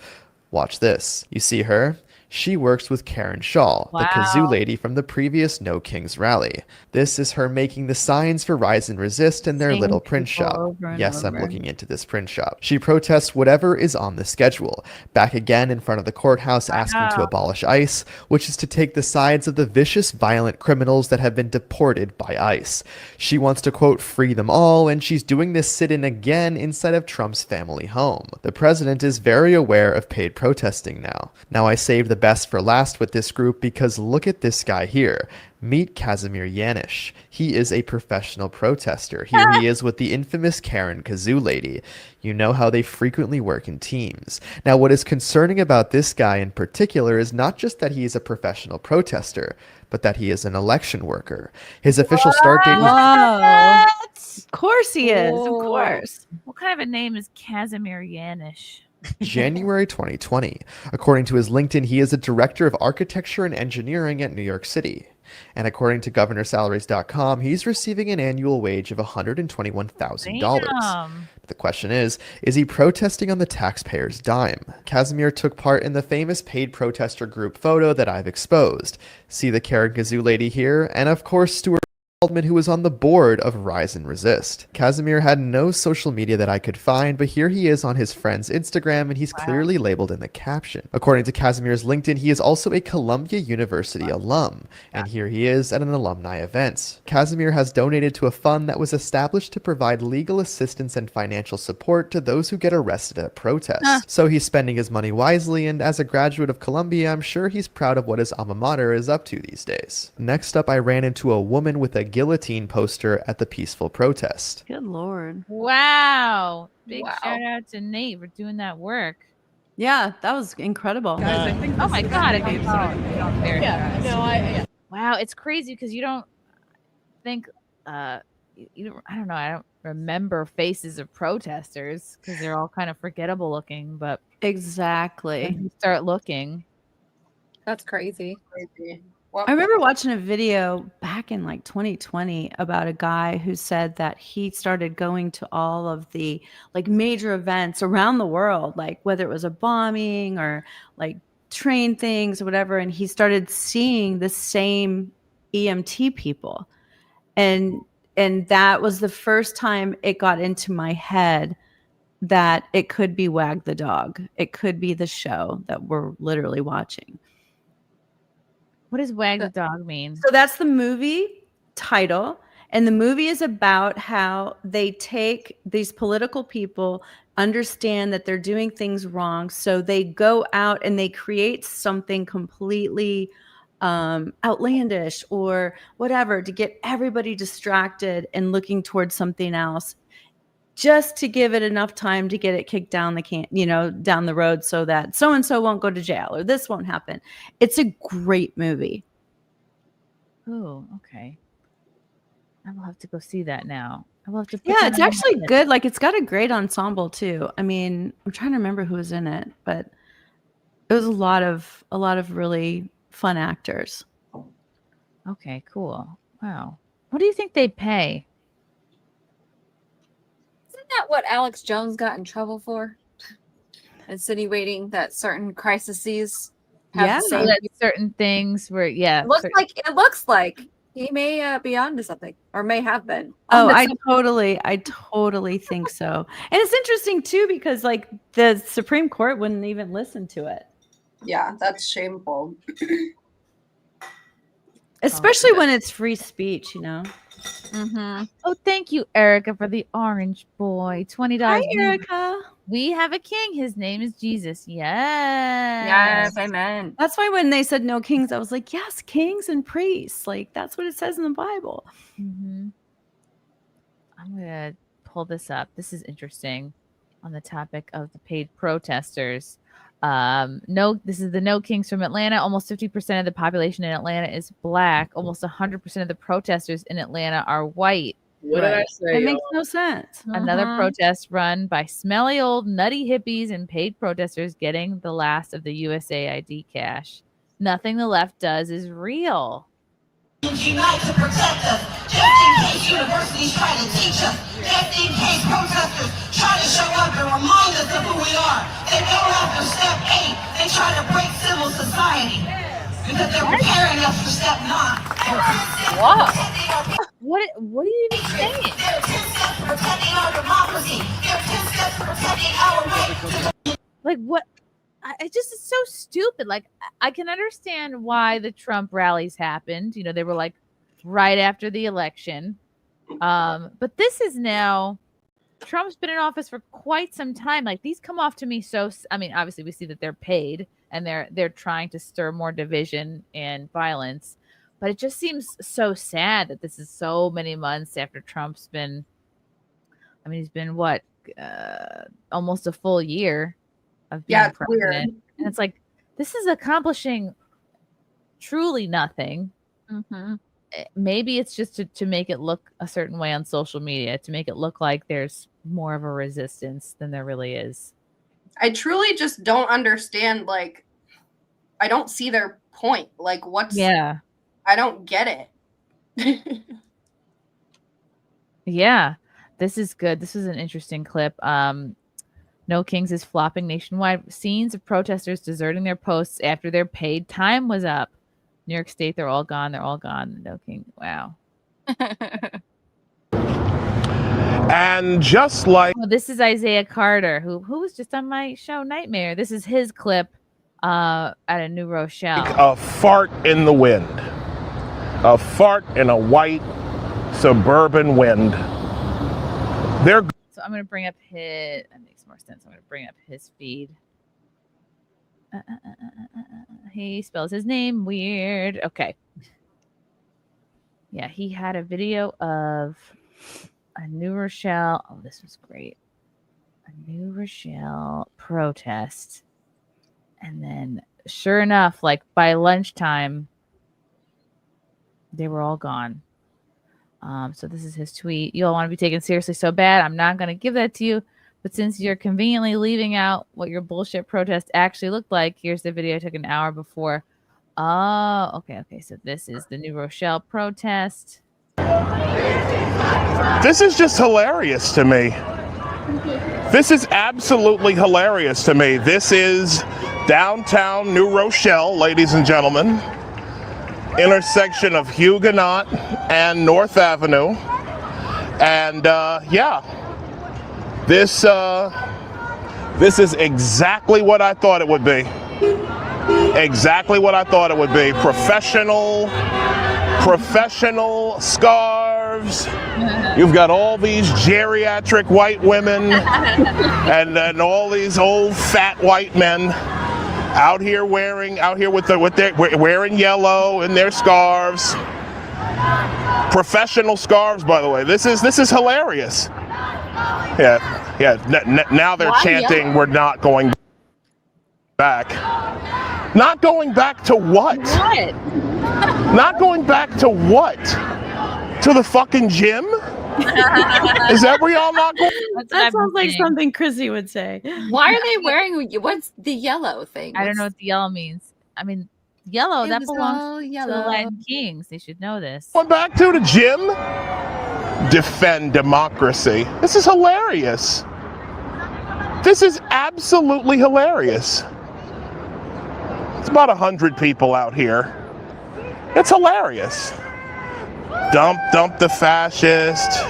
Watch this. You see her? She works with Karen Shaw, the kazoo lady from the previous No Kings rally. This is her making the signs for Rise and Resist in their little print shop. Yes, I'm looking into this print shop. She protests whatever is on the schedule. Back again in front of the courthouse asking to abolish ICE, which is to take the sides of the vicious, violent criminals that have been deported by ICE. She wants to, quote, free them all, and she's doing this sit-in again inside of Trump's family home. The president is very aware of paid protesting now. Now I saved the best for last with this group because look at this guy here. Meet Casimir Yanish. He is a professional protester. Here he is with the infamous Karen Kazoo lady. You know how they frequently work in teams. Now, what is concerning about this guy in particular is not just that he is a professional protester, but that he is an election worker. His official start date was... Of course he is. Of course. What kind of a name is Casimir Yanish? January 2020. According to his LinkedIn, he is a director of architecture and engineering at New York City. And according to governorsalaries.com, he's receiving an annual wage of $121,000. The question is he protesting on the taxpayer's dime? Casimir took part in the famous paid protester group photo that I've exposed. See the Karen Kazoo lady here? And of course, Stuart who was on the board of Rise and Resist. Casimir had no social media that I could find, but here he is on his friend's Instagram, and he's clearly labeled in the caption. According to Casimir's LinkedIn, he is also a Columbia University alum, and here he is at an alumni event. Casimir has donated to a fund that was established to provide legal assistance and financial support to those who get arrested at protests. So he's spending his money wisely, and as a graduate of Columbia, I'm sure he's proud of what his alma mater is up to these days. Next up, I ran into a woman with a guillotine poster at the peaceful protest. Good Lord. Wow. Big shout out to Nate for doing that work. Yeah, that was incredible. Guys, I think oh my God. Wow. It's crazy because you don't think, I don't know. I don't remember faces of protesters because they're all kind of forgettable looking, but exactly. When you start looking. That's crazy. I remember watching a video back in like 2020 about a guy who said that he started going to all of the like major events around the world, like whether it was a bombing or like train things or whatever. And he started seeing the same EMT people. And that was the first time it got into my head that it could be Wag the Dog. It could be the show that we're literally watching. What does Wag the Dog mean? So that's the movie title. And the movie is about how they take these political people, understand that they're doing things wrong. So they go out and they create something completely outlandish or whatever to get everybody distracted and looking towards something else, just to give it enough time to get it kicked down down the road so that so-and-so won't go to jail or this won't happen. It's a great movie. Oh, okay. I will have to go see that now. I will have to. Yeah, it's actually good. Like it's got a great ensemble too. I mean, I'm trying to remember who was in it, but it was a lot of really fun actors. Okay, cool. Wow. What do you think they pay? Isn't that what Alex Jones got in trouble for? Insinuating that certain crises have certain things where it looks like he may be onto something or may have been. Oh, I totally think so. And it's interesting too because like the Supreme Court wouldn't even listen to it. Yeah, that's shameful. Especially when it's free speech, you know. Mm-hmm. Oh, thank you, Erica, for the orange boy. $20. Hi, Erica. We have a king. His name is Jesus. Yes. Amen. That's why when they said no kings, I was like, yes, kings and priests. Like that's what it says in the Bible. Mm-hmm. I'm gonna pull this up. This is interesting on the topic of the paid protesters. This is the No Kings from Atlanta. Almost 50% of the population in Atlanta is black. Almost 100% of the protesters in Atlanta are white. What did I say? That makes no sense. Another protest run by smelly old nutty hippies and paid protesters getting the last of the USAID cash. Nothing the left does is real. Unite to protect us, just in case universities try to teach us, just in case protesters try to show up and remind us of who we are. They go after step 8, they try to break civil society, because they're preparing us for step 9. What are you even saying? They're 10 steps to protecting our democracy. They're 10 steps to protecting our right. Like what? It's so stupid. Like I can understand why the Trump rallies happened. You know, they were like right after the election. But this is now Trump's been in office for quite some time. Like these come off to me I mean, obviously we see that they're paid and they're trying to stir more division and violence. But it just seems so sad that this is so many months after Trump's been, I mean, he's been what, almost a full year of being it's president. weird. And it's like, this is accomplishing truly nothing. Mm-hmm. Maybe it's just to make it look a certain way on social media, to make it look like there's more of a resistance than there really is. I truly just don't understand. Like, I don't see their point. Like, I don't get it. Yeah, this is good. This is an interesting clip. No Kings is flopping nationwide. Scenes of protesters deserting their posts after their paid time was up. New York State, they're all gone. They're all gone. No King. Wow. And just like this is Isaiah Carter, who was just on my show Nightmare. This is his clip at a New Rochelle. a fart in the wind. A fart in a white suburban wind. So I'm going to bring up his, that makes more sense. I'm going to bring up his feed. He spells his name weird. Okay. Yeah, he had a video of a New Rochelle. Oh, this was great. A New Rochelle protest. And then sure enough, like by lunchtime, they were all gone. So this is his tweet. You all want to be taken seriously so bad. I'm not going to give that to you. But since you're conveniently leaving out what your bullshit protest actually looked like, here's the video I took an hour before. Oh, okay. So this is the New Rochelle protest. This is just hilarious to me. This is absolutely hilarious to me. This is downtown New Rochelle, ladies and gentlemen. Intersection of Huguenot and North Avenue. And this is exactly what I thought it would be. Exactly what I thought it would be. Professional scarves. You've got all these geriatric white women and then all these old fat white men out here wearing yellow in their scarves. Professional scarves, by the way. This is hilarious. Yeah. Now they're chanting, yellow? We're not going back. Not going back to what? What? Not going back to what? To the fucking gym? Is that where y'all not going? That sounds like something Chrissy would say. Why are they wearing? What's the yellow thing? I don't know what the yellow means. I mean, yellow, that belongs to the Latin Kings. They should know this. Going back to the gym? Defend democracy. This is hilarious. This is absolutely hilarious. It's about 100 people out here. It's hilarious. Dump the fascist.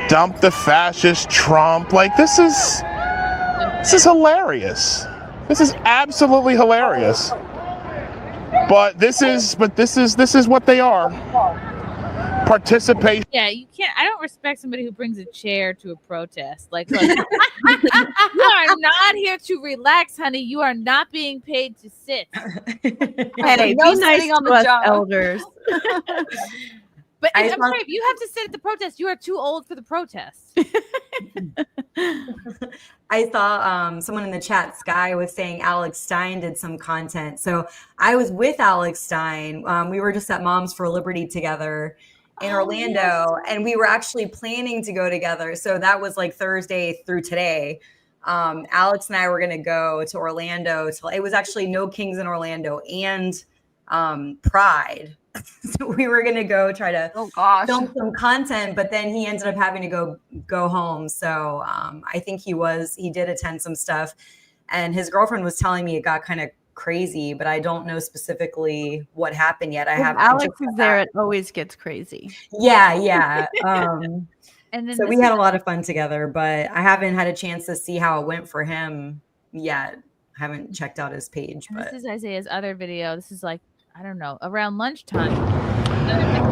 Dump the fascist Trump. Like this is hilarious. This is absolutely hilarious. But this is what they are. Participation. Yeah, you can't. I don't respect somebody who brings a chair to a protest. Like, look, you are not here to relax, honey. You are not being paid to sit. Hey, no be nice on to us, elders. But I'm sorry, if you have to sit at the protest, you are too old for the protest. I saw someone in the chat, Sky, was saying Alex Stein did some content. So I was with Alex Stein. We were just at Moms for Liberty together in Orlando, and we were actually planning to go together. So that was like Thursday through today. Alex and I were going to go to Orlando. It was actually No Kings in Orlando and Pride. So we were going to go try to film some content, but then he ended up having to go home. So I think he did attend some stuff, and his girlfriend was telling me it got kind of crazy, but I don't know specifically what happened yet. Alex is there, it always gets crazy. Yeah. And then so we had a lot of fun together, but I haven't had a chance to see how it went for him yet. I haven't checked out his page. But this is Isaiah's other video. This is like, I don't know, around lunchtime.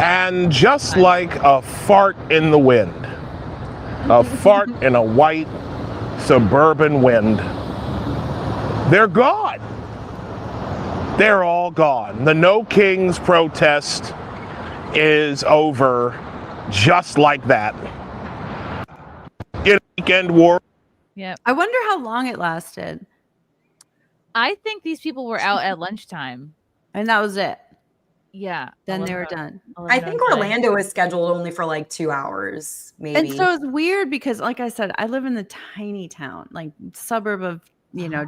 And just like a fart in the wind, a fart in a white suburban wind, they're gone. They're all gone. The No Kings protest is over just like that. Weekend war. Yeah. I wonder how long it lasted. I think these people were out at lunchtime. And that was it. Yeah. Then they were done. I think Orlando was scheduled only for like 2 hours, maybe. And so it's weird because, like I said, I live in the tiny town, like suburb of,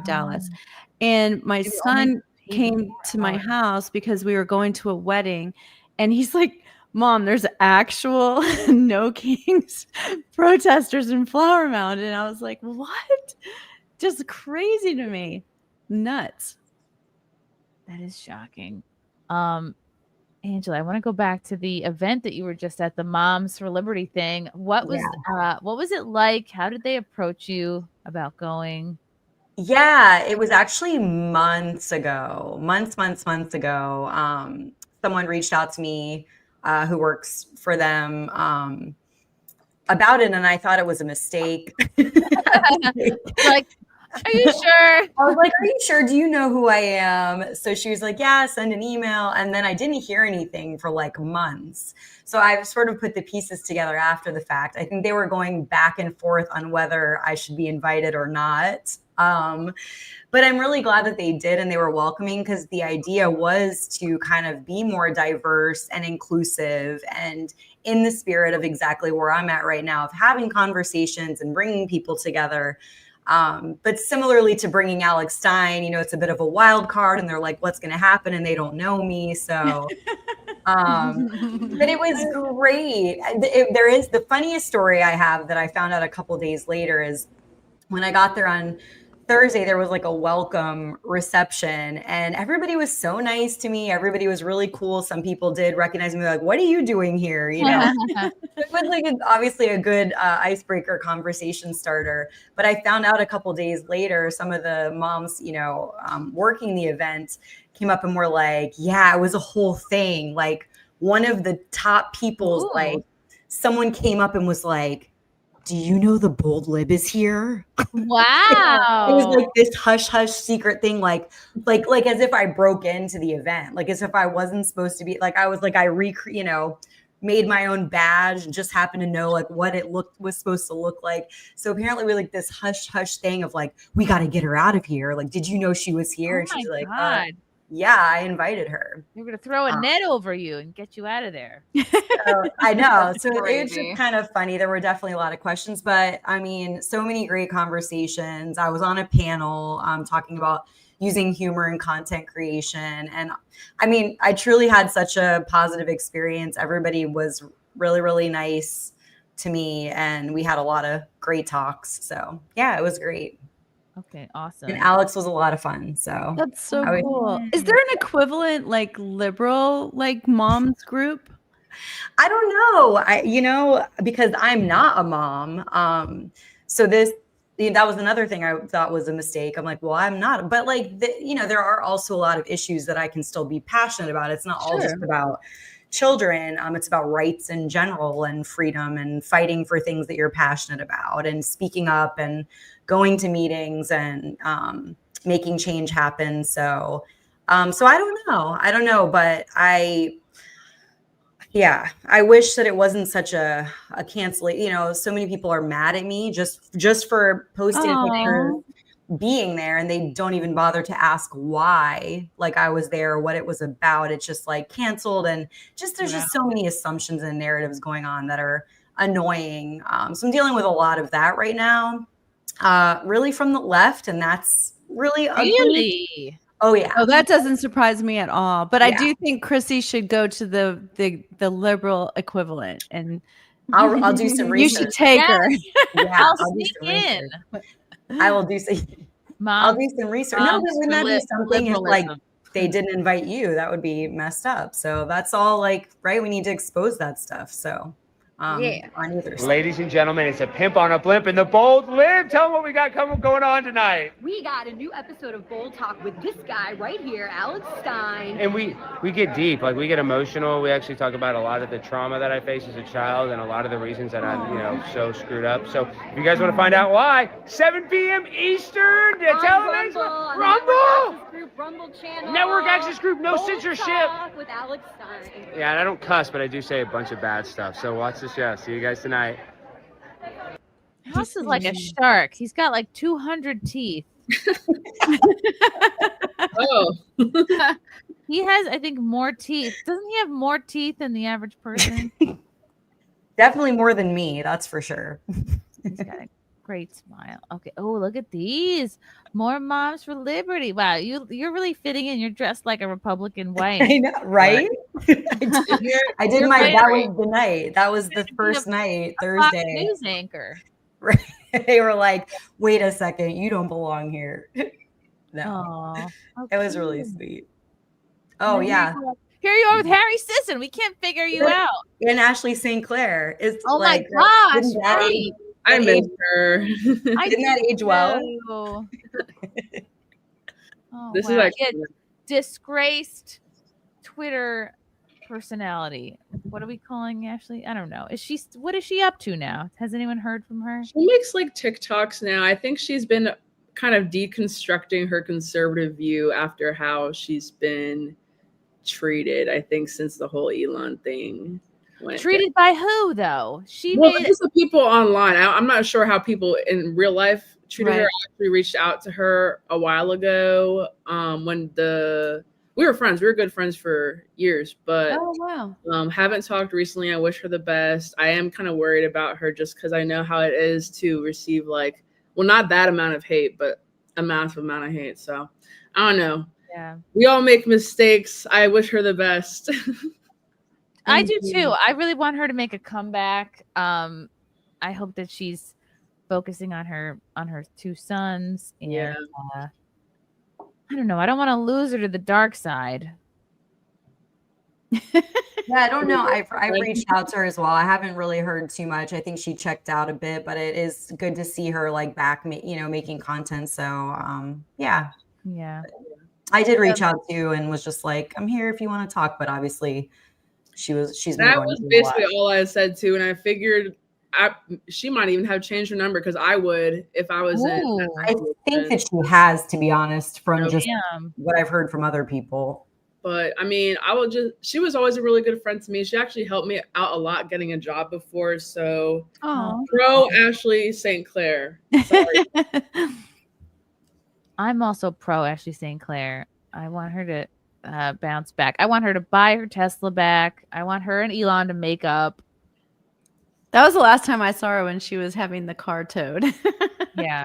Dallas. And my son came to my house because we were going to a wedding. And he's like, Mom, there's actual No Kings protesters in Flower Mound. And I was like, what? Just crazy to me. Nuts. That is shocking. Angela, I want to go back to the event that you were just at, the Moms for Liberty thing. What was it like? How did they approach you about going? Yeah, it was actually months ago. Someone reached out to me who works for them about it, and I thought it was a mistake. Like, are you sure? I was like, are you sure? Do you know who I am? So she was like, yeah, send an email. And then I didn't hear anything for like months. So I've sort of put the pieces together after the fact. I think they were going back and forth on whether I should be invited or not. But I'm really glad that they did and they were welcoming, because the idea was to kind of be more diverse and inclusive, and in the spirit of exactly where I'm at right now, of having conversations and bringing people together. But similarly to bringing Alex Stein, it's a bit of a wild card, and they're like, what's going to happen? And they don't know me. So, but it was great. There is the funniest story I have that I found out a couple days later is when I got there on Thursday, there was like a welcome reception and everybody was so nice to me. Everybody was really cool. Some people did recognize me, like, what are you doing here? It was like obviously a good icebreaker conversation starter. But I found out a couple days later, some of the moms, working the event came up and were like, yeah, it was a whole thing. Like one of the top people's, like someone came up and was like, do you know the bold lib is here? Wow. It was like this hush hush secret thing, like as if I broke into the event, like as if I wasn't supposed to be, like I was like, made my own badge and just happened to know like what it was supposed to look like. So apparently we like this hush hush thing of like, we got to get her out of here. Like, did you know she was here? And she's like, yeah, I invited her. We're going to throw a net over you and get you out of there. So, I know. So it was just kind of funny. There were definitely a lot of questions, but I mean, so many great conversations. I was on a panel talking about using humor in content creation. And I mean, I truly had such a positive experience. Everybody was really, really nice to me. And we had a lot of great talks. So yeah, it was great. Okay, awesome. And Alex was a lot of fun. So that's so cool. Is there an equivalent like liberal like moms group? I don't know. Because I'm not a mom. So that was another thing I thought was a mistake. I'm like, well, I'm not. But like, there are also a lot of issues that I can still be passionate about. It's not all just about children. It's about rights in general and freedom and fighting for things that you're passionate about and speaking up and going to meetings and making change happen. So I don't know, but I Yeah, I wish that it wasn't such a cancellation. You know, so many people are mad at me just for posting a picture being there, and they don't even bother to ask why, like I was there or what it was about. It's just like canceled, and just there's just so many assumptions and narratives going on that are annoying. So I'm dealing with a lot of that right now, really from the left, and that's really ugly. Really? Oh yeah. Oh, that doesn't surprise me at all. But I do think Chrissy should go to the liberal equivalent, and I'll do some research. You should take her. Yeah, I'll do sneak some in. I will do some. I'll do some research. No, but wouldn't that be something if like they didn't invite you? That would be messed up. So that's all like, right? We need to expose that stuff. So on either side. Ladies and gentlemen, it's a pimp on a blimp in the Bold Live. Tell them what we got going on tonight. We got a new episode of Bold Talk with this guy right here, Alex Stein. And we get deep, like we get emotional. We actually talk about a lot of the trauma that I faced as a child and a lot of the reasons that I'm, so screwed up. So if you guys want to find out why, 7 p.m. Eastern, television, Rumble! Rumble channel. Network Access Group, no censorship. Talk with Alex Stein. Yeah, and I don't cuss, but I do say a bunch of bad stuff. So watch the show. See you guys tonight. House is like a shark. He's got like 200 teeth. Oh. He has, I think, more teeth. Doesn't he have more teeth than the average person? Definitely more than me, that's for sure. He's got a great smile. Okay. Oh, look at these. More moms for liberty. Wow, you're really fitting in. You're dressed like a Republican wife. I know, right? I did my that was the night. That was the first night, Thursday. News anchor. Right. They were like, wait a second, you don't belong here. No. It was really sweet. Oh yeah. Here you are with Harry Sisson. We can't figure you out. And Ashley St. Clair is my gosh. I miss her. Didn't that age well? This is like disgraced Twitter personality. What are we calling Ashley? I don't know. What is she up to now? Has anyone heard from her? She makes like TikToks now. I think she's been kind of deconstructing her conservative view after how she's been treated, I think, since the whole Elon thing went treated by who though? Just the people online. I'm not sure how people in real life treated her. I actually reached out to her a while ago when we were friends. We were good friends for years, but haven't talked recently. I wish her the best. I am kind of worried about her just because I know how it is to receive not that amount of hate, but a massive amount of hate. So I don't know. Yeah. We all make mistakes. I wish her the best. I do too. I really want her to make a comeback. I hope that she's focusing on her 2 sons. And, I don't know. I don't want to lose her to the dark side. Yeah, I don't know. I've reached out to her as well. I haven't really heard too much. I think she checked out a bit, but it is good to see her back, making content. So yeah. I did reach out to and was just like, I'm here if you want to talk, but obviously that was basically all I said too, and I figured she might even have changed her number because I would if I was in. I think that she has, to be honest, from just what I've heard from other people. But I mean, she was always a really good friend to me. She actually helped me out a lot getting a job before. So pro Ashley St. Clair. Sorry. I'm also pro Ashley St. Clair. I want her to bounce back. I want her to buy her Tesla back. I want her and Elon to make up. That was the last time I saw her, when she was having the car towed. Yeah.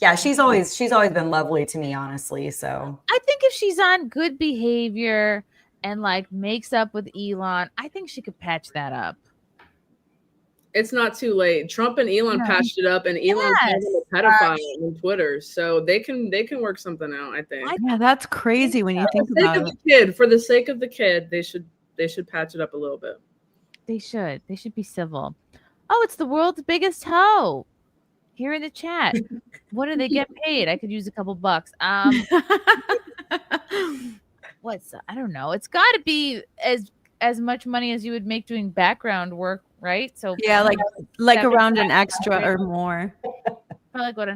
Yeah, she's always been lovely to me, honestly. So I think if she's on good behavior and makes up with Elon, I think she could patch that up. It's not too late. Trump and Elon patched it up, and Elon's a pedophile on Twitter, so they can work something out. I think. Yeah, that's crazy when you think about it. For the sake of the kid, they should patch it up a little bit. They should be civil. Oh, it's the world's biggest hoe. Here in the chat. What do they get paid? I could use a couple bucks. I don't know. It's got to be as much money as you would make doing background work, right? So yeah, like around an extra or more. Probably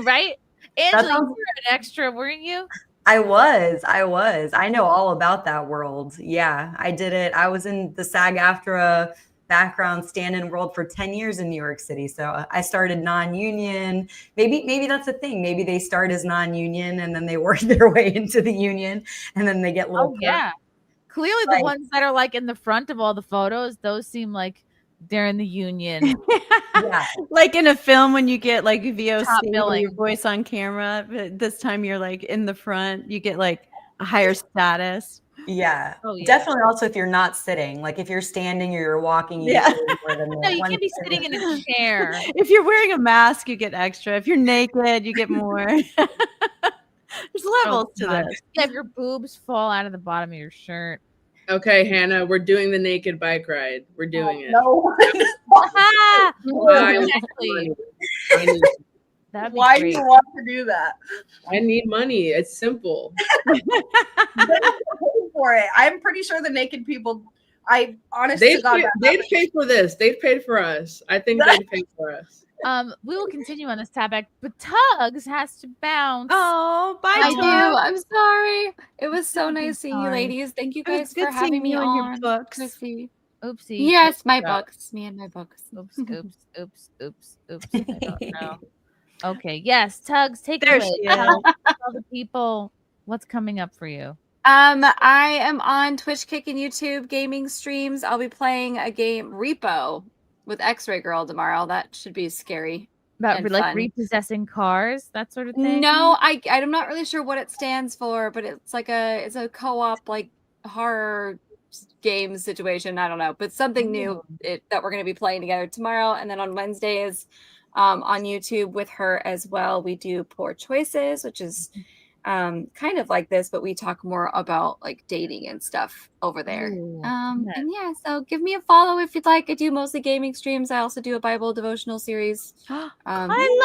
right? Angela, you were an extra, weren't you? I was. I know all about that world. Yeah, I did it. I was in the SAG-AFTRA background stand-in world for 10 years in New York City. So I started non-union. Maybe that's the thing. Maybe they start as non-union and then they work their way into the union and then they get little perks. Yeah. Clearly the ones that are like in the front of all the photos, those seem like they're in the union. Yeah. Like in a film when you get like Top VOC, billing. your voice on camera, but this time you're like in the front, you get like a higher status. Yeah. Oh, yeah. Definitely also if you're not sitting. Like if you're standing or you're walking, you get more than No, you one can't be thing. sitting in a chair. If you're wearing a mask, you get extra. If you're naked, you get more. There's levels to God. this. Yeah, if your boobs fall out of the bottom of your shirt. Okay, Hannah, we're doing the naked bike ride. We're doing it. No. Ah, Exactly. That'd be Why do great. you want to do that? I need money. It's simple. Pay for it. I'm pretty sure the naked people. I honestly, They'd pay for this. They'd pay for us. I think they'd pay for us. We will continue on this topic, but Tuggs has to bounce. Oh, bye, I Tugg. do. I'm sorry. It was so nice seeing you, sorry. ladies. Thank you It was guys good for having seeing me you and your on. books. Chrissy. Oopsie. Yes, my Yeah. books. Me and my books. Oops. I don't know. Okay. Yes, Tuggs, take it There away. she is. Tell the people what's coming up for you. I am on Twitch, Kick, and YouTube gaming streams. I'll be playing a game Repo with X-Ray Girl tomorrow. That should be scary. About and like fun. repossessing cars, that sort of thing. No, I'm not really sure what it stands for, but it's like it's a co-op like horror game situation. I don't know, but something new that we're going to be playing together tomorrow, and then on Wednesdays, on YouTube with her as well. We do Poor Choices, which is kind of like this, but we talk more about like dating and stuff over there. And yeah, so give me a follow if you'd like. I do mostly gaming streams. I also do a Bible devotional series. I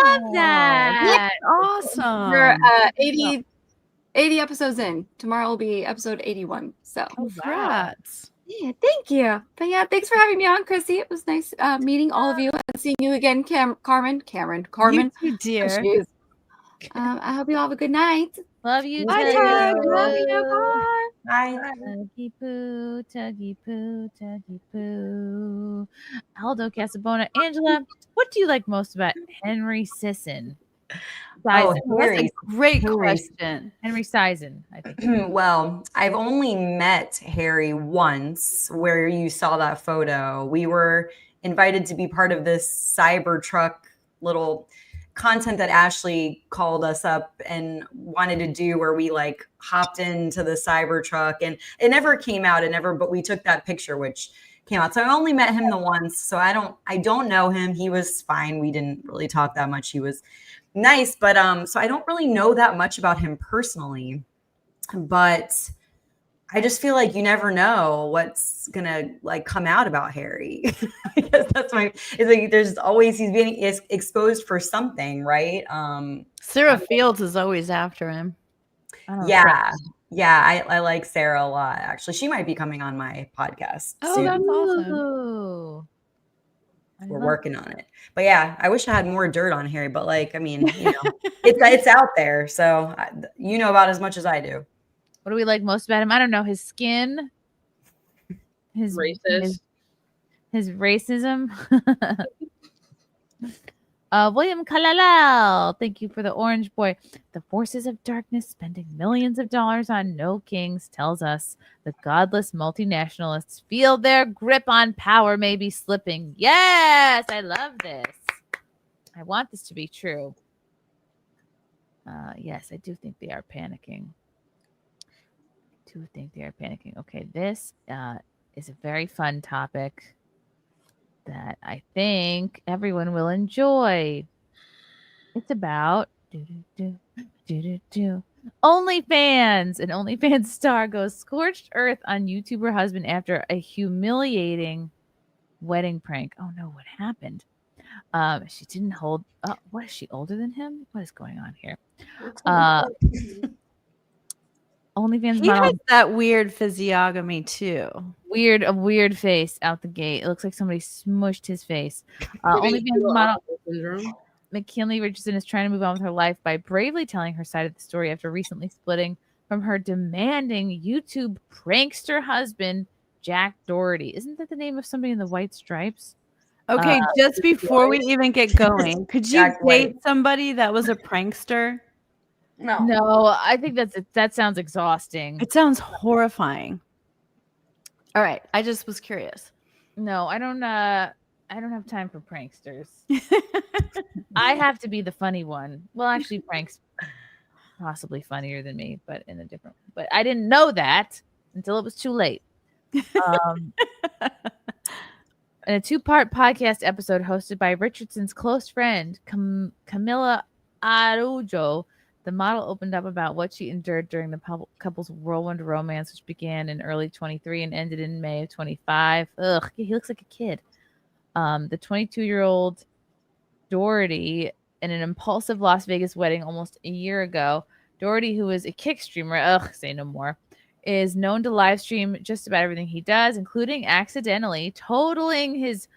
love that. Awesome. We're 80 episodes in. Tomorrow will be episode 81. So Congrats. yeah, thank you. But yeah, thanks for having me on, Chrissy. It was nice meeting all of you and seeing you again, Carmen. You too, dear. Jeez. I hope you all have a good night. Love you. Bye, Tugg. Tugg. Love you. Bye. Bye. Tuggy poo, tuggy poo, tuggy poo. Aldo Casabona. Angela, what do you like most about Henry Sisson? Oh, Sison. Harry. That's a great Harry. question. Henry Sison, I think. Well, I've only met Harry once where you saw that photo. We were invited to be part of this Cybertruck little content that Ashley called us up and wanted to do, where we like hopped into the Cybertruck, and it never came out. But we took that picture, which came out. So I only met him the once. So I don't know him. He was fine. We didn't really talk that much. He was nice, but so I don't really know that much about him personally, but I just feel like you never know what's gonna like come out about Harry. I guess that's it's like there's always he's being exposed for something, right? Sarah Fields is always after him. Yeah. I like Sarah a lot, actually. She might be coming on my podcast Oh, soon. that's awesome. Ooh. We're working on it. But yeah, I wish I had more dirt on Harry, but like, I mean, you know, it's out there. So you know about as much as I do. What do we like most about him? I don't know. His skin, his Racist. his racism. William Kalalal, thank you for the orange boy. The forces of darkness spending millions of dollars on no kings tells us the godless multinationalists feel their grip on power may be slipping. Yes, I love this. I want this to be true. Yes, I do think they are panicking. Okay, this is a very fun topic that I think everyone will enjoy. It's about OnlyFans. An OnlyFans star goes scorched earth on YouTuber husband after a humiliating wedding prank. Oh no, what happened? She didn't hold. What is she older than him? What is going on here? OnlyFans He model. has that weird physiognomy too. A weird face out the gate. It looks like somebody smushed his face. OnlyFans model McKinley Richardson is trying to move on with her life by bravely telling her side of the story after recently splitting from her demanding YouTube prankster husband, Jack Doherty. Isn't that the name of somebody in the White Stripes? Okay, just before we even get going, could you Jack White. date somebody that was a prankster? No, I think that sounds exhausting. It sounds horrifying. All right, I just was curious. No, I don't have time for pranksters. I have to be the funny one. Well, actually, Frank's possibly funnier than me, but in a different. But I didn't know that until it was too late. In a 2-part podcast episode hosted by Richardson's close friend Camila Araujo, the model opened up about what she endured during the couple's whirlwind romance, which began in early 23 and ended in May of 25. Ugh, he looks like a kid. The 22-year-old Doherty, in an impulsive Las Vegas wedding almost a year ago. Doherty, who is a kick streamer, say no more, is known to live stream just about everything he does, including accidentally totaling his.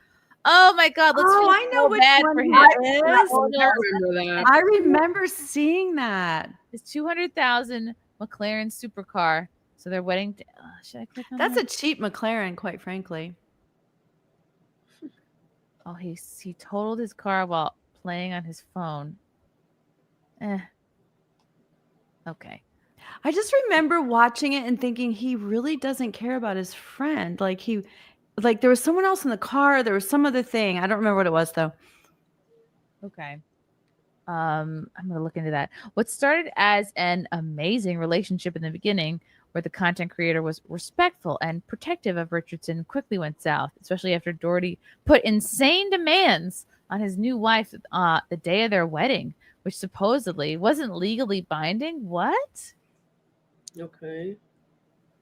Oh my God! Let's feel I know so which bad one for him. that is. I remember seeing that. His $200,000 McLaren supercar. So their wedding. Should I click on That's that? a cheap McLaren, quite frankly. Oh, he totaled his car while playing on his phone. Okay. I just remember watching it and thinking he really doesn't care about his friend. Like there was someone else in the car. There was some other thing. I don't remember what it was though. Okay. I'm gonna look into that. What started as an amazing relationship in the beginning, where the content creator was respectful and protective of Richardson, quickly went south, especially after Doherty put insane demands on his new wife the day of their wedding, which supposedly wasn't legally binding. What? Okay.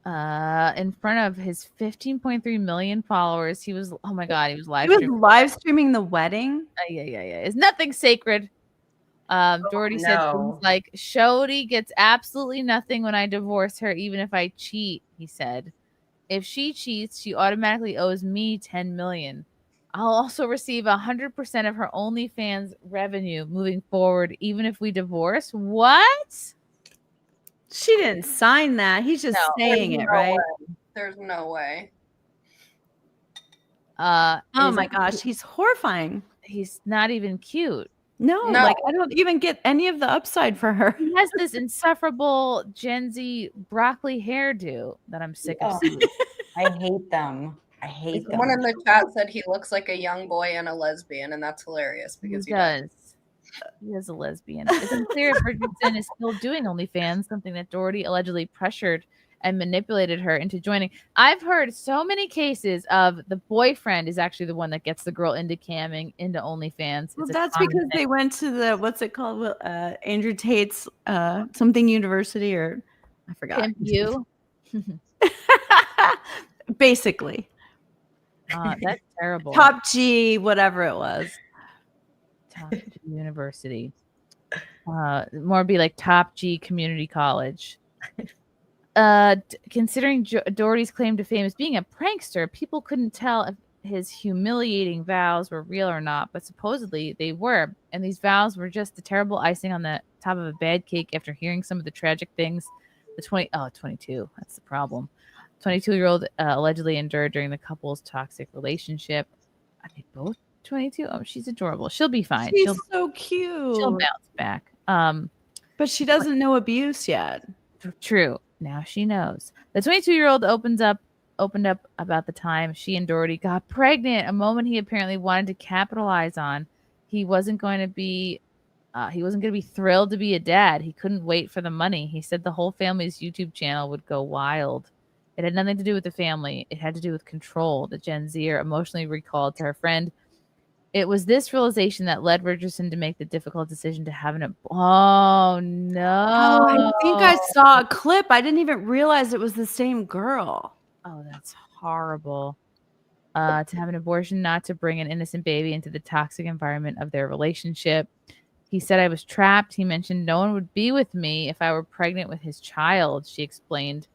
In front of his 15.3 million followers, he was live streaming the wedding. Yeah. It's nothing sacred. Doherty said things like, Shody gets absolutely nothing when I divorce her, even if I cheat, he said. If she cheats, she automatically owes me 10 million. I'll also receive 100% of her OnlyFans revenue moving forward, even if we divorce. What? She didn't sign that. He's just saying it, right? There's no way. Oh my gosh, he's horrifying. He's not even cute. No, like I don't even get any of the upside for her. He has this insufferable Gen Z broccoli hairdo that I'm sick of seeing. I hate them. I hate them. Someone in the chat said he looks like a young boy and a lesbian, and that's hilarious because he does. He is a lesbian. It's unclear if Richardson is still doing OnlyFans, something that Doherty allegedly pressured and manipulated her into joining. I've heard so many cases of the boyfriend is actually the one that gets the girl into camming, into OnlyFans. Well, that's because they went to the, what's it called? Andrew Tate's something university, or I forgot. Pimp you. Basically. That's terrible. Top G, whatever it was. Top G University. More be like Top G Community College. Considering Doherty's claim to fame as being a prankster, people couldn't tell if his humiliating vows were real or not, but supposedly they were. And these vows were just the terrible icing on the top of a bad cake after hearing some of the tragic things the 22, that's the problem. 22-year-old allegedly endured during the couple's toxic relationship. Are they both 22? Oh, she's adorable. She'll be fine. She's so cute. She'll bounce back. But she doesn't know abuse yet. True. Now she knows. The 22-year-old opened up about the time she and Doherty got pregnant, a moment he apparently wanted to capitalize on. He wasn't going to be thrilled to be a dad. He couldn't wait for the money. He said the whole family's YouTube channel would go wild. It had nothing to do with the family. It had to do with control, the Gen Zer emotionally recalled to her friend. It was this realization that led Richardson to make the difficult decision to have an Oh, no. Oh, I think I saw a clip. I didn't even realize it was the same girl. Oh, that's horrible. To have an abortion, not to bring an innocent baby into the toxic environment of their relationship. He said, I was trapped. He mentioned no one would be with me if I were pregnant with his child, she explained.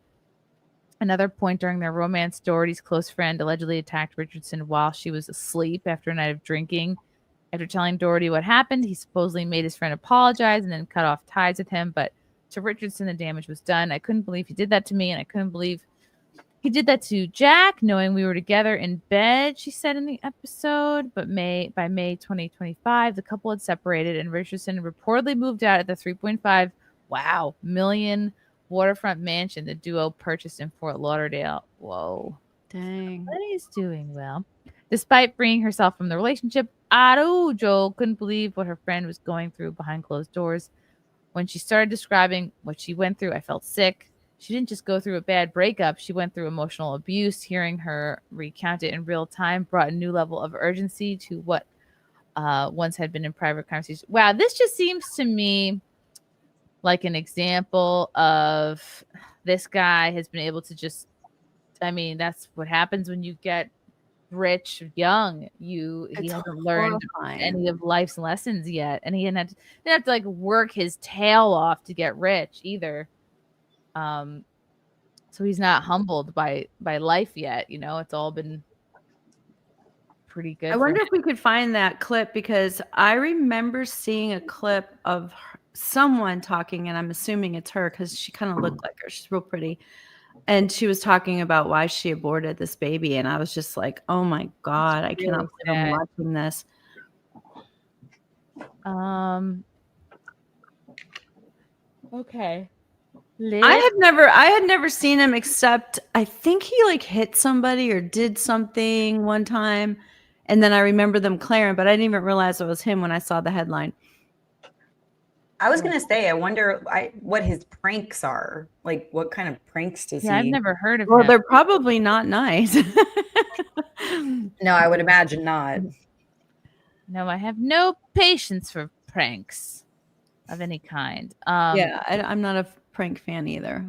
Another point during their romance, Doherty's close friend allegedly attacked Richardson while she was asleep after a night of drinking. After telling Doherty what happened, he supposedly made his friend apologize and then cut off ties with him, but to Richardson, the damage was done. I couldn't believe he did that to me, and I couldn't believe he did that to Jack, knowing we were together in bed, she said in the episode. But by May 2025, the couple had separated, and Richardson reportedly moved out at the $3.5 million waterfront mansion the duo purchased in Fort Lauderdale. Whoa. Dang. Betty's doing well. Despite freeing herself from the relationship, Joel couldn't believe what her friend was going through behind closed doors. When she started describing what she went through, I felt sick. She didn't just go through a bad breakup. She went through emotional abuse. Hearing her recount it in real time brought a new level of urgency to what once had been in private conversations. Wow, this just seems to me like an example of this guy has been able to just, I mean, that's what happens when you get rich young. He hasn't learned any of life's lessons yet, and he didn't have to like work his tail off to get rich either. So he's not humbled by life yet. You know, it's all been pretty good. I wonder if we could find that clip, because I remember seeing a clip of someone talking, and I'm assuming it's her because she kind of looked like her. She's real pretty. And she was talking about why she aborted this baby. And I was just like, oh my God, I cannot believe I'm watching this. Okay. I had never seen him, except I think he like hit somebody or did something one time. And then I remember them clearing, but I didn't even realize it was him when I saw the headline. I was going to say, I wonder what his pranks are. Like, what kind of pranks does he? I've never heard of Well, him. they're probably not nice. No, I would imagine not. No, I have no patience for pranks of any kind. Yeah, I'm not a prank fan either.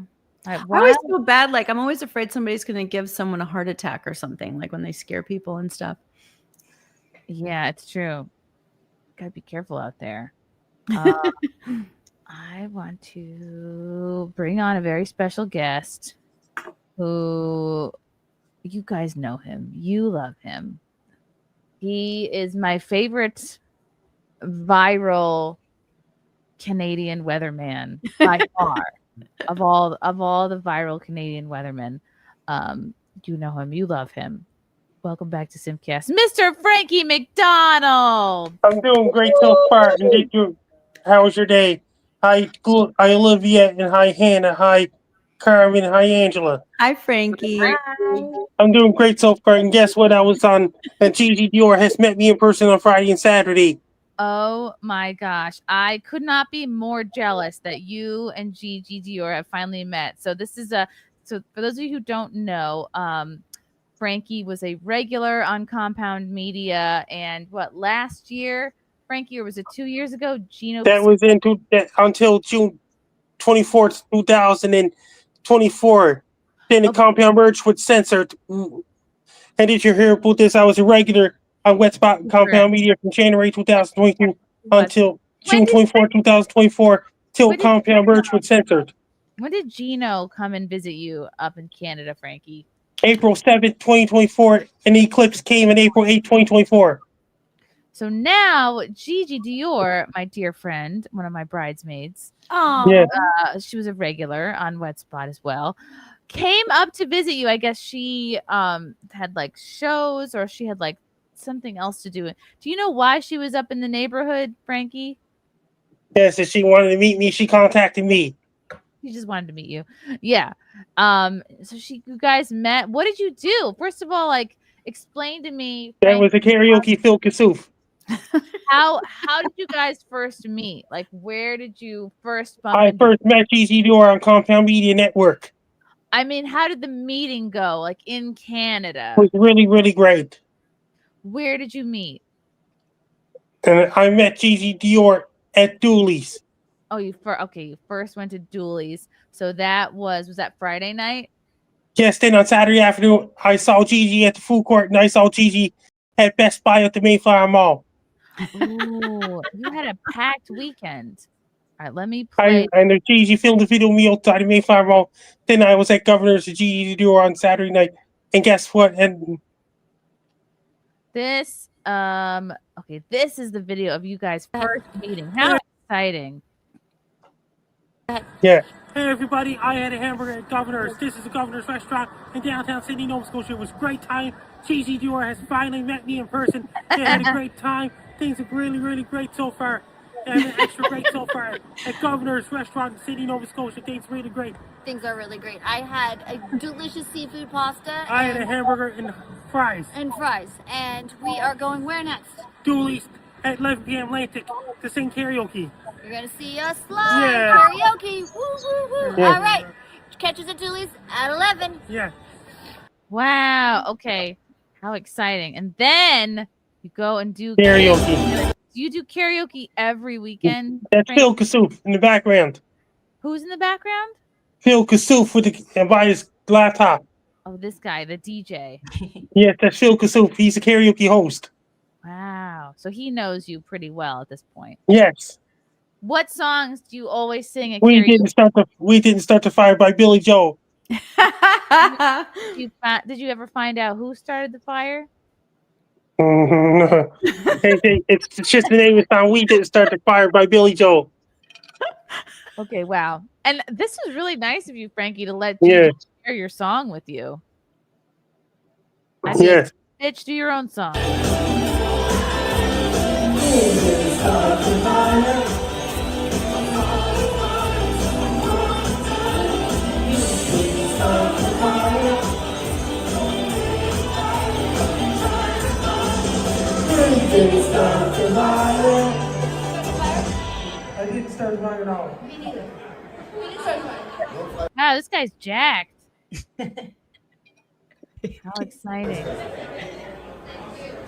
I always feel bad. Like, I'm always afraid somebody's going to give someone a heart attack or something, like when they scare people and stuff. Yeah, it's true. Gotta be careful out there. I want to bring on a very special guest who you guys know him. You love him. He is my favorite viral Canadian weatherman by far. Of all the viral Canadian weathermen. You know him. You love him. Welcome back to SimpCast, Mr. Frankie McDonald. I'm doing great so far. And how was your day? Hi, Olivia, and hi, Hannah. Hi, Carmen. Hi, Angela. Hi, Frankie. Hi. I'm doing great so far. And guess what? I was on, and Gigi Dior has met me in person on Friday and Saturday. Oh my gosh. I could not be more jealous that you and Gigi Dior have finally met. So this is so for those of you who don't know, Frankie was a regular on Compound Media, and last year, Frankie, or was it 2 years ago? Gino. That was until June 24th, 2024. Then the Compound merge was censored. And did you hear about this? I was a regular on Wet Spot Compound Media from January 2022 until June 24, 2024, till Compound merge was censored. When did Gino come and visit you up in Canada, Frankie? April 7th, 2024, and the eclipse came in April 8th, 2024. So now Gigi Dior, my dear friend, one of my bridesmaids, she was a regular on Wet Spot as well, came up to visit you. I guess she had like shows, or she had like something else to do. Do you know why she was up in the neighborhood, Frankie? Yes, if she wanted to meet me, she contacted me. She just wanted to meet you. Yeah. So you guys met. What did you do? First of all, like, explain to me. That was a karaoke Phil Kassouf. How did you guys first meet? Like, where did you first bump I into? first met Gigi Dior on Compound Media Network. I mean, how did the meeting go? Like in Canada? It was really, really great. Where did you meet? And I met Gigi Dior at Dooley's. Oh, you first went to Dooley's. So that was that Friday night? Yes, then on Saturday afternoon, I saw Gigi at the food court, and I saw Gigi at Best Buy at the Mayflower Mall. Ooh, you had a packed weekend. All right, let me play. And Gigi filmed the video of me outside the Mayflower Mall. Then I was at Governor's of Gigi Dior on Saturday night. And guess what? And this, this is the video of you guys first meeting. How exciting. Yeah. Hey everybody, I had a hamburger at Governor's. This is the Governor's restaurant in downtown Sydney, Nova Scotia. It was a great time. Gigi Dior has finally met me in person. They had a great time. Things are really, really great so far. They have been extra great so far at Governor's restaurant in Sydney, Nova Scotia. Things really great. Things are really great. I had a delicious seafood pasta. I had a hamburger and fries. And we are going where next? Dooley's at 11 p.m. Atlantic to sing karaoke. You're gonna see us live Yeah. karaoke. Woo woo woo! Yeah. All right, catch us at Dooley's at 11. Yeah. Wow. Okay. How exciting. And then you go and do Karaoke. You do karaoke every weekend? That's Frank? Phil Kassouf in the background. Who's in the background? Phil Kassouf with the by his laptop. Oh, this guy, the DJ. Yes, that's Phil Kassouf. He's a karaoke host. Wow. So he knows you pretty well at this point. Yes. What songs do you always sing at We karaoke? didn't start the fire by Billy Joel. Did you ever find out who started the fire? It's just the name of the song. We didn't start the fire by Billy Joel. Okay, wow. And this was really nice of you, Frankie, to let Yeah. Gigi share your song with you. Yes. Bitch, do your own song. I didn't start the fire at all. Me neither. We didn't start the fire. Wow, this guy's jacked. How exciting.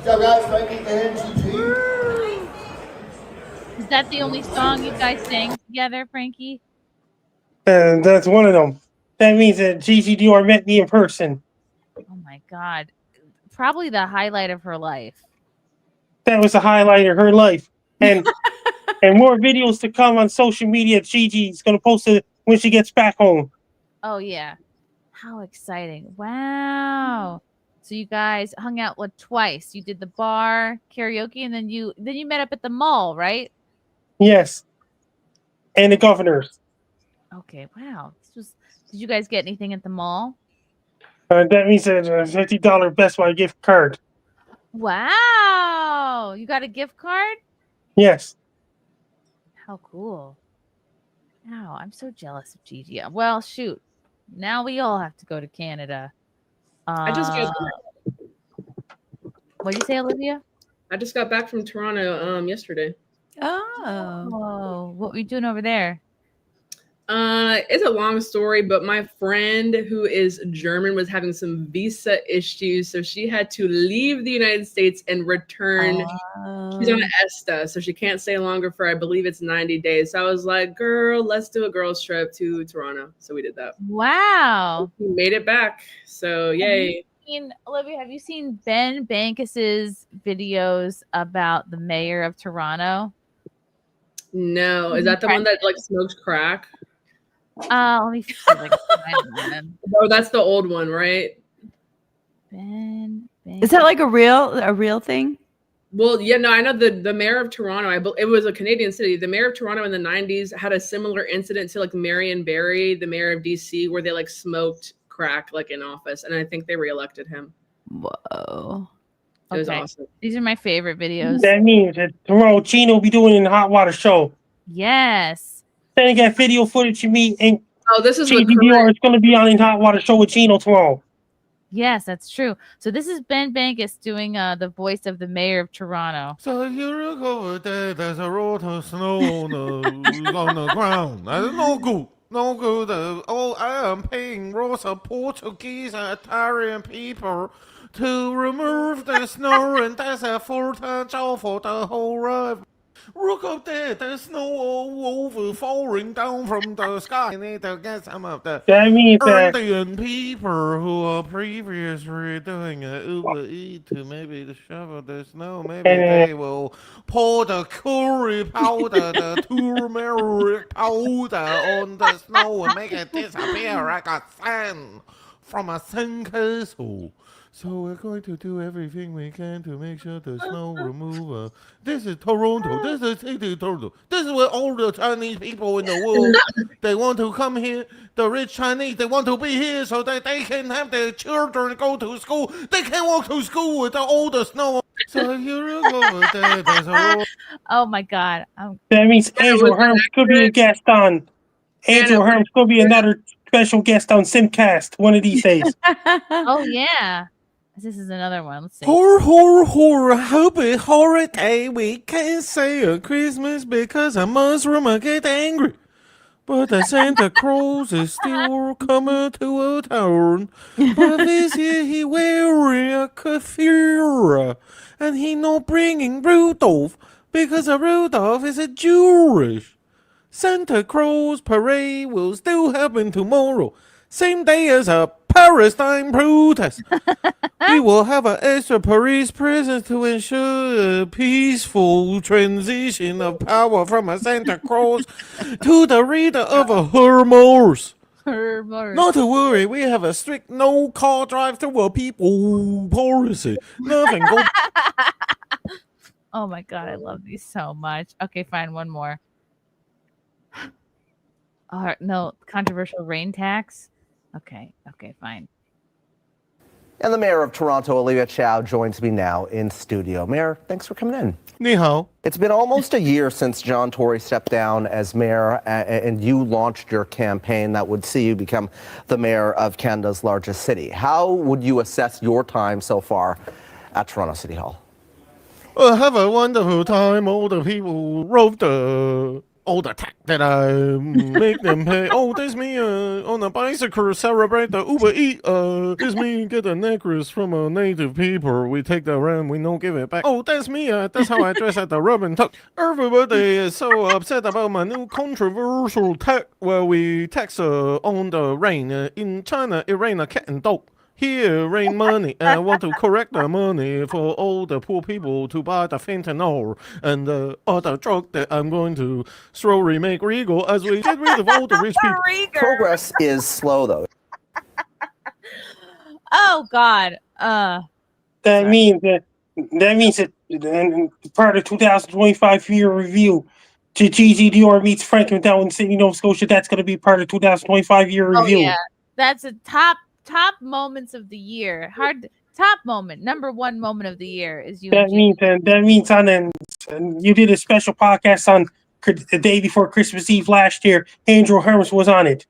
So guys, Frankie and Gigi. Is that the only song you guys sang together, Frankie? And that's one of them. That means that Gigi Dior met me in person. Oh my God. Probably the highlight of her life. That was the highlight of her life. And and more videos to come on social media. Gigi's gonna post it when she gets back home. Oh yeah. How exciting. Wow. So you guys hung out twice. You did the bar, karaoke, and then you met up at the mall, right? Yes. And the Governor's. Okay, wow. Did you guys get anything at the mall? That means a $50 Best Buy gift card. Wow. You got a gift card? Yes. How cool. Wow, I'm so jealous of Gigi. Well, shoot. Now we all have to go to Canada. I just got What'd you say, Olivia? I just got back from Toronto yesterday. Oh, what were you doing over there? It's a long story, but my friend who is German was having some visa issues, so she had to leave the United States and return. She's on ESTA, so she can't stay longer for, I believe it's 90 days. So I was like, girl, let's do a girls trip to Toronto. So we did that. Wow. We made it back. So yay. Olivia, have you seen Ben Bankis's videos about the mayor of Toronto? No, is that the one that like smoked crack? Let me see if I can find them. Oh, that's the old one, right? Ben Is that like a real thing? Well, yeah, no, I know the mayor of Toronto. It was a Canadian city. The mayor of Toronto in the 90s had a similar incident to like Marion Barry, the mayor of DC, where they like smoked crack like in office, and I think they reelected him. Whoa. It was awesome. These are my favorite videos. That means that tomorrow Gina will be doing in the hot water show. Yes. Then I got video footage of me and this is Gigi Dior is going to be on in hot water show with Gino tomorrow. Yes, that's true. So this is Ben Bankis doing the voice of the mayor of Toronto. So you look over there, there's a lot of snow on the ground. That's no good. No good. I am paying lots of Portuguese and Italian people to remove the snow, and that's a full-time job for the whole ride. Look up there, there's snow all over falling down from the sky. I need to get some of the Indian people who are previously doing an Uber Eats to maybe to shovel the snow. Maybe they will pour the curry powder, the turmeric powder on the snow and make it disappear like a sand from a sandcastle. So we're going to do everything we can to make sure the snow removal. This is Toronto. This is city Toronto. This is where all the Chinese people in the world, they want to come here. The rich Chinese, they want to be here so that they can have their children go to school. They can't walk to school with all the snow. So here you go. There's a road. Oh my God. That means Angel Herms could be a guest on. Angel Herms could be another special guest on SimpCast one of these days. Oh yeah. This is another one. Let's see. Horror, happy holiday. We can't say a Christmas because a mushroom I get angry. But the Santa Claus is still coming to a town. But this year he wearing a keffir. And he not bringing Rudolph because a Rudolph is a Jewish. Santa Claus parade will still happen tomorrow. Same day as a Palestine protest. We will have an extra police presence to ensure a peaceful transition of power from a Santa Claus to the reader of a Hermos. Not to worry, we have a strict no car drive through people policy. Nothing goes. Oh my God, I love these so much. Okay, fine, one more. No, controversial rain tax. Okay, fine. And the mayor of Toronto, Olivia Chow, joins me now in studio. Mayor, thanks for coming in. Ni hao. It's been almost a year since John Tory stepped down as mayor, and you launched your campaign that would see you become the mayor of Canada's largest city. How would you assess your time so far at Toronto City Hall? Have a wonderful time. All the people wrote all the tax that I make them pay. Oh, that's me on a bicycle celebrate the Uber Eat. That's me get a necklace from a native people. We take that around, we don't give it back. Oh, that's me. That's how I dress at the Robin Tugg. Everybody is so upset about my new controversial tax where we tax on the rain. In China, it rain a cat and dog. Here, rain money, and I want to correct the money for all the poor people to buy the fentanyl and the other drug that I'm going to slowly make legal as we get rid of all the rich people. Progress is slow, though. Oh God. That means that part of 2025 year review, Jeezy Dior meets Franklin down in Sydney, Nova Scotia. That's going to be part of 2025 year review. Oh yeah, that's a top moments of the year. Top moment, number one moment of the year is you. That means you did a special podcast on the day before Christmas Eve last year. Andrew Herms was on it.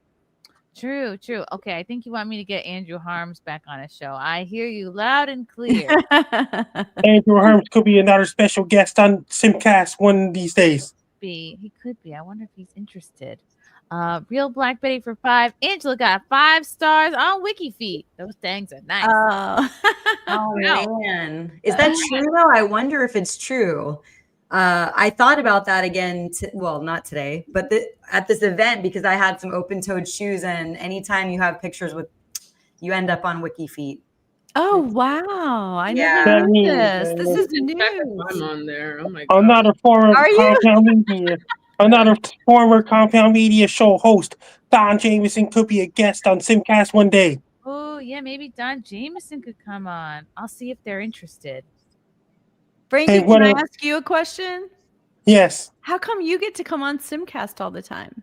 True. Okay, I think you want me to get Andrew Harms back on a show. I hear you loud and clear. Andrew Herms could be another special guest on SimpCast one of these days. He could be. I wonder if he's interested. Real Black Betty for 5. Angela got 5 stars on WikiFeet. Those things are nice. Oh man, is that true though? I wonder if it's true. I thought about that again. Well, not today, but at this event because I had some open-toed shoes, and anytime you have pictures with, you end up on WikiFeet. Oh wow! I Yeah. never knew That this. means- This is I'm news. on there. Oh my God. Another former Are you? Compound Media. Another former Compound Media show host, Don Jameson, could be a guest on SimpCast one day. Oh yeah, maybe Don Jameson could come on. I'll see if they're interested. Frankie, Hey, can what I else? ask you a question? Yes. How come you get to come on SimCast all the time?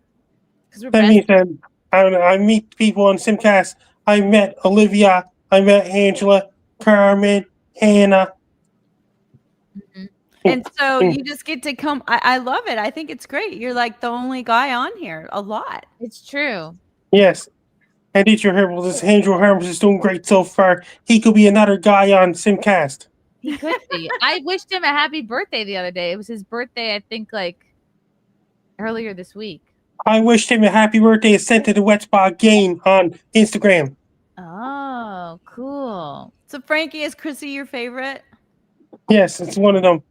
Because we're That means that I meet people on SimpCast. I met Olivia. I met Angela, Carmen, Hyena. And so you just get to come. I love it. I think it's great. You're like the only guy on here a lot. It's true. Yes. And did you hear this? Andrew Herms is doing great so far. He could be another guy on SimpCast. He could be. I wished him a happy birthday the other day. It was his birthday, I think, like earlier this week. I wished him a happy birthday and sent to the Wet Spot game on Instagram. Oh, cool. So Frankie, is Chrissy your favorite? Yes, it's one of them.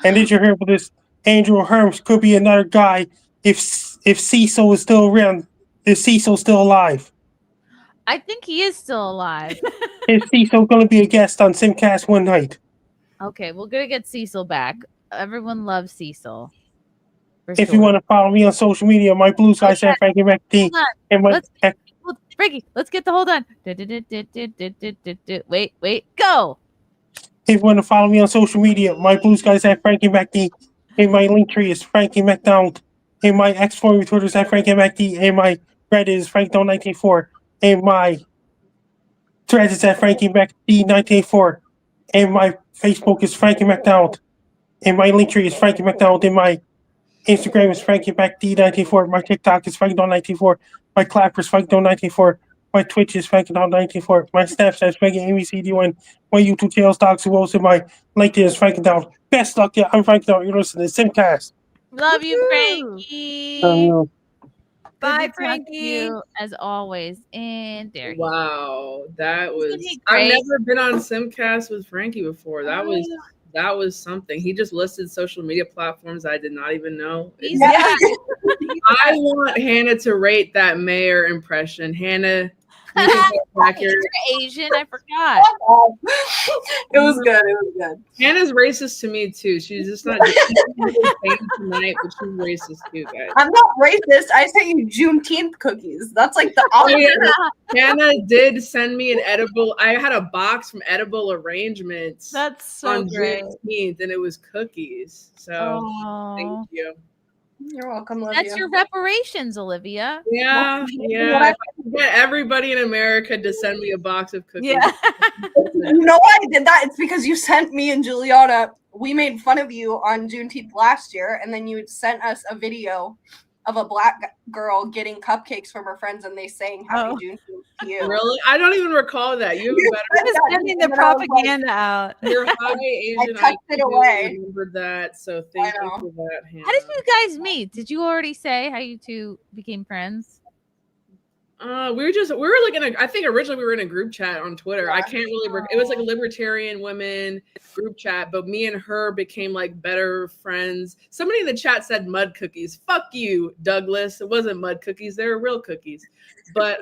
And did you hear about this? Andrew Herms could be another guy if Cecil is still around. Is Cecil still alive? I think he is still alive. Is Cecil going to be a guest on SimpCast one night? Okay, we're gonna get Cecil back. Everyone loves Cecil. For If sure. you want to follow me on social media, my blue sky Frankie McD. Hold on. And my Let's Frankie, let's get the hold on. Wait, go. If you want to follow me on social media, my blue sky's at Frankie MacD, and my link tree is Frankie McDonald, and my X form Twitter is at Frankie MacD, and my Reddit is FrankDon1984, and my Threads is at Frankie MacD1984, and my Facebook is Frankie McDonald, and my link tree is Frankie McDonald, and my Instagram is Frankie MacD1984, my TikTok is FrankDon1984, my Clapper is FrankDon1984, my Twitch is FrankDon1984, my Snapchat is FrankieAMCD1, my YouTube channel is Dogs Who and my LinkedIn is Frankie Down. Best luck, yeah. I'm Frankie Down. You're listening to SimpCast. Love you, Frankie. Bye, Good to talk to Frankie. you, as always. And there you go. Wow, that was. he I've great? never been on SimpCast with Frankie before. That was something. He just listed social media platforms I did not even know. I want Hannah to rate that mayor impression. Hannah, You're Asian. I forgot. It was good. It was good. Hannah's racist to me too. She's just not tonight, but she's racist too, guys. I'm not racist. I sent you Juneteenth cookies. That's like the Oh, opposite. yeah. Hannah did send me an edible. I had a box from Edible Arrangements. That's so on great. Juneteenth, and it was cookies. So thank you. You're welcome. Love That's you. your reparations, Olivia. Yeah, yeah. If I could get everybody in America to send me a box of cookies. Yeah. You know why I did that? It's because you sent me and Juliana. We made fun of you on Juneteenth last year, and then you sent us a video of a black girl getting cupcakes from her friends, and they sang "Happy Juneteenth" to you. Really? I don't even recall that. You I was sending the propaganda out. You're high Asian. tucked it away. Remembered that, so thank you for that, Hannah. How did you guys meet? Did you already say how you two became friends? We were like in a. I think originally we were in a group chat on Twitter. I can't really. It was like a libertarian women group chat, but me and her became like better friends. Somebody in the chat said mud cookies. Fuck you, Douglas. It wasn't mud cookies. They were real cookies. But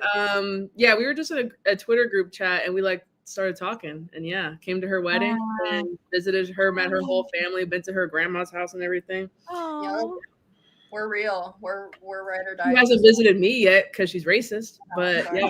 yeah, we were just in a Twitter group chat, and we like started talking, and yeah, came to her wedding and visited her, met her whole family, been to her grandma's house and everything. Yeah, we're real. We're ride or die. She hasn't visited me yet because she's racist, but yeah.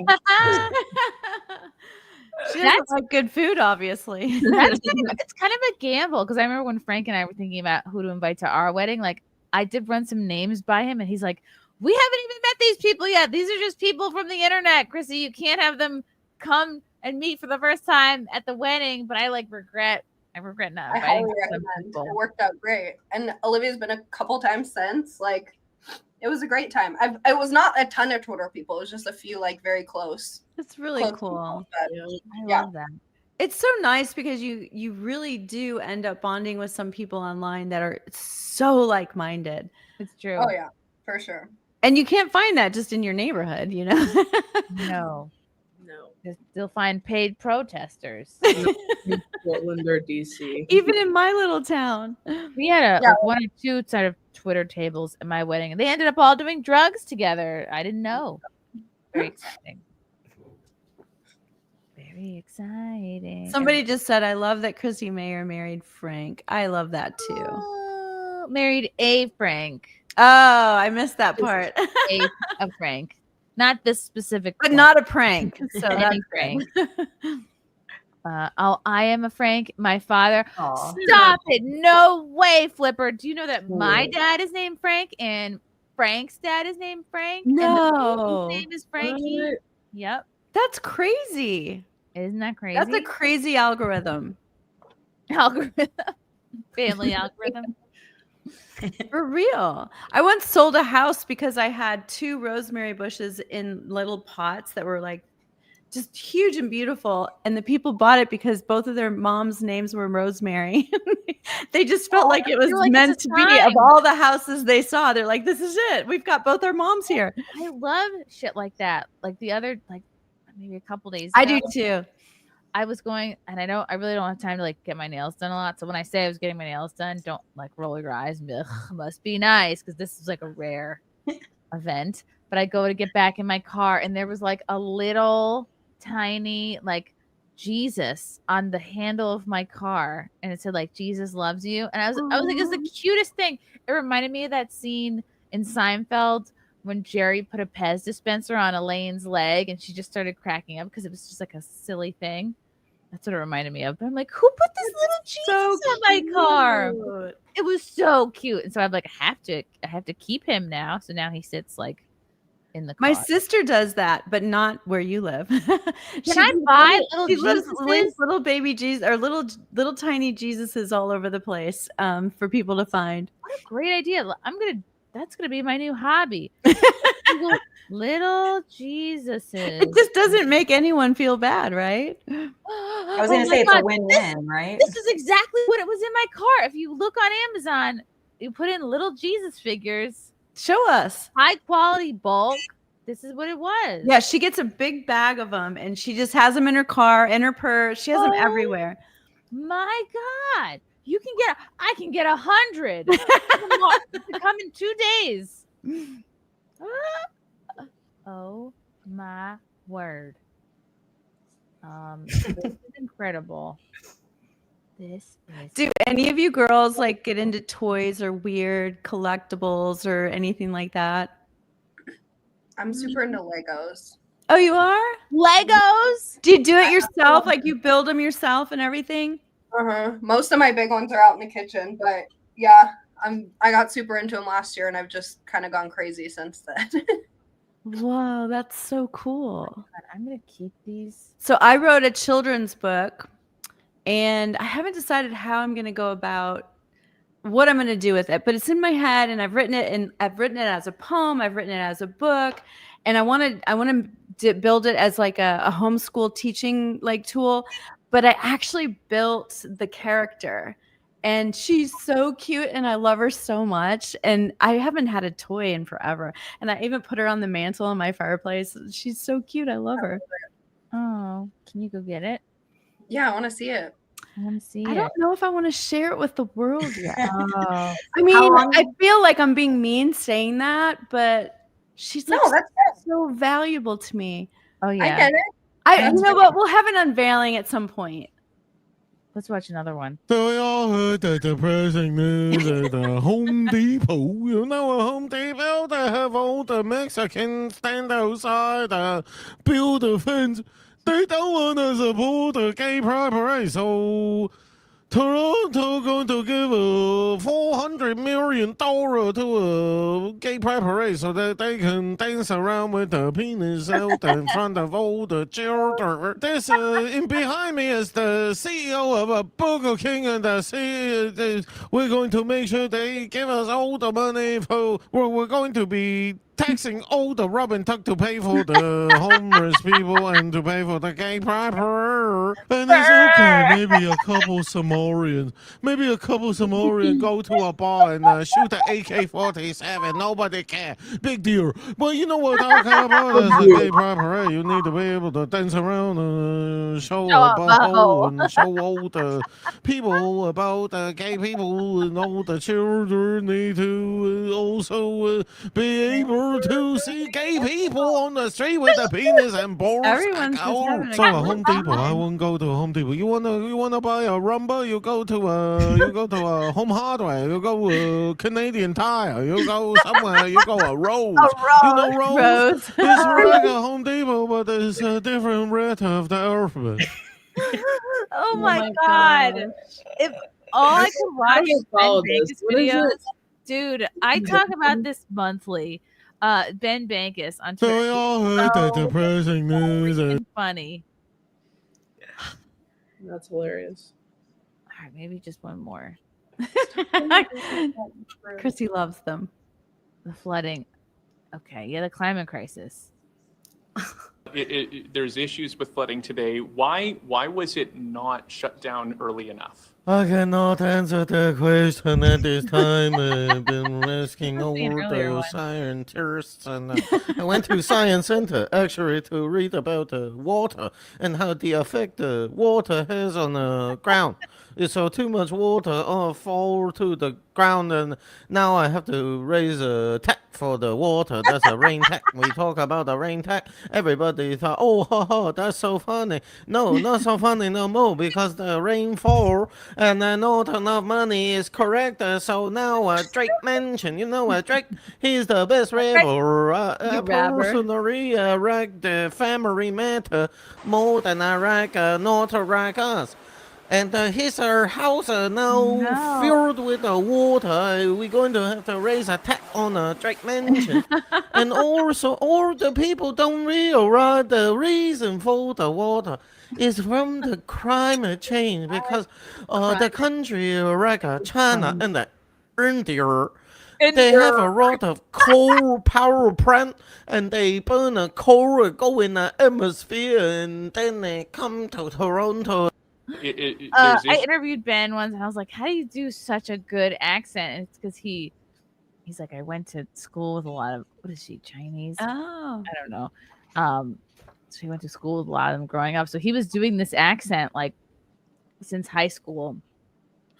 She doesn't like good food, obviously. It's kind of a gamble because I remember when Frank and I were thinking about who to invite to our wedding. Like, I did run some names by him, and he's like, "We haven't even met these people yet. These are just people from the internet, Chrissy. You can't have them come and meet for the first time at the wedding." But I regret not I inviting highly some recommend. people. It worked out great, and Olivia's been a couple times since. Like, it was a great time. It was not a ton of Twitter people. It was just a few, like, very close. It's really close cool. people, but, I love that. It's so nice because you really do end up bonding with some people online that are so like-minded. It's true. Oh yeah, for sure. And you can't find that just in your neighborhood, you know? No. You'll find paid protesters. In Portland or DC. Even in my little town. We had one or two sort of Twitter tables at my wedding, and they ended up all doing drugs together. I didn't know. Very exciting. Very exciting. Somebody just said, I love that Chrissie Mayr married Frank. I love that too. Married a Frank. Oh, I missed that part. A Frank. Not this specific, but not a prank. So Any that's Frank. good. I am a Frank. My father. Aw. Stop it. No way, Flipper. Do you know that my dad is named Frank and Frank's dad is named Frank? And the No. baby's name is Frankie. What? Yep. That's crazy. Isn't that crazy? That's a crazy algorithm. Family algorithm. For real. I once sold a house because I had 2 rosemary bushes in little pots that were like just huge and beautiful. And the people bought it because both of their moms' names were Rosemary. They just felt like it was meant to be. Of all the houses they saw, they're like, this is it. We've got both our moms here. I love shit like that. Like the other, like maybe a couple days I ago, do too. I was going, and I really don't have time to like get my nails done a lot. So when I say I was getting my nails done, don't like roll your eyes and be like, must be nice, because this is like a rare event. But I go to get back in my car, and there was like a little tiny like Jesus on the handle of my car, and it said like Jesus loves you. And I was like, it's the cutest thing. It reminded me of that scene in Seinfeld when Jerry put a Pez dispenser on Elaine's leg and she just started cracking up because it was just like a silly thing. That's what it reminded me of. But I'm like, who put this little Jesus on my car? It was so cute. And so I'm like, I have to keep him now. So now he sits like in the car. My sister does that, but not where you live. Can I buy little she lives Jesuses? little baby Jesus or little tiny Jesuses all over the place for people to find. What a great idea. That's gonna be my new hobby. Little Jesuses. It just doesn't make anyone feel bad, right? I was going to say it's a win-win, right? This is exactly what it was in my car. If you look on Amazon, you put in little Jesus figures. Show us. High quality bulk. This is what it was. Yeah, she gets a big bag of them and she just has them in her car, in her purse. She has them everywhere. My God. I can get 100. To come in 2 days. Oh my word. This is incredible. This is Do any of you girls like get into toys or weird collectibles or anything like that? I'm super into Legos. Oh, you are? Legos? Do you do it yourself? Like you build them yourself and everything? Most of my big ones are out in the kitchen, but yeah, I got super into them last year and I've just kind of gone crazy since then. Whoa, that's so cool. I'm going to keep these. So I wrote a children's book and I haven't decided how I'm going to go about what I'm going to do with it, but it's in my head and I've written it as a poem. I've written it as a book and I want to build it as like a homeschool teaching like tool, but I actually built the character and she's so cute and I love her so much. And I haven't had a toy in forever. And I even put her on the mantle in my fireplace. She's so cute. I love her. Oh, can you go get it? Yeah, I want to see it. I want to see I it. don't know if I want to share it with the world yet. Oh. I mean, I feel like I'm being mean saying that, but she's like so valuable to me. Oh yeah. I get it. You know what? We'll have an unveiling at some point. Let's watch another one. So we all heard the depressing news at Home Depot. You know, at Home Depot, they have all the Mexicans stand outside, build a fence. They don't want to support the gay pride parade, so Toronto going to give $400 million to a gay pride parade so that they can dance around with the penis out in front of all the children. This in behind me is the CEO of Burger King, and we're going to make sure they give us all the money for. We're going to be taxing all the rub and tuck to pay for the homeless people and to pay for the gay pride parade. And it's okay, maybe a couple Somalians go to a bar and shoot an AK-47. Nobody care. Big deal. But you know what I'm talking about is the gay pride parade. You need to be able to dance around and show a butthole and show all the people about the gay people, and all the children need to also be able to see gay people on the street with a penis and balls. Everyone's just having a So a good Home Depot, I wouldn't go to a Home Depot. You wanna buy a Rumba? You go to a Home Hardware. You go Canadian Tire. You go somewhere. You go a Rose. You know Rose? It's like a Home Depot, but it's a different letter of the alphabet. Oh my God. If all I could watch is Ben Bankus videos. Dude, I talk about this monthly. Ben Bankus on Twitter. So we all heard the depressing news. Funny. That's hilarious. All right, maybe just one more. Chrissy loves them. The flooding. Okay, yeah, the climate crisis. There's issues with flooding today. Why was it not shut down early enough? I cannot answer the question at this time. I've been asking all the scientists, and I went to Science Center actually to read about the water and how the effect the water has on the ground. it's too much water fall to the ground, and now I have to raise a tax for the water. That's a rain tax. We talk about the rain tax. Everybody thought, oh, ha, ha, that's so funny. No, not so funny no more, because the rain fall and not enough money is correct. So now Drake mentioned, Drake, he's the best rapper. Personally, I like the family matter more than I like not like us. And his house now filled with water. We're going to have to raise a tax on Drake Mansion. And also, all the people don't realize the reason for the water is from the climate change, because the country like China and India, they have a lot of coal power plant, and they burn coal, go in the atmosphere, and then they come to Toronto. I interviewed Ben once, and I was like, "How do you do such a good accent?" And it's because he's like, "I went to school with a lot of what is she Chinese? Oh, I don't know." So he went to school with a lot of them growing up. So he was doing this accent like since high school.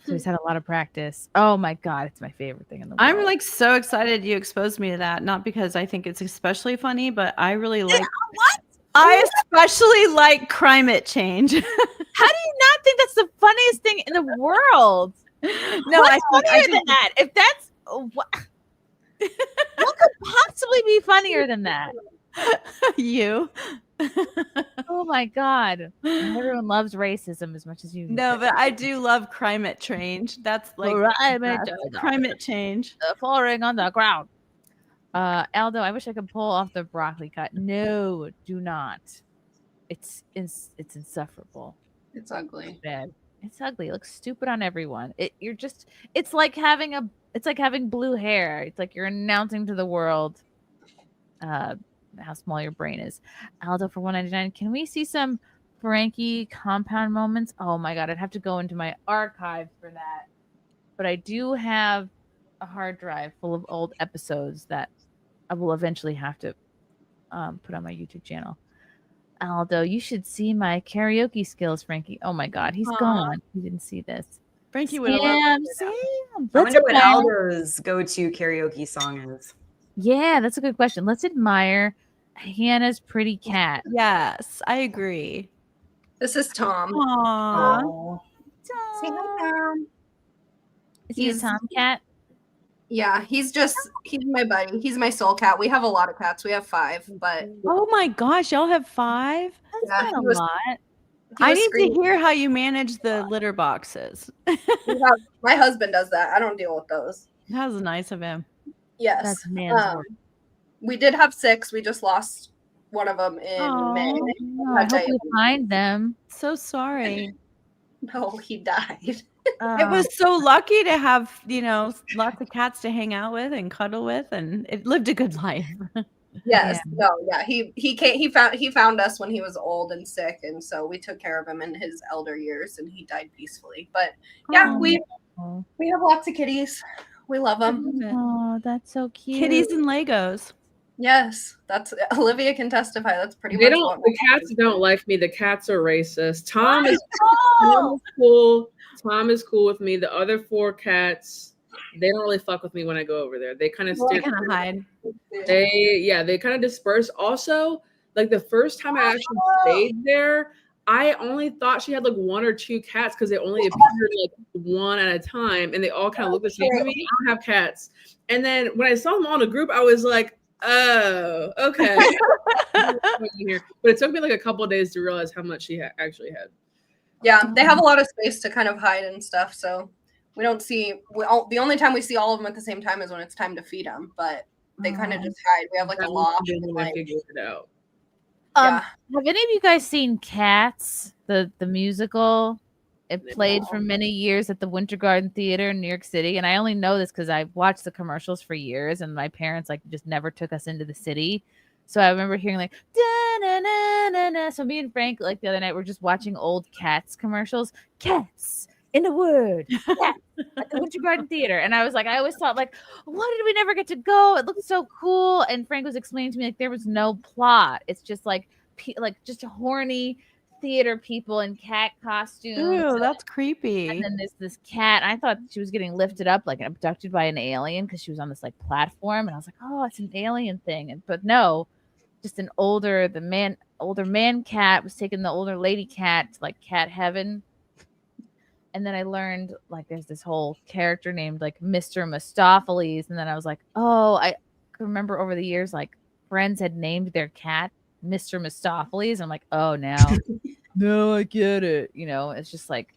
So he's had a lot of practice. Oh my God, it's my favorite thing in the world. I'm like so excited you exposed me to that. Not because I think it's especially funny, but I really like what? I especially like climate change. How do you not think that's the funniest thing in the world? No, What's I funnier think than that? If that's what could possibly be funnier than that? You. Oh my God. Everyone loves racism as much as you. No, but I do love climate change. That's like climate change. Falling on the ground. Aldo, I wish I could pull off the broccoli cut. No, do not. It's insufferable. It's ugly. It's bad. It's ugly. It looks stupid on everyone. It's like having blue hair. It's like you're announcing to the world how small your brain is. Aldo for $1.99. Can we see some Frankie compound moments? Oh my God, I'd have to go into my archive for that. But I do have a hard drive full of old episodes that I will eventually have to put on my YouTube channel. Aldo, you should see my karaoke skills, Frankie. Oh my God, he's gone. He didn't see this. Frankie would have Sam. I wonder what Aldo's go-to karaoke song is. Yeah, that's a good question. Let's admire Hannah's pretty cat. Yes, I agree. This is Tom. Aww. Say hi, Tom. Is he a tomcat? Yeah, he's my buddy. He's my soul cat. We have a lot of cats. We have 5, but oh my gosh, y'all have 5? That's not a lot. I need to hear how you manage the litter boxes. My husband does that. I don't deal with those. That was nice of him. Yes. That's man's work. We did have 6. We just lost one of them in May. I hope you find them. So sorry. No, he died. It was so lucky to have, lots of cats to hang out with and cuddle with, and it lived a good life. Yes. Yeah. No, yeah. He found us when he was old and sick, and so we took care of him in his elder years, and he died peacefully. But yeah, we have lots of kitties. We love them. Oh, that's so cute. Kitties and Legos. Yes, that's Olivia can testify. That's pretty much The cats don't like me. The cats are racist. Tom is cool. Tom is cool with me. The other 4 cats, they don't really fuck with me when I go over there. They kind of hide. They kind of disperse. Also, like the first time I actually stayed there, I only thought she had like 1 or 2 cats because they only appeared like one at a time, and they all kind of look the same to me. I don't have cats. And then when I saw them all in a group, I was like, oh, okay. But it took me like a couple of days to realize how much she actually had. Yeah, they have a lot of space to kind of hide and stuff. So we don't see. The only time we see all of them at the same time is when it's time to feed them. But they kind of just hide. We have like a loft. Have any of you guys seen Cats, the musical? It played for many years at the Winter Garden Theater in New York City, and I only know this because I watched the commercials for years, and my parents just never took us into the city. So I remember hearing like da-na-na-na-na. So me and Frank the other night were just watching old Cats commercials. Cats in a word. Cats at the Winter Garden Theater. And I was like, I always thought why did we never get to go? It looked so cool. And Frank was explaining to me there was no plot. It's just just horny theater people in cat costumes. Ooh, that's creepy. And then there's this cat. I thought she was getting lifted up, like abducted by an alien, because she was on this like platform, and I was like, oh, it's an alien thing. But no, just an older man cat was taking the older lady cat to like cat heaven. And then I learned like there's this whole character named like Mr. Mistopheles. And then I was like, oh, I can remember over the years, like friends had named their cat Mr. Mistopheles. I'm like, oh, now, no, I get it. You know, it's just like,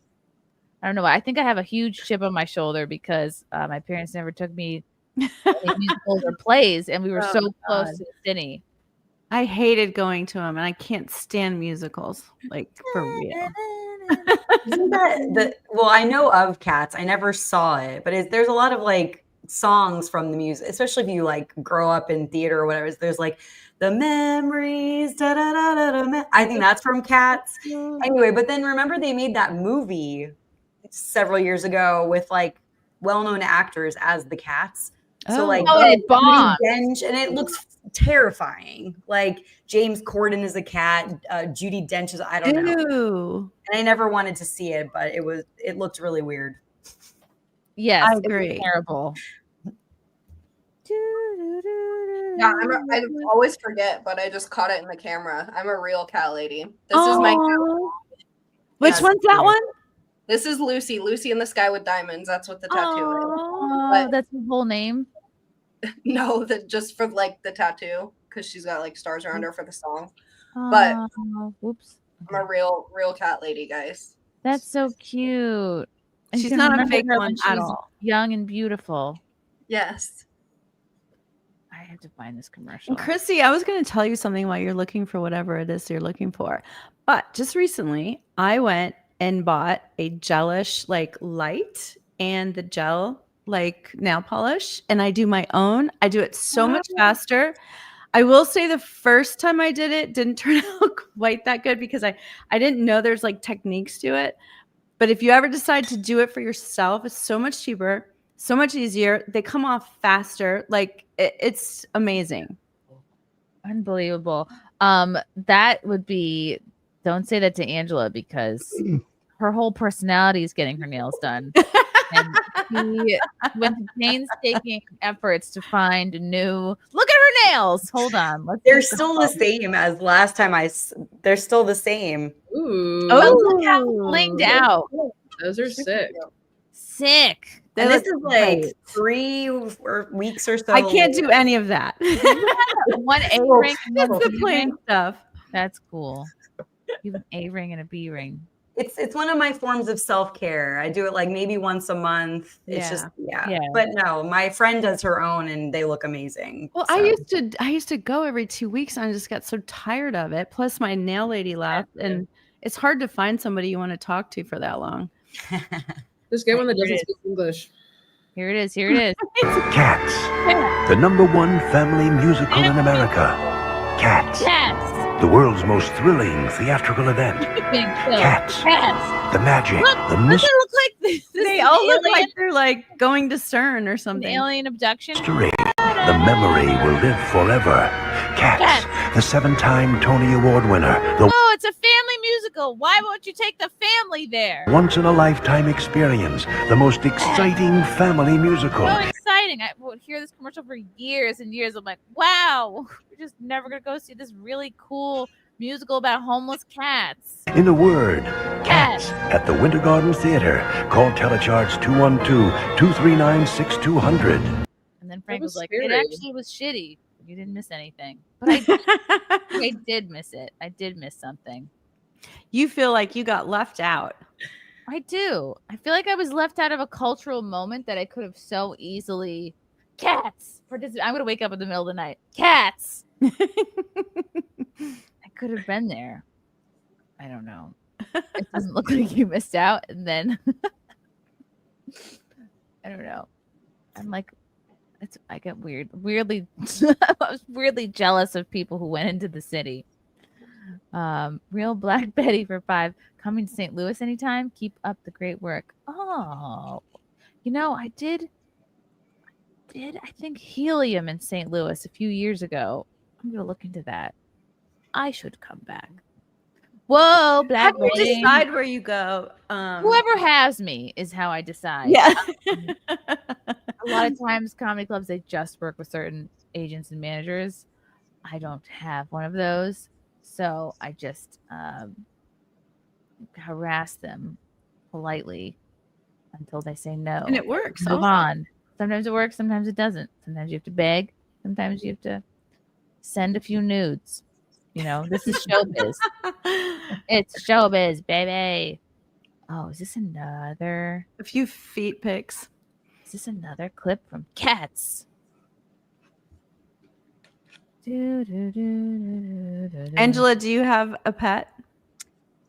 I don't know. I think I have a huge chip on my shoulder because my parents never took me to any musicals or plays, and we were so close to the city. I hated going to them, and I can't stand musicals, like for real. Isn't that well, I know of Cats. I never saw it, but there's a lot of like songs from the music, especially if you like grow up in theater or whatever. There's like the memories. Da, da, da, da, da, I think that's from Cats. Anyway, but then remember they made that movie several years ago with like well-known actors as the Cats. So like it bombed. and it looks terrifying. Like James Corden is a cat, Judi Dench is I don't know. And I never wanted to see it, but it looked really weird. Yes, I agree. Terrible. Yeah, I always forget, but I just caught it in the camera. I'm a real cat lady. This is my cat. Which one's that one? This is Lucy. Lucy in the Sky with Diamonds. That's what the tattoo is. Oh, that's his whole name? No, just for like the tattoo, because she's got like stars around her for the song. But whoops. I'm a real cat lady, guys. That's so cute. And She's you can not a remember fake her one when she at was all. young and beautiful. Yes. I have to find this commercial. And Chrissy, I was going to tell you something while you're looking for whatever it is you're looking for. But just recently, I went and bought a gelish like light and the gel like nail polish, and I do my own. I do it so much faster. I will say the first time I did it didn't turn out quite that good because I didn't know there's like techniques to it. But if you ever decide to do it for yourself, it's so much cheaper, so much easier. They come off faster. Like it's amazing. Unbelievable. That would be, don't say that to Angela because her whole personality is getting her nails done. And he went to painstaking efforts to find a new, look at her nails. Hold on. They're still the same as last time they're still the same. Ooh. Oh, look how blinged out. Those are sick. Sick. And this is like 3 weeks or so. I can't do any of that. One A ring. It's the plain stuff. That's cool. You have an A ring and a B ring. It's one of my forms of self-care. I do it like maybe once a month. It's just yeah. But no, my friend does her own and they look amazing. Well, I used to go every 2 weeks and I just got so tired of it. Plus my nail lady left and it's hard to find somebody you want to talk to for that long. Just get one that doesn't speak English. Here it is. Here it is. Cats, the #1 family musical in America. Cats. The world's most thrilling theatrical event. Cats. The magic, the mystery. Look like they all look like they're like going to CERN or something. Alien abduction. The memory will live forever. Cats, the 7-time Tony Award winner. The Oh, it's a family musical. Why won't you take the family there? once-in-a-lifetime experience. The most exciting family musical. So exciting. I would hear this commercial for years and years. I'm like, wow, we're just never going to go see this really cool musical about homeless cats. In a word, Cats at the Winter Garden Theater. Call Telecharge 212-239-6200. And then Frank was like, scary. it actually was shitty. You didn't miss anything. But I did miss it. I did miss something. You feel like you got left out. I do. I feel like I was left out of a cultural moment that I could have so easily. Cats. I'm going to wake up in the middle of the night. Cats. I could have been there. I don't know. It doesn't look like you missed out. And then I don't know. I'm like, I get weirdly I was weirdly jealous of people who went into the city. Real Black Betty for 5. Coming to St. Louis anytime. Keep up the great work. Oh, I did I think Helium in St. Louis a few years ago. I'm gonna look into that. I should come back. Whoa, How black do you rain. decide where you go? Whoever has me is how I decide. Yeah. A lot of times comedy clubs, they just work with certain agents and managers. I don't have one of those. So I just harass them politely until they say no. And it works. Move Also. on. Sometimes it works, sometimes it doesn't. Sometimes you have to beg, sometimes you have to send a few nudes. You know, this is showbiz. It's showbiz, baby. Oh, is this another? A few feet pics. Is this another clip from Cats? Angela, do you have a pet?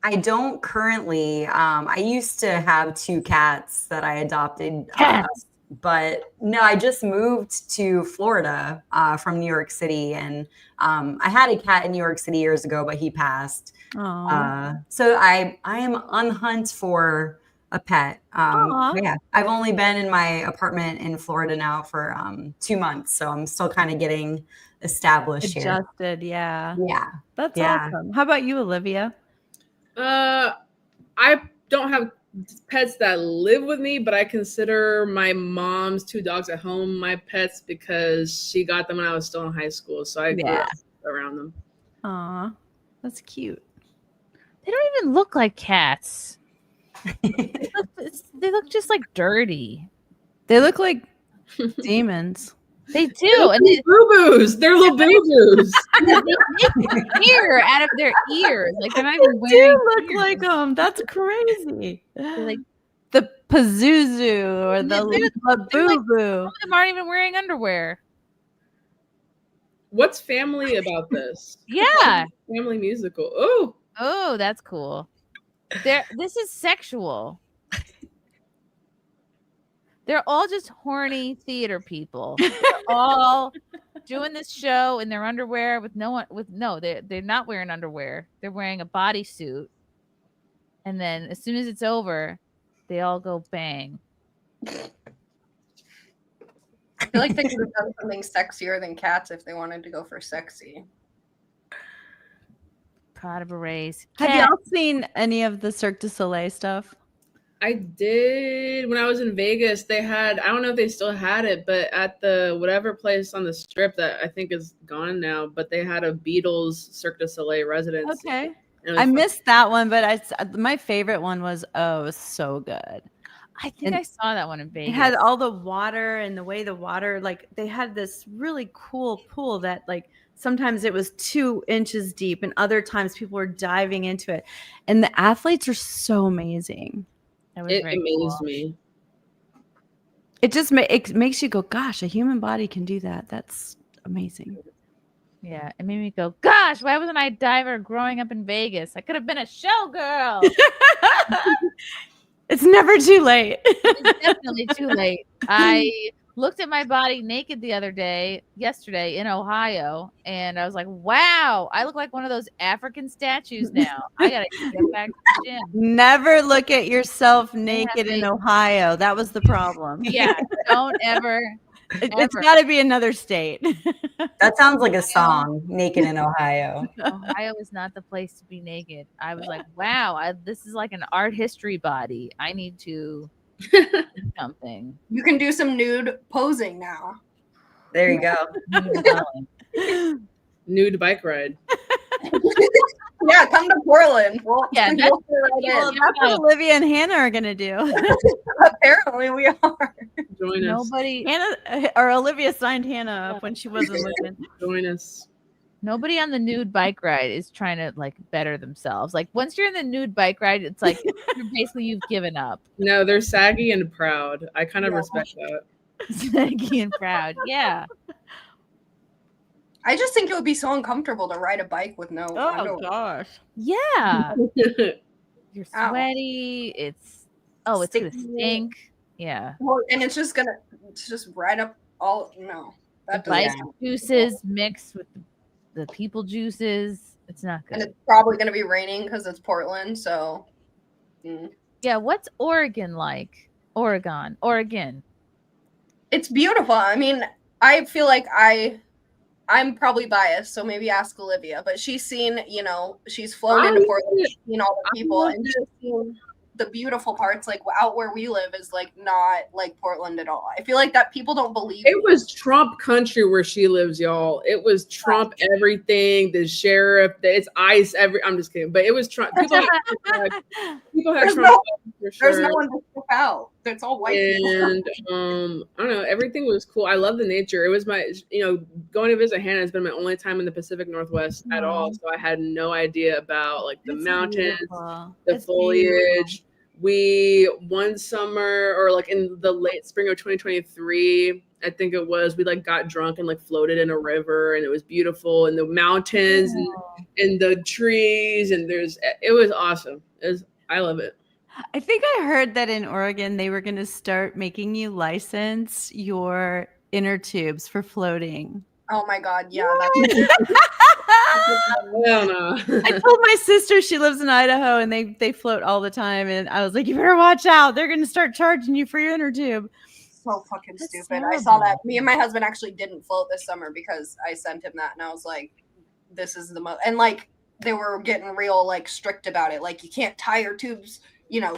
I don't currently. I used to have 2 cats that I adopted. Cats. But no, I just moved to Florida from New York City, and I had a cat in New York City years ago, but he passed. So I am on the hunt for a pet. Yeah, I've only been in my apartment in Florida now for 2 months, so I'm still kind of getting established here. Adjusted, yeah. Yeah, That's yeah. awesome. How about you, Olivia? I don't have pets that live with me, but I consider my mom's 2 dogs at home my pets because she got them when I was still in high school. So I grew up around them. Aw, that's cute. They don't even look like cats. They look just like dirty. They look like demons. They do. And they boo-boos. They're little boo-boos. They make hair out of their ears. Like they're not even They wearing do look ears. like them. That's crazy. They're like the Pazuzu or the they're like, Labubu. some of them aren't even wearing underwear. What's family about this? Yeah. Family musical. Oh, that's cool. This is sexual. They're all just horny theater people. They're all doing this show in their underwear they're not wearing underwear. They're wearing a bodysuit. And then as soon as it's over, they all go bang. I feel like they could have done something sexier than Cats if they wanted to go for sexy. Prada berets. Have y'all seen any of the Cirque du Soleil stuff? I did when I was in Vegas. They had, I don't know if they still had it, but at the whatever place on the strip that I think is gone now, but they had a Beatles Cirque du Soleil residence. Okay. I missed that one, but my favorite one was so good. I think I saw that one in Vegas. It had all the water and the way the water, like they had this really cool pool that like sometimes it was 2 inches deep and other times people were diving into it. And the athletes are so amazing. It amazed me. It just it makes you go, gosh, a human body can do that. That's amazing. Yeah, it made me go, gosh, why wasn't I a diver growing up in Vegas? I could have been a showgirl. It's never too late. It's definitely too late. I looked at my body naked yesterday in Ohio, and I was like, wow, I look like one of those African statues now. I gotta get back to the gym. Never look at yourself naked in Ohio. That was the problem. Yeah, don't ever. It's got to be another state. That sounds like a song, Naked in Ohio. Ohio is not the place to be naked. I was like, wow, this is like an art history body. I need to do something. You can do some nude posing now. There you go. Nude bike ride. Yeah, come to Portland. That's what Olivia and Hannah are gonna do. Apparently, we are. Join us. Hannah or Olivia signed Hannah up when she wasn't looking. Join us. Nobody on the nude bike ride is trying to like better themselves. Like once you're in the nude bike ride, it's like you've given up. No, they're saggy and proud. I kind of respect that. Saggy and proud. Yeah. I just think it would be so uncomfortable to ride a bike with no underwear. Gosh. Yeah. You're sweaty. It's gonna stink. Yeah. Well, and it's just right up all The bike juices mixed with the people juices. It's not good. And it's probably gonna be raining because it's Portland, so Yeah, what's Oregon like? Oregon. It's beautiful. I mean, I feel like I I'm probably biased, so maybe ask Olivia, but she's seen, she's flown into Portland, seen all the people, and she's seen the beautiful parts, like out where we live is like not like Portland at all. I feel like that people don't believe it was Trump country where she lives, y'all. It was Trump everything, the sheriff, it's ICE, I'm just kidding, but it was Trump. People had Trump for sure. There's no one to step out. It's all white and people. I don't know, everything was cool. I love the nature. It was my, going to visit Hannah has been my only time in the Pacific Northwest at all, so I had no idea about like the mountains, the foliage. We one summer, or like in the late spring of 2023, I think it was, we like got drunk and like floated in a river, and it was beautiful, and the mountains and the trees, and it was awesome. I love it. I think I heard that in Oregon they were going to start making you license your inner tubes for floating. Oh my God, yeah. I told my sister, she lives in Idaho, and they float all the time, and I was like, you better watch out. They're going to start charging you for your inner tube. So fucking stupid. Terrible. I saw that. Me and my husband actually didn't float this summer because I sent him that, and I was like, this is the most. And like they were getting real like strict about it. Like you can't tie your tubes,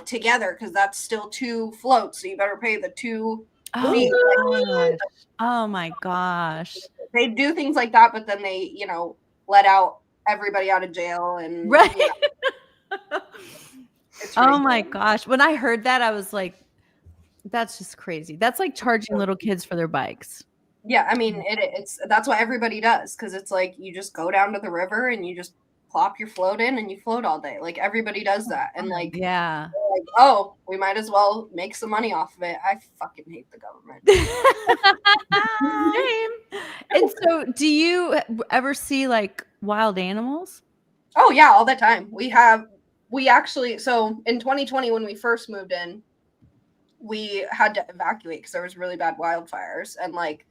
together because that's still 2 floats. So you better pay the 2 feet. Oh my gosh. They do things like that, but then they, let out everybody out of jail and right. Oh my gosh. When I heard that, I was like, that's just crazy. That's like charging little kids for their bikes. Yeah, I mean, that's what everybody does, because it's like you just go down to the river and you just plop your float in and you float all day. Like everybody does that, and like yeah, like, oh, we might as well make some money off of it. I fucking hate the government. Same. And so, do you ever see like wild animals? Oh yeah, all the time. We actually, so in 2020 when we first moved in, we had to evacuate because there was really bad wildfires, and like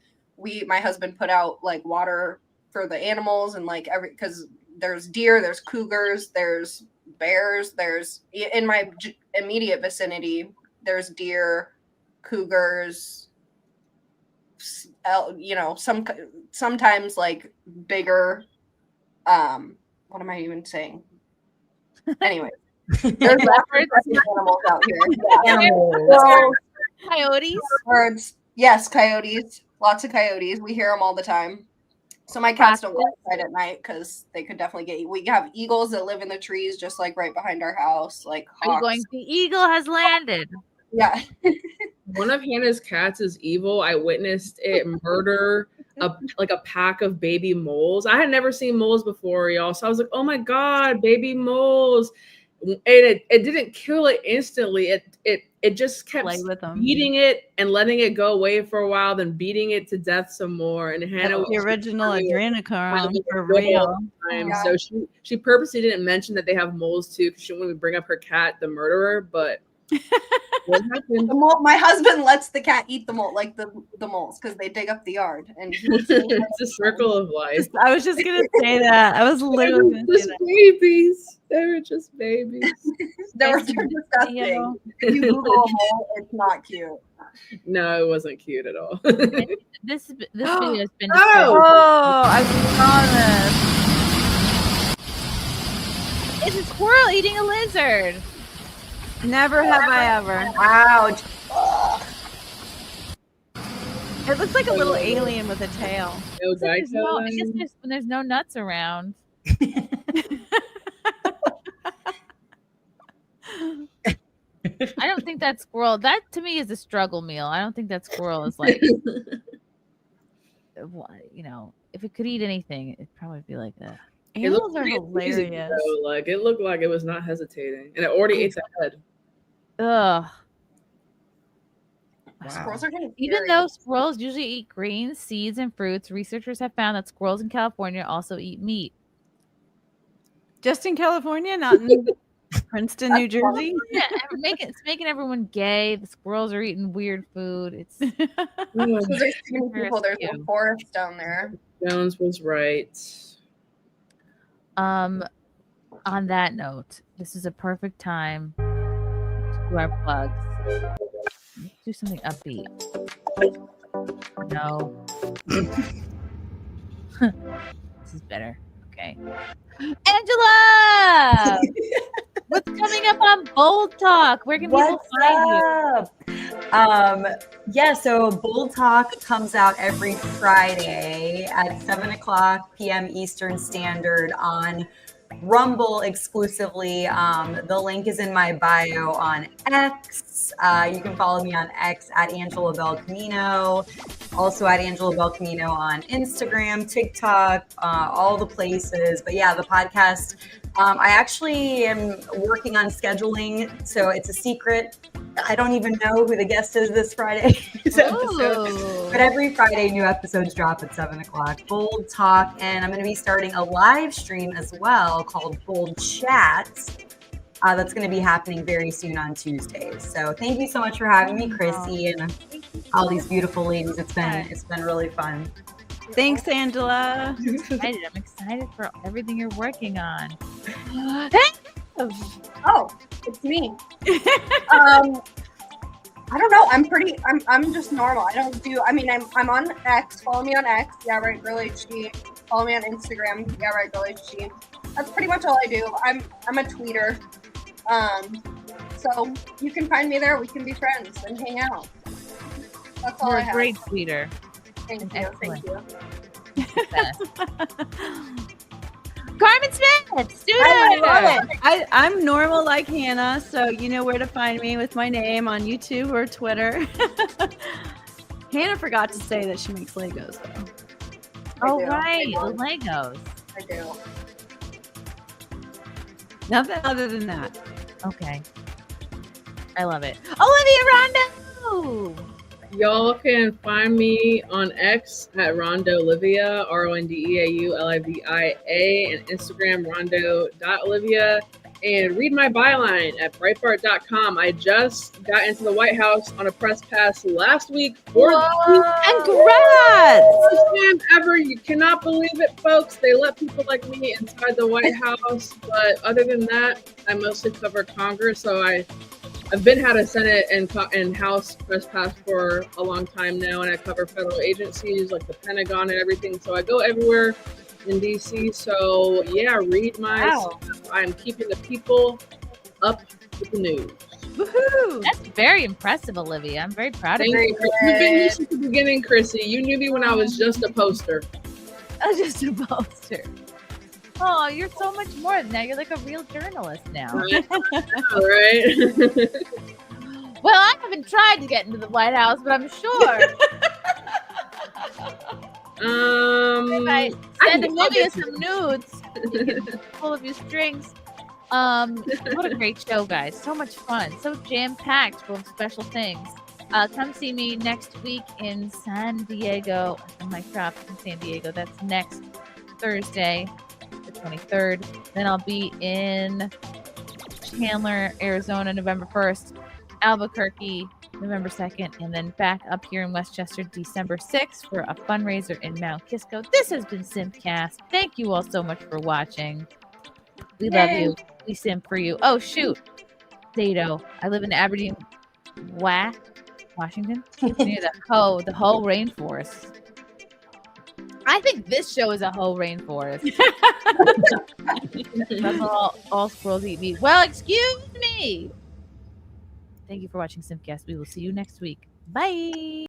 my husband put out like water for the animals, and like because there's deer, there's cougars, there's bears, there's in my immediate vicinity, there's deer, cougars, sometimes like bigger, what am I even saying? Anyway, there's animals out here. Yeah. Coyotes. Birds. Yes, coyotes. Lots of coyotes. We hear them all the time. So my cats don't go outside at night because they could definitely get. We have eagles that live in the trees, just like right behind our house. Like hawks. The eagle has landed. Yeah. One of Hannah's cats is evil. I witnessed it murder a pack of baby moles. I had never seen moles before, y'all. So I was like, oh my God, baby moles. And it didn't kill it instantly. It just kept beating it and letting it go away for a while, then beating it to death some more. And Hannah was the original adrenochrome for real. Yeah. So she purposely didn't mention that they have moles too, because she didn't want to bring up her cat, the murderer. But what happened? My husband lets the cat eat the mole, like the moles, because they dig up the yard. And it's a circle of life. I was just gonna say that. I was literally gonna say that. Babies. They were just babies. They're disgusting. If you Google a mole, it's not cute. No, it wasn't cute at all. This video has been. I saw this. It's a squirrel eating a lizard. Never have I ever. Ouch. It looks like a little alien with a tail. I guess when there's no nuts around. I don't think that squirrel, that to me is a struggle meal. I don't think that squirrel is like, if it could eat anything, it'd probably be like that. Animals are hilarious. Like it looked like it was not hesitating, and it already ate the head. Ugh. Wow. Squirrels are kind of Even though squirrels usually eat greens, seeds, and fruits, researchers have found that squirrels in California also eat meat. Just in California, not in Princeton, New Jersey. Yeah, it's making everyone gay. The squirrels are eating weird food. It's there's too many people. There's a forest down there. Jones was right. On that note, this is a perfect time to do our plugs. Let's do something upbeat. No. This is better. Okay. Angela! What's coming up on Bold Talk? Where can people find you? Yeah, so Bold Talk comes out every Friday at 7 o'clock p.m. Eastern Standard on Rumble exclusively. The link is in my bio on X. You can follow me on X at Angela Bel Camino. Also at Angela Bel Camino on Instagram, TikTok, all the places. But yeah, the podcast, I actually am working on scheduling, so it's a secret. I don't even know who the guest is this Friday. But every Friday, new episodes drop at 7 o'clock. Bold Talk, and I'm going to be starting a live stream as well called Bold Chats. That's going to be happening very soon on Tuesdays. So thank you so much for having me, Chrissy, and all these beautiful ladies. It's been really fun. Thanks, Angela. I'm excited for everything you're working on. Oh, it's me. I don't know. I'm just normal. I don't do. I mean, I'm on X. Follow me on X. Yeah, right, Girl HD. Follow me on Instagram. Yeah, right, Girl HD. That's pretty much all I do. I'm a tweeter. So you can find me there. We can be friends and hang out. That's all You're I a have. great tweeter. Thank you. Excellent. Thank you. Carmen Smith, student. I love it. I'm normal like Hannah, so you know where to find me with my name on YouTube or Twitter. Hannah forgot to say that she makes Legos, though. Oh, right, the Legos. I do. Nothing other than that. Okay. I love it. Olivia Rondo! Y'all can find me on X at Rondo Olivia, RondeauLivia, and Instagram Rondo.Olivia. And read my byline at Breitbart.com. I just got into the White House on a press pass last week. Congrats! First time ever. You cannot believe it, folks. They let people like me inside the White House. But other than that, I mostly cover Congress. So I've been had a Senate and House press pass for a long time now, and I cover federal agencies like the Pentagon and everything. So I go everywhere in DC. So yeah, read my stuff. I'm keeping the people up with the news. Woohoo! That's very impressive, Olivia. I'm very proud of you. You've been here since the beginning, Chrissy. You knew me when I was just a poster. I was just a poster. Oh, you're so much more now. You're like a real journalist now. All right. Well, I haven't tried to get into the White House, but I'm sure. If I send Olivia some nudes, full of your strings. What a great show, guys. So much fun. So jam-packed full of special things. Come see me next week in San Diego. My shop in San Diego. That's next Thursday, the 23rd. Then I'll be in Chandler, Arizona, November 1st. Albuquerque, November 2nd, and then back up here in Westchester, December 6th for a fundraiser in Mount Kisco. This has been SimpCast. Thank you all so much for watching. We love you. We simp for you. Oh, shoot. Dato. I live in Aberdeen, Washington, near the Hoh rainforest. I think this show is a whole rainforest. That's all squirrels eat meat. Well, excuse me. Thank you for watching SimpCast. We will see you next week. Bye.